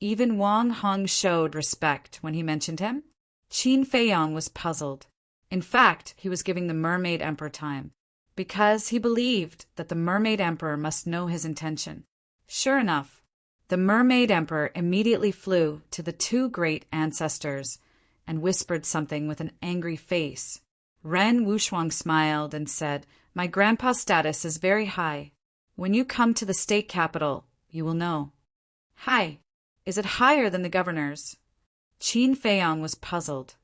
Even Wang Hong showed respect when he mentioned him. Qin Feiyang was puzzled. In fact, he was giving the Mermaid Emperor time, because he believed that the Mermaid Emperor must know his intention. Sure enough, the Mermaid Emperor immediately flew to the two great ancestors and whispered something with an angry face. Ren Wuxuang smiled and said, "My grandpa's status is very high. When you come to the state capital, you will know." "High? Is it higher than the governor's?" Qin Feiyang was puzzled.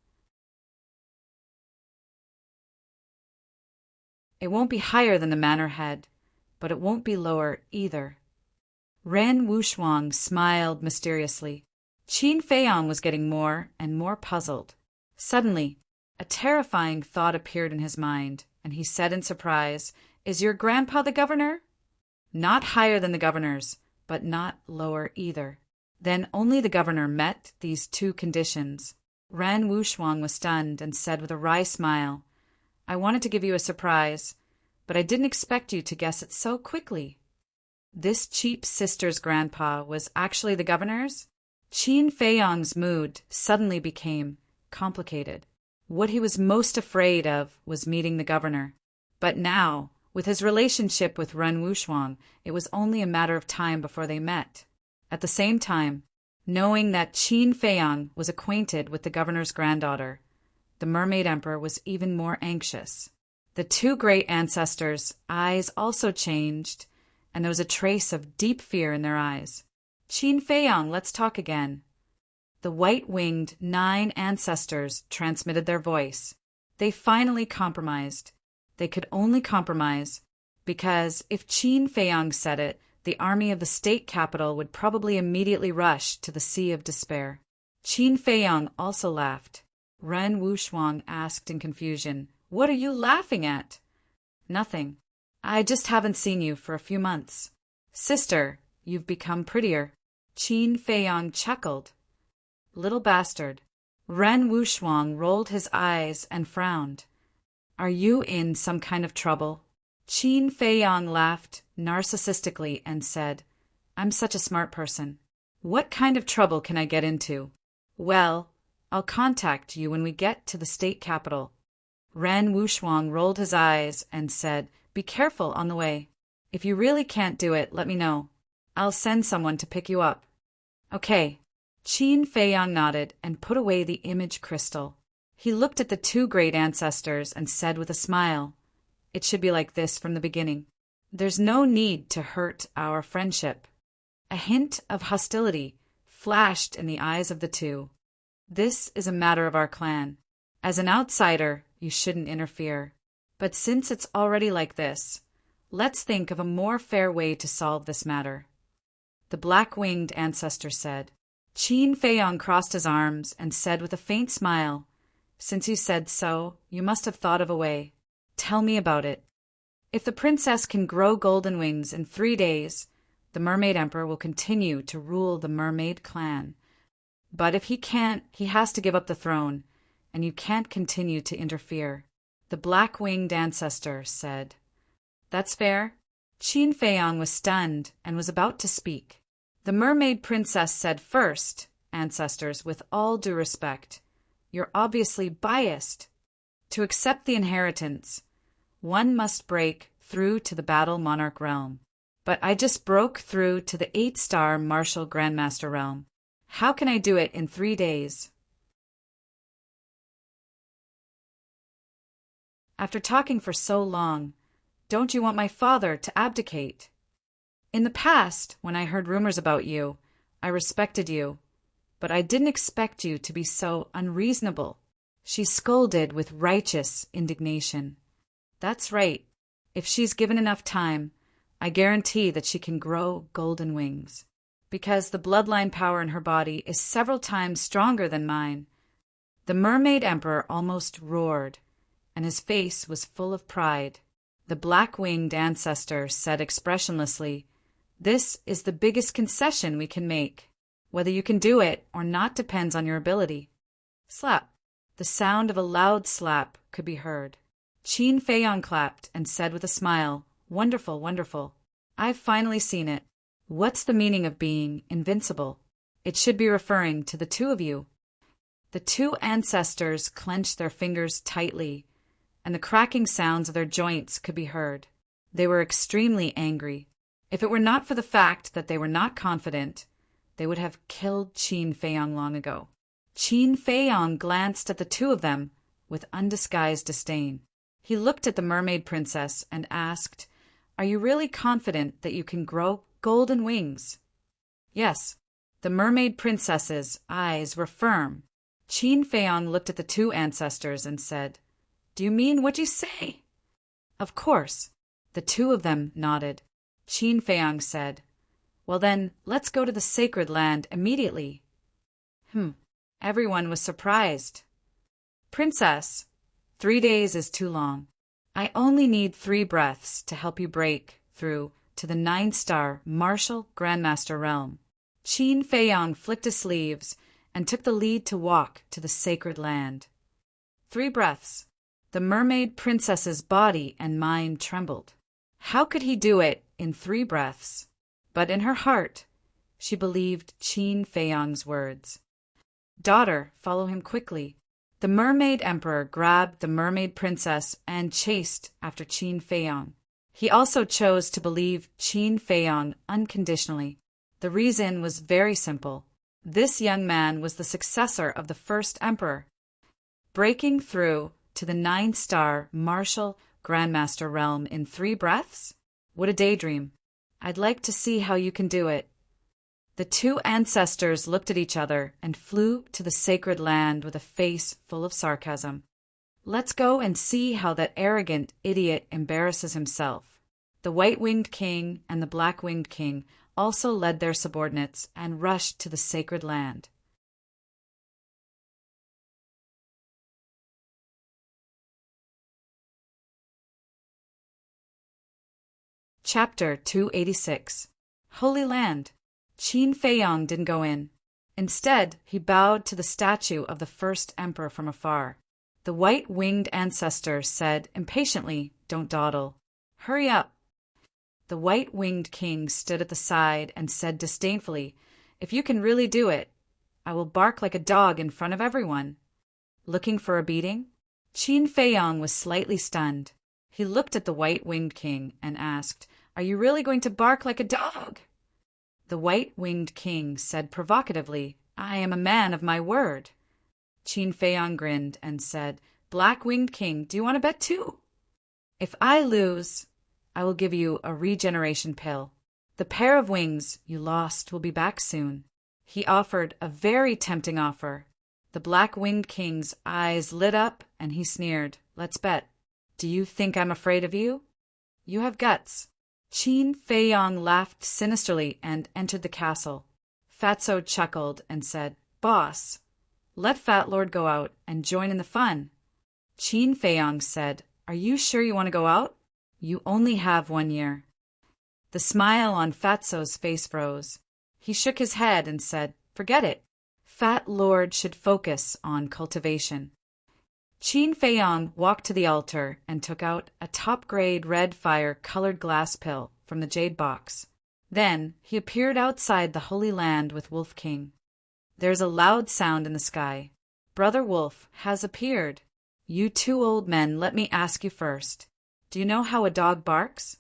"It won't be higher than the manor head, but it won't be lower either." Ren Wuxuang smiled mysteriously. Qin Feiyang was getting more and more puzzled. Suddenly, a terrifying thought appeared in his mind, and he said in surprise, "Is your grandpa the governor?" "Not higher than the governor's, but not lower either." Then only the governor met these two conditions. Ren Wuxuang was stunned and said with a wry smile, "I wanted to give you a surprise, but I didn't expect you to guess it so quickly." This cheap sister's grandpa was actually the governor's? Qin Feiyang's mood suddenly became complicated. What he was most afraid of was meeting the governor. But now, with his relationship with Ren Wuxuang, it was only a matter of time before they met. At the same time, knowing that Qin Feiyang was acquainted with the governor's granddaughter, the Mermaid Emperor was even more anxious. The two great ancestors' eyes also changed, and there was a trace of deep fear in their eyes. "Qin Feiyang, let's talk again." The white-winged 9 ancestors transmitted their voice. They finally compromised. They could only compromise because if Qin Feiyang said it, the army of the state capital would probably immediately rush to the Sea of Despair. Qin Feiyang also laughed. Ren Wuxuang asked in confusion, "What are you laughing at?" "Nothing. I just haven't seen you for a few months." "Sister, you've become prettier." Qin Feiyang chuckled. "Little bastard." Ren Wuxuang rolled his eyes and frowned. "Are you in some kind of trouble?" Qin Feiyang laughed narcissistically and said, "I'm such a smart person. What kind of trouble can I get into?" "Well, I'll contact you when we get to the state capital." Ren Wuxuang rolled his eyes and said, "Be careful on the way. If you really can't do it, let me know. I'll send someone to pick you up." "Okay." Qin Feiyang nodded and put away the image crystal. He looked at the two great ancestors and said with a smile, "It should be like this from the beginning. There's no need to hurt our friendship." A hint of hostility flashed in the eyes of the two. "This is a matter of our clan. As an outsider, you shouldn't interfere. But since it's already like this, let's think of a more fair way to solve this matter." The black-winged ancestor said. Qin Feiyang crossed his arms and said with a faint smile, "Since you said so, you must have thought of a way. Tell me about it." "If the princess can grow golden wings in 3 days, the Mermaid Emperor will continue to rule the mermaid clan. But if he can't, he has to give up the throne, and you can't continue to interfere." The black-winged ancestor said. "That's fair." Qin Feiyang was stunned and was about to speak. The mermaid princess said first, "Ancestors, with all due respect, you're obviously biased. To accept the inheritance, one must break through to the Battle Monarch realm. But I just broke through to the 8-star Martial Grandmaster realm. How can I do it in 3 days?" "After talking for so long, don't you want my father to abdicate? In the past, when I heard rumors about you, I respected you, but I didn't expect you to be so unreasonable." She scolded with righteous indignation. "That's right. If she's given enough time, I guarantee that she can grow golden wings. Because the bloodline power in her body is several times stronger than mine. The Mermaid Emperor almost roared, and his face was full of pride. The black-winged ancestor said expressionlessly, "This is the biggest concession we can make. Whether you can do it or not depends on your ability." Slap. The sound of a loud slap could be heard. Qin Feiyang clapped and said with a smile, "Wonderful, wonderful. I've finally seen it. What's the meaning of being invincible? It should be referring to the two of you." The two ancestors clenched their fingers tightly, and the cracking sounds of their joints could be heard. They were extremely angry. If it were not for the fact that they were not confident, they would have killed Qin Feiyang long ago. Qin Feiyang glanced at the two of them with undisguised disdain. He looked at the mermaid princess and asked, "Are you really confident that you can grow golden wings?" Yes. The mermaid princess's eyes were firm. Qin Feiyang looked at the two ancestors and said, "Do you mean what you say?" "Of course." The two of them nodded. Qin Feiyang said, "Well then, let's go to the sacred land immediately." Everyone was surprised. "Princess, 3 days is too long. I only need 3 breaths to help you break through to the 9-star martial grandmaster realm." Qin Feiyang flicked his sleeves and took the lead to walk to the sacred land. 3 breaths. The mermaid princess's body and mind trembled. How could he do it in 3 breaths? But in her heart, she believed Qin Feiyang's words. "Daughter, follow him quickly." The mermaid emperor grabbed the mermaid princess and chased after Qin Feiyang. He also chose to believe Qin Feiyang unconditionally. The reason was very simple. This young man was the successor of the first emperor. Breaking through to the 9-star martial grandmaster realm in 3 breaths? What a daydream. I'd like to see how you can do it. The two ancestors looked at each other and flew to the sacred land with a face full of sarcasm. "Let's go and see how that arrogant idiot embarrasses himself." The white-winged king and the black-winged king also led their subordinates and rushed to the sacred land. Chapter 286. Holy Land. Qin Feiyang didn't go in. Instead, he bowed to the statue of the first emperor from afar. The white-winged ancestor said impatiently, "Don't dawdle. Hurry up." The white-winged king stood at the side and said disdainfully, "If you can really do it, I will bark like a dog in front of everyone." Looking for a beating? Qin Feiyang was slightly stunned. He looked at the white-winged king and asked, "Are you really going to bark like a dog?" The white-winged king said provocatively, "I am a man of my word." Qin Feiyang grinned and said, "Black-winged king, do you want to bet too?" "If I lose, I will give you a regeneration pill. The pair of wings you lost will be back soon." He offered a very tempting offer. The black-winged king's eyes lit up and he sneered, "Let's bet. Do you think I'm afraid of you? You have guts." Qin Feiyang laughed sinisterly and entered the castle. Fatso chuckled and said, "Boss, let Fat Lord go out and join in the fun." Qin Feiyang said, "Are you sure you want to go out? You only have 1 year." The smile on Fatso's face froze. He shook his head and said, "Forget it. Fat Lord should focus on cultivation." Qin Feiyang walked to the altar and took out a top-grade red fire-colored glass pill from the jade box. Then he appeared outside the Holy Land with Wolf King. There's a loud sound in the sky. Brother Wolf has appeared. You 2 old men, let me ask you first. Do you know how a dog barks?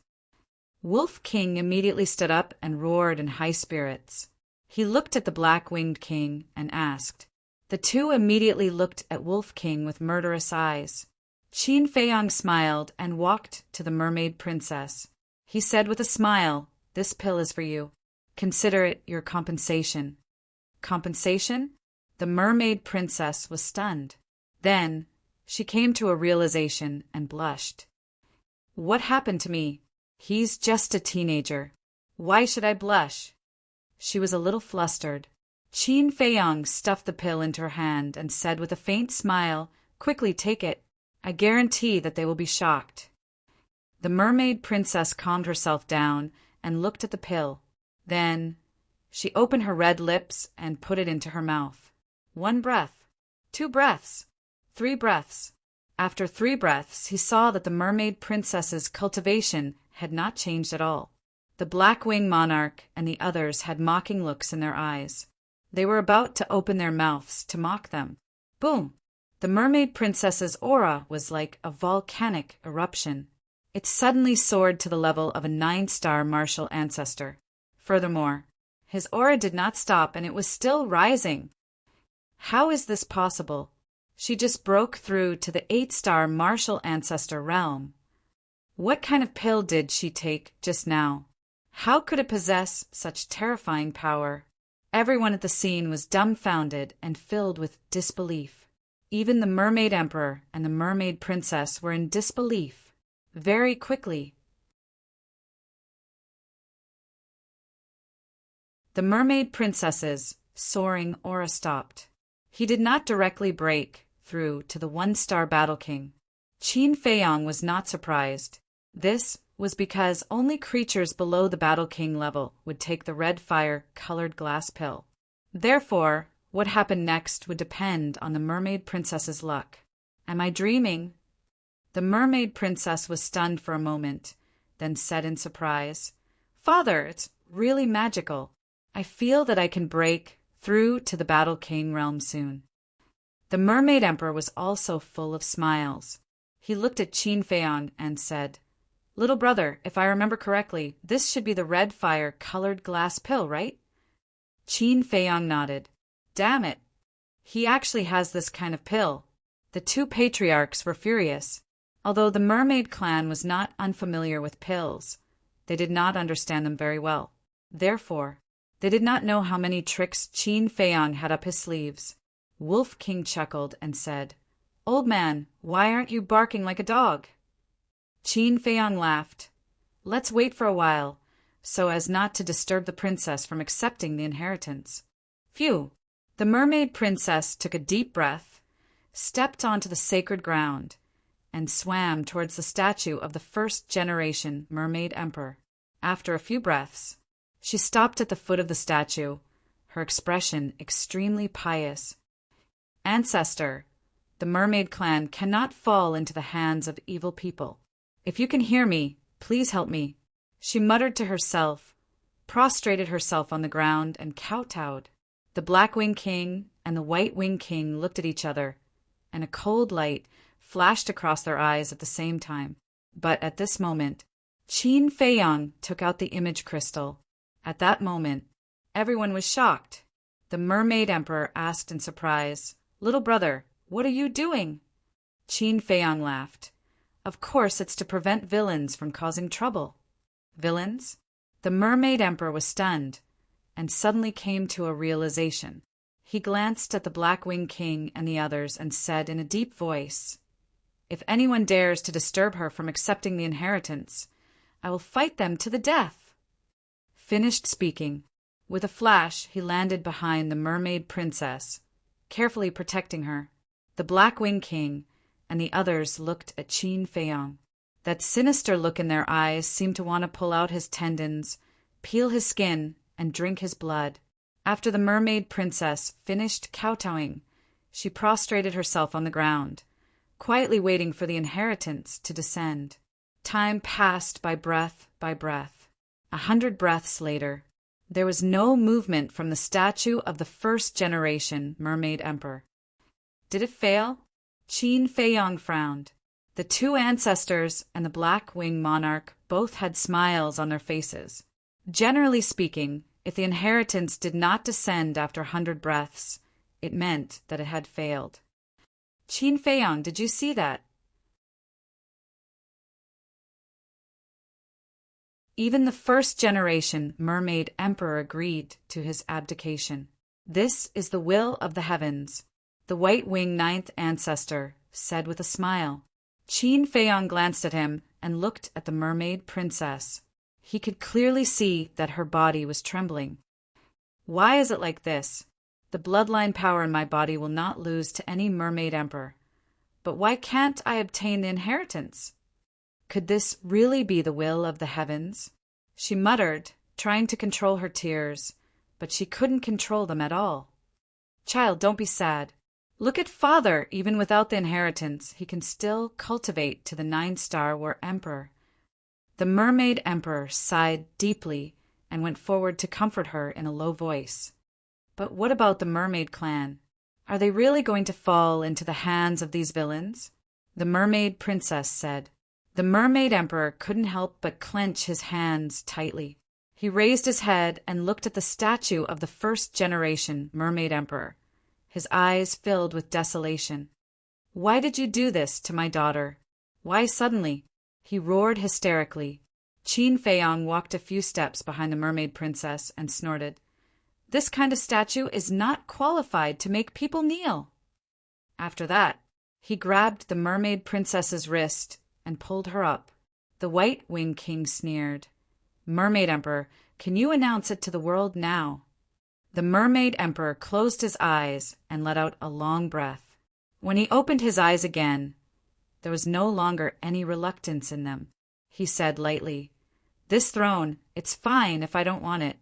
Wolf King immediately stood up and roared in high spirits. He looked at the black-winged king and asked. The two immediately looked at Wolf King with murderous eyes. Qin Feiyang smiled and walked to the mermaid princess. He said with a smile, "This pill is for you. Consider it your compensation." Compensation? The mermaid princess was stunned. Then she came to a realization and blushed. What happened to me? He's just a teenager. Why should I blush? She was a little flustered. Qin Feiyang stuffed the pill into her hand and said with a faint smile, "Quickly take it. I guarantee that they will be shocked." The mermaid princess calmed herself down and looked at the pill. Then she opened her red lips and put it into her mouth. 1 breath, 2 breaths, 3 breaths. After 3 breaths, he saw that the mermaid princess's cultivation had not changed at all. The Black-Winged Monarch and the others had mocking looks in their eyes. They were about to open their mouths to mock them. Boom! The mermaid princess's aura was like a volcanic eruption. It suddenly soared to the level of a 9-star martial ancestor. Furthermore, his aura did not stop and it was still rising. How is this possible? She just broke through to the 8-star martial ancestor realm. What kind of pill did she take just now? How could it possess such terrifying power? Everyone at the scene was dumbfounded and filled with disbelief. Even the Mermaid Emperor and the Mermaid Princess were in disbelief. Very quickly, the Mermaid Princess's soaring aura stopped. He did not directly break through to the 1-star Battle King. Qin Feiyang was not surprised. This was because only creatures below the Battle King level would take the red fire-colored glass pill. Therefore, what happened next would depend on the Mermaid Princess's luck. Am I dreaming? The Mermaid Princess was stunned for a moment, then said in surprise, "Father, it's really magical. I feel that I can break through to the Battle King realm soon." The Mermaid Emperor was also full of smiles. He looked at Qin Feiyang and said, "Little brother, if I remember correctly, this should be the red fire-colored glass pill, right?" Qin Feiyang nodded. "Damn it. He actually has this kind of pill." The 2 patriarchs were furious. Although the mermaid clan was not unfamiliar with pills, they did not understand them very well. Therefore, they did not know how many tricks Qin Feiyang had up his sleeves. Wolf King chuckled and said, "Old man, why aren't you barking like a dog?" Qin Feiyang laughed. "Let's wait for a while, so as not to disturb the princess from accepting the inheritance." Phew! The mermaid princess took a deep breath, stepped onto the sacred ground, and swam towards the statue of the 1st-generation Mermaid Emperor. After a few breaths, she stopped at the foot of the statue, her expression extremely pious. "Ancestor, the mermaid clan cannot fall into the hands of evil people. If you can hear me, please help me." She muttered to herself, prostrated herself on the ground, and kowtowed. The Black-Winged King and the White-Winged King looked at each other, and a cold light flashed across their eyes at the same time. But at this moment, Qin Feiyang took out the image crystal. At that moment, everyone was shocked. The Mermaid Emperor asked in surprise, "Little brother, what are you doing?" Qin Feiyang laughed. "Of course it's to prevent villains from causing trouble." Villains? The Mermaid Emperor was stunned, and suddenly came to a realization. He glanced at the Black-Winged King and the others and said in a deep voice, "If anyone dares to disturb her from accepting the inheritance, I will fight them to the death." Finished speaking. With a flash, he landed behind the mermaid princess, carefully protecting her. The Black-Winged King and the others looked at Qin Feiyang. That sinister look in their eyes seemed to want to pull out his tendons, peel his skin, and drink his blood. After the mermaid princess finished kowtowing, she prostrated herself on the ground, quietly waiting for the inheritance to descend. Time passed by breath. 100 breaths later, there was no movement from the statue of the 1st-generation Mermaid Emperor. Did it fail? Qin Feiyang frowned. The 2 ancestors and the Black-Winged Monarch both had smiles on their faces. Generally speaking, if the inheritance did not descend after 100 breaths, it meant that it had failed. Qin Feiyang, did you see that? Even the 1st-generation Mermaid Emperor agreed to his abdication. "This is the will of the heavens," the white-winged 9th ancestor said with a smile. Qin Feiyang glanced at him and looked at the mermaid princess. He could clearly see that her body was trembling. Why is it like this? The bloodline power in my body will not lose to any mermaid emperor. But why can't I obtain the inheritance? Could this really be the will of the heavens? She muttered, trying to control her tears, but she couldn't control them at all. Child, don't be sad. Look at father. Even without the inheritance, he can still cultivate to the 9-star war emperor. The mermaid emperor sighed deeply and went forward to comfort her in a low voice. But what about the mermaid clan? Are they really going to fall into the hands of these villains? The mermaid princess said. The mermaid emperor couldn't help but clench his hands tightly. He raised his head and looked at the statue of the first-generation mermaid emperor. His eyes filled with desolation. Why did you do this to my daughter? Why suddenly? He roared hysterically. Qin Feiyang walked a few steps behind the mermaid princess and snorted. This kind of statue is not qualified to make people kneel. After that, he grabbed the mermaid princess's wrist and pulled her up. The White Wing King sneered. Mermaid Emperor, can you announce it to the world now? The Mermaid Emperor closed his eyes and let out a long breath. When he opened his eyes again, there was no longer any reluctance in them. He said lightly, This throne, it's fine if I don't want it.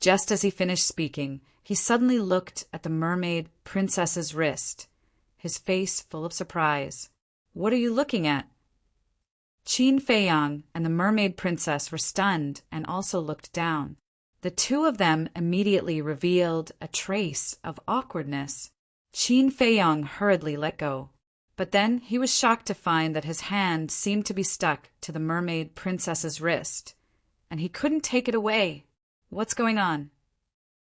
Just as he finished speaking, he suddenly looked at the mermaid princess's wrist, his face full of surprise. What are you looking at? Qin Feiyang and the mermaid princess were stunned and also looked down. The two of them immediately revealed a trace of awkwardness. Qin Feiyang hurriedly let go. But then he was shocked to find that his hand seemed to be stuck to the mermaid princess's wrist, and he couldn't take it away. What's going on?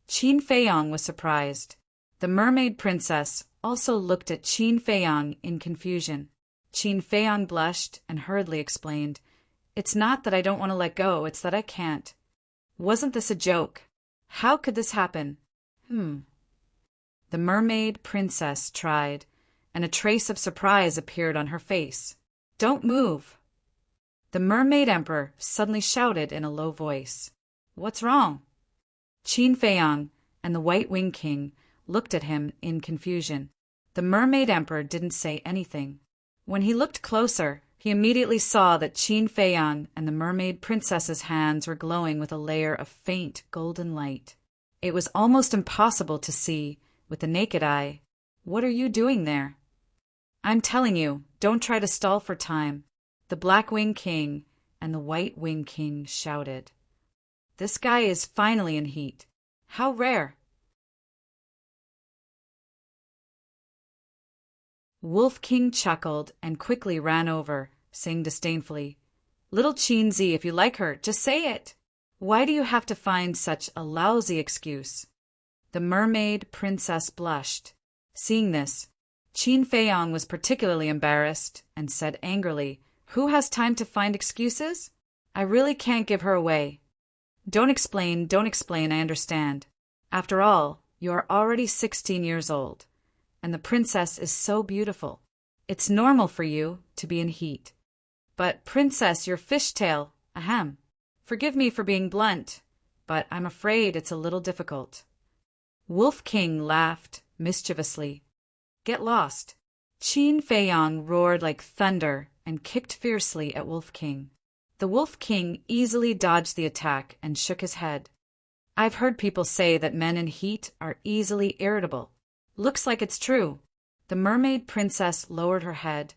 Qin Feiyang was surprised. The mermaid princess also looked at Qin Feiyang in confusion. Qin Feiyang blushed and hurriedly explained, It's not that I don't want to let go, it's that I can't. Wasn't this a joke? How could this happen? The mermaid princess tried, and a trace of surprise appeared on her face. Don't move. The mermaid emperor suddenly shouted in a low voice. What's wrong? Qin Feiyang and the White Wing King looked at him in confusion. The mermaid emperor didn't say anything. When he looked closer, he immediately saw that Qin Feiyang and the mermaid princess's hands were glowing with a layer of faint golden light. It was almost impossible to see with the naked eye. What are you doing there? I'm telling you, don't try to stall for time. The Black Wing King and the White Wing King shouted. This guy is finally in heat. How rare. Wolf King chuckled and quickly ran over, saying disdainfully, Little Qinzi, if you like her, just say it. Why do you have to find such a lousy excuse? The mermaid princess blushed. Seeing this, Qin Feiyang was particularly embarrassed and said angrily, Who has time to find excuses? I really can't give her away. Don't explain, I understand. After all, you are already 16 years old, and the princess is so beautiful. It's normal for you to be in heat. But princess, your fishtail, ahem. Forgive me for being blunt, but I'm afraid it's a little difficult. Wolf King laughed mischievously. Get lost. Qin Feiyang roared like thunder and kicked fiercely at Wolf King. The Wolf King easily dodged the attack and shook his head. I've heard people say that men in heat are easily irritable. Looks like it's true. The mermaid princess lowered her head,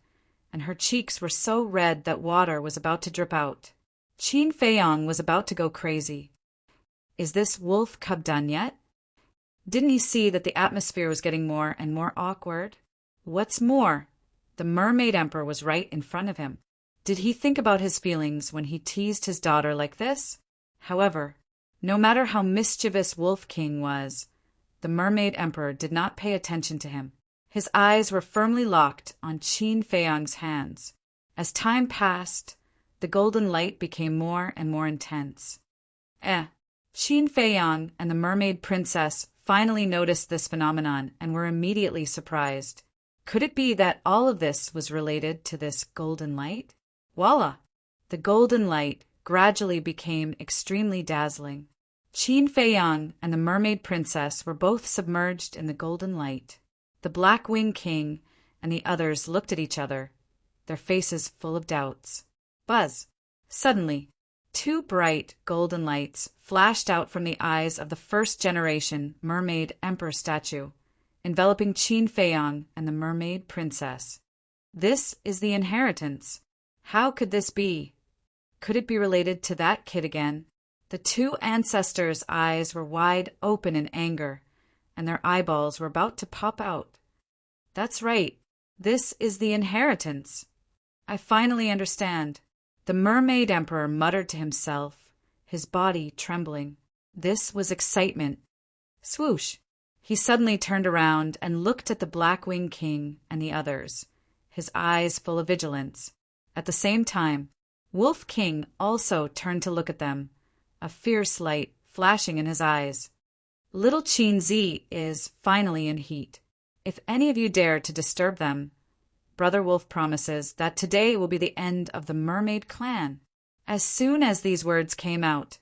and her cheeks were so red that water was about to drip out. Qin Feiyang was about to go crazy. Is this wolf cub done yet? Didn't he see that the atmosphere was getting more and more awkward? What's more, the mermaid emperor was right in front of him. Did he think about his feelings when he teased his daughter like this? However, no matter how mischievous Wolf King was, the mermaid emperor did not pay attention to him. His eyes were firmly locked on Qin Feiyang's hands. As time passed, the golden light became more and more intense. Qin Feiyang and the mermaid princess finally noticed this phenomenon and were immediately surprised. Could it be that all of this was related to this golden light? Voila! The golden light gradually became extremely dazzling. Qin Feiyang and the mermaid princess were both submerged in the golden light. The Black Wing King and the others looked at each other, their faces full of doubts. Buzz! Suddenly, two bright golden lights flashed out from the eyes of the first-generation mermaid emperor statue, enveloping Qin Feiyang and the mermaid princess. This is the inheritance. How could this be? Could it be related to that kid again? The two ancestors' eyes were wide open in anger, and their eyeballs were about to pop out. That's right. This is the inheritance. I finally understand. The mermaid emperor muttered to himself, his body trembling. This was excitement. Swoosh! He suddenly turned around and looked at the Black Wing King and the others, his eyes full of vigilance. At the same time, Wolf King also turned to look at them, a fierce light flashing in his eyes. Little Qin Zi is finally in heat. If any of you dare to disturb them, Brother Wolf promises that today will be the end of the mermaid clan. As soon as these words came out,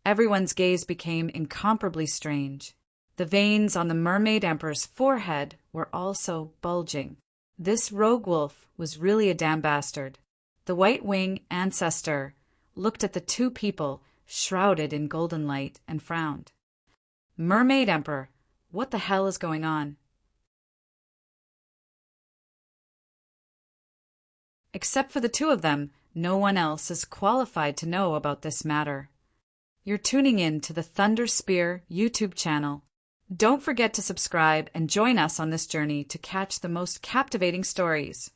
everyone's gaze became incomparably strange. The veins on the mermaid emperor's forehead were also bulging. This rogue wolf was really a damn bastard. The White Wing ancestor looked at the two people shrouded in golden light and frowned. Mermaid Emperor, what the hell is going on? Except for the two of them, no one else is qualified to know about this matter. You're tuning in to the Thunder Spear YouTube channel. Don't forget to subscribe and join us on this journey to catch the most captivating stories.